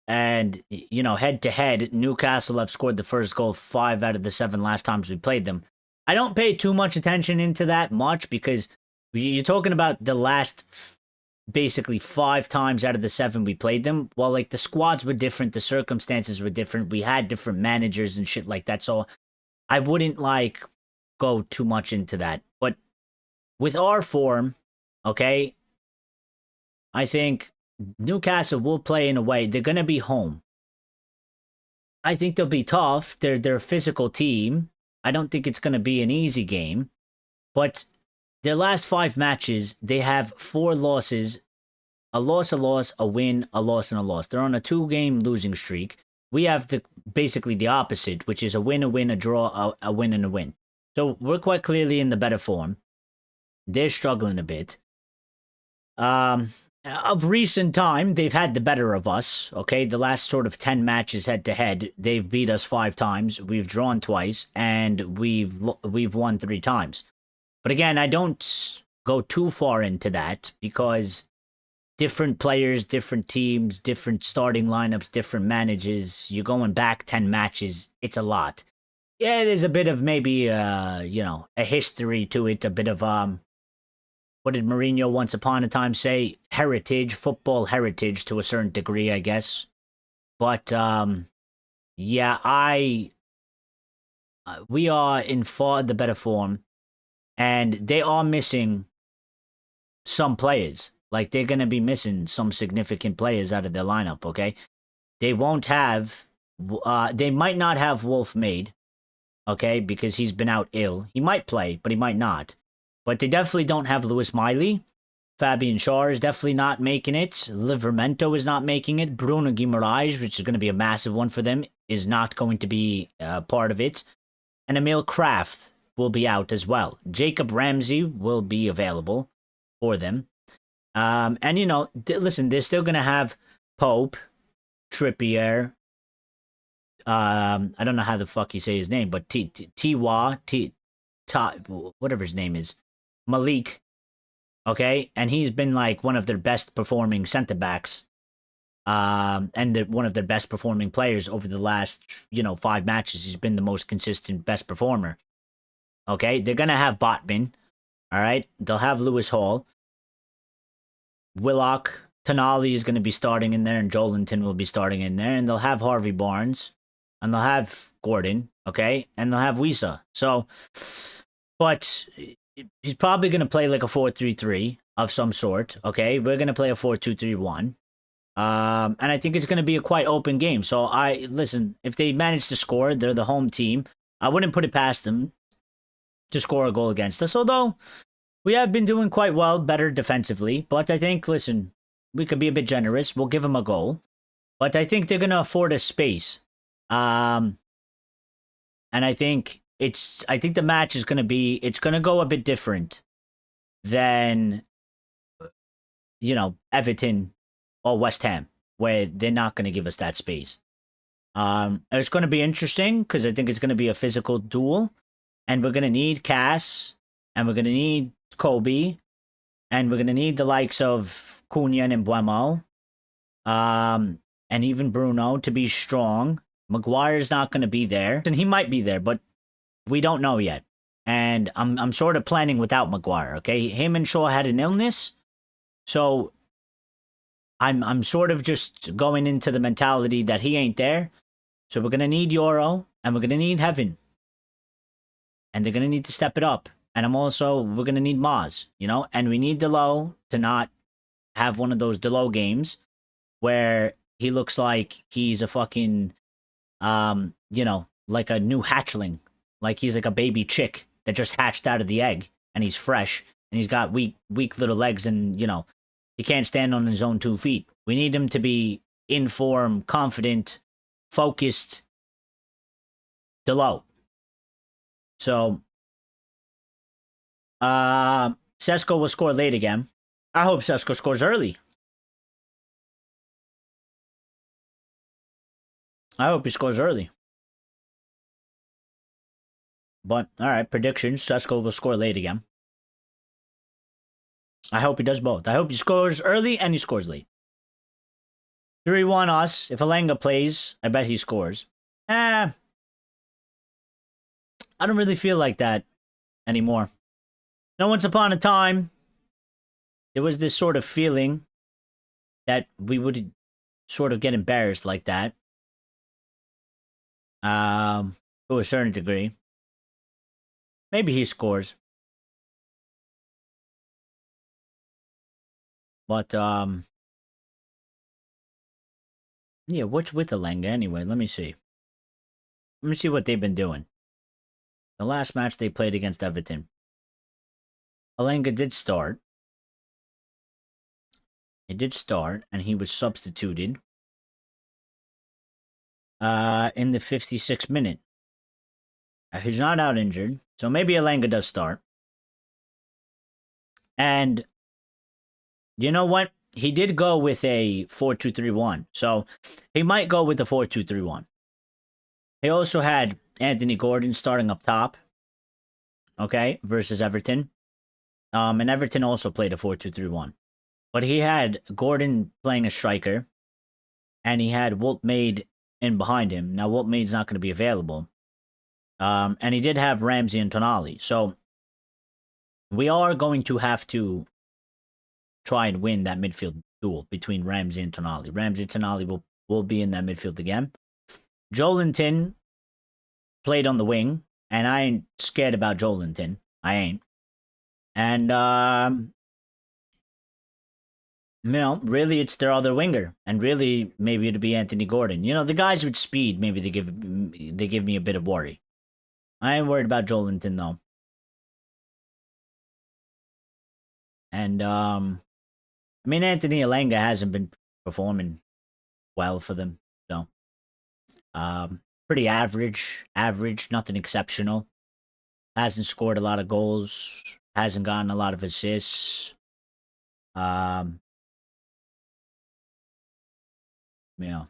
head-to-head, Newcastle have scored the first goal 5 out of the 7 last times we played them. I don't pay too much attention into that much because you're talking about the last basically 5 times out of the 7 we played them. Well, the squads were different, the circumstances were different, we had different managers and shit like that, so I wouldn't go too much into that. But with our form, okay, I think Newcastle will play in a way, they're gonna be home. I think they'll be tough. They're a physical team. I don't think it's gonna be an easy game, but their last 5 matches, they have 4 losses, a loss, a win, a loss, and a loss. They're on a 2-game losing streak We have basically the opposite, which is a win, a draw, a win, and a win. So we're quite clearly in the better form. They're struggling a bit. Of recent time, they've had the better of us, okay? The last sort of 10 matches head-to-head, they've beat us 5 times, we've drawn twice, and we've won 3 times. But again, I don't go too far into that, because different players, different teams, different starting lineups, different managers, you're going back 10 matches, it's a lot. Yeah, there's a bit of maybe, a history to it, a bit of, what did Mourinho once upon a time say? Heritage, football heritage to a certain degree, I guess. But, yeah, we are in far the better form, and they are missing some players. Like, they're going to be missing some significant players out of their lineup, okay? They won't have, they might not have Wolf Made, okay, because he's been out ill. He might play, but he might not. But they definitely don't have Lewis Miley. Fabian Schär is definitely not making it. Livramento is not making it. Bruno Guimaraes, which is going to be a massive one for them, is not going to be part of it. And Emil Kraft will be out as well. Jacob Ramsey will be available for them. And, listen, they're still going to have Pope, Trippier, I don't know how the fuck you say his name, but whatever his name is. Malik, okay? And he's been like one of their best performing center backs, and one of their best performing players over the last, 5 matches. He's been the most consistent, best performer. Okay? They're going to have Botman, all right? They'll have Lewis Hall. Willock, Tonali is going to be starting in there, and Joelinton will be starting in there, and they'll have Harvey Barnes, and they'll have Gordon, okay? And they'll have Wisa. So, but he's probably going to play like a 4-3-3 of some sort, okay? We're going to play a 4-2-3-1. And I think it's going to be a quite open game. So, listen, if they manage to score, they're the home team. I wouldn't put it past them to score a goal against us, although we have been doing quite well, better defensively. But I think, listen, we could be a bit generous. We'll give them a goal. But I think they're going to afford us space. And I think the match is going to be, it's going to go a bit different than, Everton or West Ham, where they're not going to give us that space. It's going to be interesting because I think it's going to be a physical duel, and we're going to need Cass, and we're going to need Kobbie, and we're going to need the likes of Cunha and Mbeumo, and even Bruno to be strong. Maguire's not going to be there, and he might be there, but we don't know yet. And I'm sort of planning without Maguire, okay? Him and Shaw had an illness, so I'm sort of just going into the mentality that he ain't there. So we're going to need Euro, and we're going to need Heaven. And they're going to need to step it up. And we're going to need Maz, and we need Delo to not have one of those Delo games where he looks like he's a fucking, like a new hatchling. Like he's like a baby chick that just hatched out of the egg, and he's fresh, and he's got weak little legs, and, he can't stand on his own 2 feet. We need him to be in form, confident, focused, Delo. So, Sesko will score late again. I hope Sesko scores early. I hope he scores early. But, alright, predictions. Sesko will score late again. I hope he does both. I hope he scores early and he scores late. 3-1 us. If Alenga plays, I bet he scores. I don't really feel like that anymore. Once upon a time, there was this sort of feeling that we would sort of get embarrassed like that. To a certain degree. Maybe he scores. But, yeah, what's with Alenga anyway? Let me see. Let me see what they've been doing. The last match they played against Everton. Alenga did start. He did start, and he was substituted. in the 56th minute. He's not out injured, so maybe Elanga does start. And you know what? He did go with a 4-2-3-1, so he might go with the 4-2-3-1. He also had Anthony Gordon starting up top, okay, versus Everton. And Everton also played a 4-2-3-1. But he had Gordon playing a striker, and he had Wiltmade in behind him. Now, Wiltmade's not going to be available. And he did have Ramsey and Tonali. So, we are going to have to try and win that midfield duel between Ramsey and Tonali. Ramsey and Tonali will be in that midfield again. Joelinton played on the wing, and I ain't scared about Joelinton. I ain't. And, you know, really it's their other winger. And really, maybe it'd be Anthony Gordon. You know, the guys with speed, maybe they give me a bit of worry. I ain't worried about Joelinton, though. And, I mean, Anthony Elanga hasn't been performing well for them, so pretty average, nothing exceptional. Hasn't scored a lot of goals, hasn't gotten a lot of assists. You know,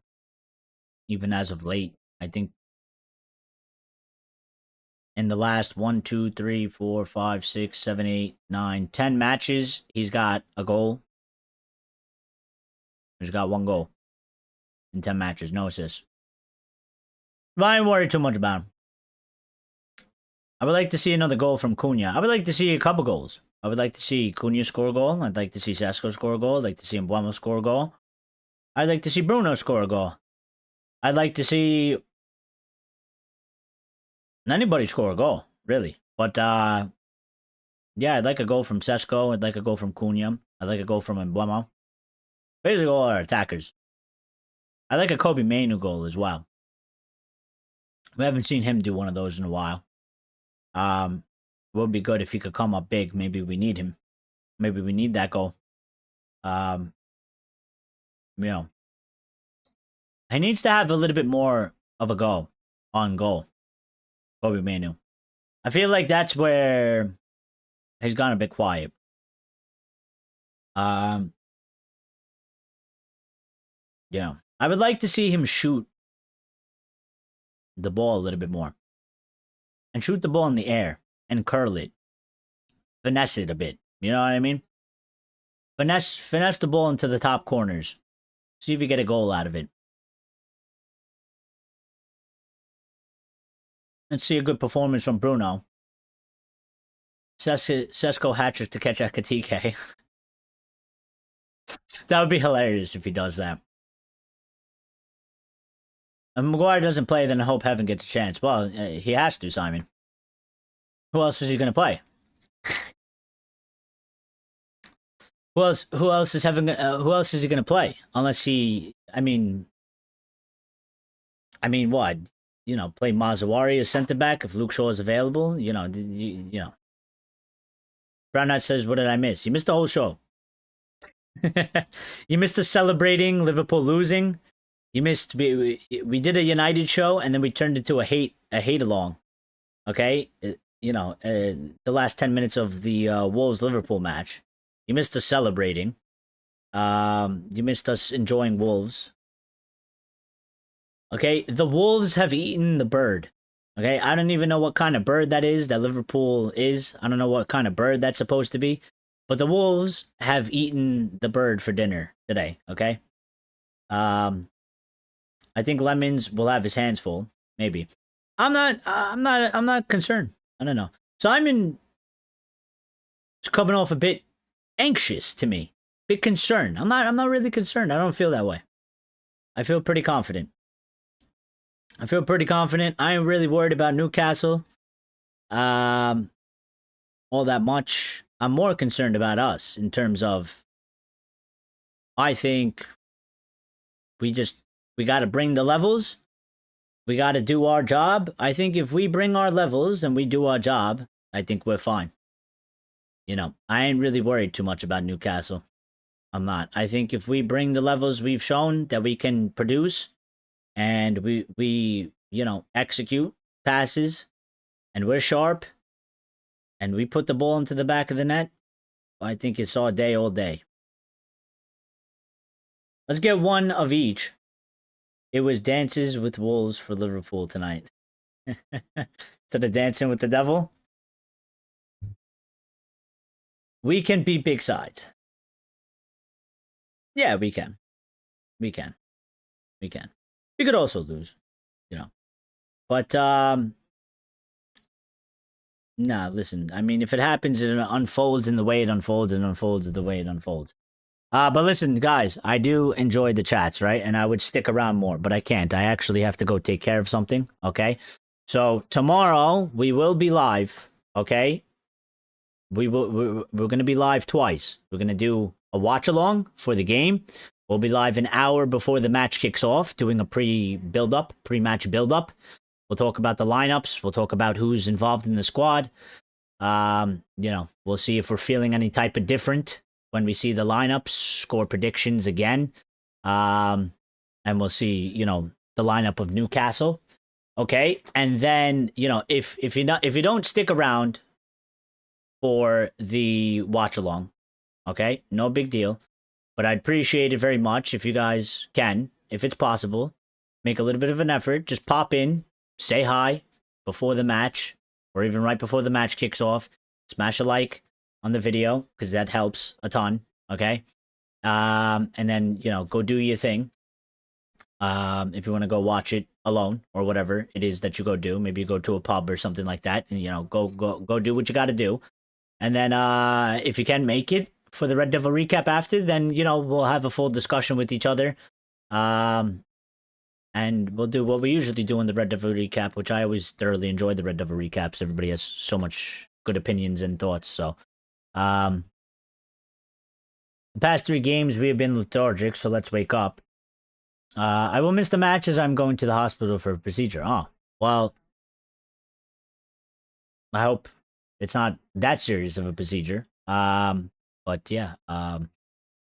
even as of late, I think in the last 1, 2, 3, 4, 5, 6, 7, 8, 9, 10 matches, he's got a goal. He's got 1 goal in 10 matches, no assists. But I ain't worried too much about him. I would like to see another goal from Cunha. I would like to see a couple goals. I would like to see Cunha score a goal. I'd like to see Sesko score a goal. I'd like to see Mbeumo score a goal. I'd like to see Bruno score a goal. I'd like to see anybody score a goal, really. But, yeah, I'd like a goal from Sesko. I'd like a goal from Cunha. I'd like a goal from Mbeumo. Basically, all our attackers. I like a Kobbie Mainoo goal as well. We haven't seen him do one of those in a while. It would be good if he could come up big. Maybe we need him. Maybe we need that goal. You know. He needs to have a little bit more of a goal. On goal. Kobbie Mainoo. I feel like that's where he's gone a bit quiet. You know, I would like to see him shoot the ball a little bit more. And shoot the ball in the air. And curl it. Finesse it a bit. You know what I mean? Finesse the ball into the top corners. See if you get a goal out of it. Let's see a good performance from Bruno. Sesko hat-trick to catch Ekitike. That would be hilarious if he does that. If Maguire doesn't play, then I hope Heaven gets a chance. Well, he has to, Simon. Who else is he going to play? Who else is he going to play? Unless he, I mean, what? You know, play Mazawari as center back if Luke Shaw is available. You know, you know. Brown Knight says, "What did I miss? You missed the whole show. You missed us celebrating Liverpool losing. You missed we did a United show and then we turned it to a hate along. Okay, you know, the last 10 minutes of the Wolves Liverpool match. You missed us celebrating. You missed us enjoying Wolves. Okay, the Wolves have eaten the bird. Okay, I don't even know what kind of bird that is that Liverpool is. I don't know what kind of bird that's supposed to be. But the Wolves have eaten the bird for dinner today, okay? I think Lemons will have his hands full, maybe. I'm not concerned. I don't know. Simon is coming off a bit anxious to me. Bit concerned. I'm not really concerned. I don't feel that way. I feel pretty confident. I ain't really worried about Newcastle. All that much. I'm more concerned about us in terms of I think we got to bring the levels. We got to do our job. I think if we bring our levels and we do our job, I think we're fine. You know, I ain't really worried too much about Newcastle. I'm not. I think if we bring the levels we've shown that we can produce, and we execute passes, and we're sharp, and we put the ball into the back of the net, I think it's all day, all day. Let's get one of each. It was Dances with Wolves for Liverpool tonight. Instead of Dancing with the Devil. We can beat big sides. Yeah, we can. We can. We can. We could also lose, But, nah, listen. I mean, if it happens, it unfolds in the way it unfolds, and unfolds the way it unfolds. But listen, guys, I do enjoy the chats, right? And I would stick around more, but I can't. I actually have to go take care of something, okay? So tomorrow we will be live, okay? We're going to be live twice. We're going to do a watch along for the game. We'll be live an hour before the match kicks off, doing a pre-match build-up. We'll talk about the lineups. We'll talk about who's involved in the squad. We'll see if we're feeling any type of different when we see the lineups, score predictions again. And we'll see, the lineup of Newcastle. Okay? And then, if you don't stick around for the watch along, okay? No big deal. But I'd appreciate it very much if you guys can, if it's possible, make a little bit of an effort. Just pop in, say hi before the match, or even right before the match kicks off. Smash a like on the video, because that helps a ton, okay? And then, go do your thing. If you want to go watch it alone, or whatever it is that you go do. Maybe you go to a pub or something like that, and, go do what you got to do. And then, if you can make it for the Red Devil recap after, then, we'll have a full discussion with each other. And we'll do what we usually do in the Red Devil recap, which I always thoroughly enjoy the Red Devil recaps. Everybody has so much good opinions and thoughts. So, the past 3 games we have been lethargic, so let's wake up. I will miss the match as I'm going to the hospital for a procedure. Oh, well, I hope it's not that serious of a procedure. But yeah, I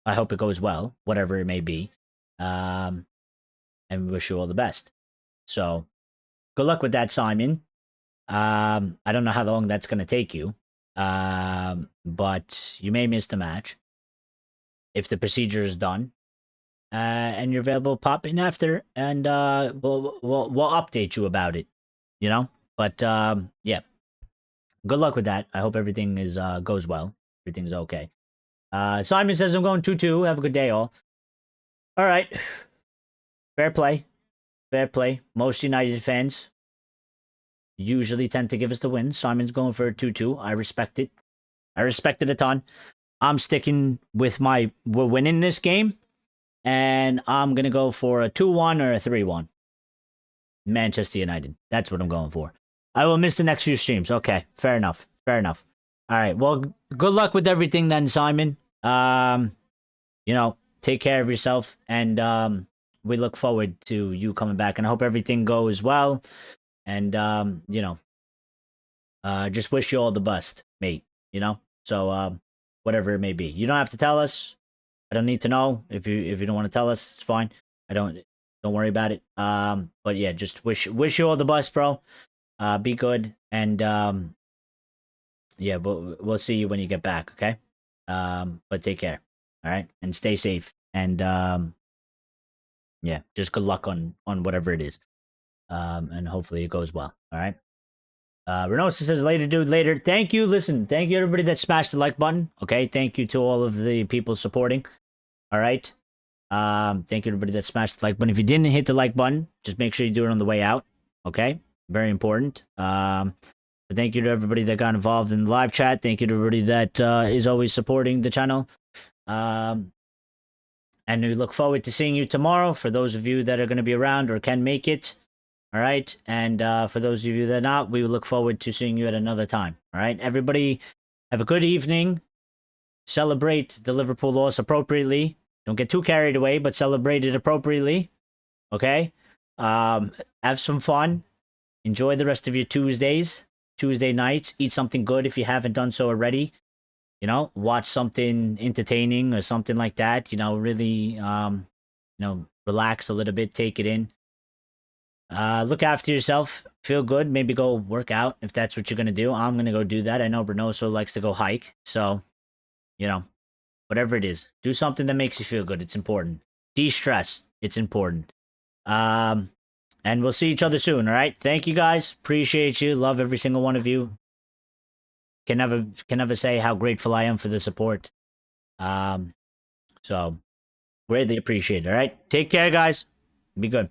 hope it goes well, whatever it may be. And we wish you all the best. So, good luck with that, Simon. I don't know how long that's going to take you. But you may miss the match. If the procedure is done, and you're available, pop in after, and we'll update you about it, But yeah, good luck with that. I hope everything goes well. Everything's okay. Simon says I'm going 2-2. Have a good day, all. All right. Fair play. Fair play. Most United fans usually tend to give us the win. Simon's going for a 2-2. I respect it. I respect it a ton. I'm sticking with we're winning this game, and I'm going to go for a 2-1 or a 3-1. Manchester United. That's what I'm going for. I will miss the next few streams. Okay, fair enough. Fair enough. All right, well, good luck with everything then, Simon. Take care of yourself, and we look forward to you coming back, and I hope everything goes well, and, just wish you all the best, mate, So, whatever it may be. You don't have to tell us. I don't need to know. If you don't want to tell us, it's fine. Don't worry about it. But yeah, just wish you all the best, bro. Be good, and yeah, we'll see you when you get back, okay? But take care, all right, and stay safe, and yeah, just good luck on whatever it is, and hopefully it goes well, all right? Renosa says, later, dude, later. Thank you. Listen, thank you, everybody that smashed the like button. Okay, thank you to all of the people supporting. All right. Thank you, everybody that smashed the like button. If you didn't hit the like button, just make sure you do it on the way out. Okay, very important. But thank you to everybody that got involved in the live chat. Thank you to everybody that is always supporting the channel. And we look forward to seeing you tomorrow. For those of you that are going to be around or can make it. All right, and for those of you that are not, we look forward to seeing you at another time. All right, everybody, have a good evening. Celebrate the Liverpool loss appropriately. Don't get too carried away, but celebrate it appropriately. Okay, have some fun. Enjoy the rest of your Tuesday nights. Eat something good if you haven't done so already. Watch something entertaining or something like that. Really, relax a little bit, take it in. Look after yourself. Feel good. Maybe go work out if that's what you're gonna do. I'm gonna go do that. I know Bruno so likes to go hike. So, you know, whatever it is, do something that makes you feel good. It's important. De-stress. It's important. Um, and we'll see each other soon. All right. Thank you guys. Appreciate you. Love every single one of you. Can never say how grateful I am for the support. So greatly appreciate it. All right. Take care, guys. Be good.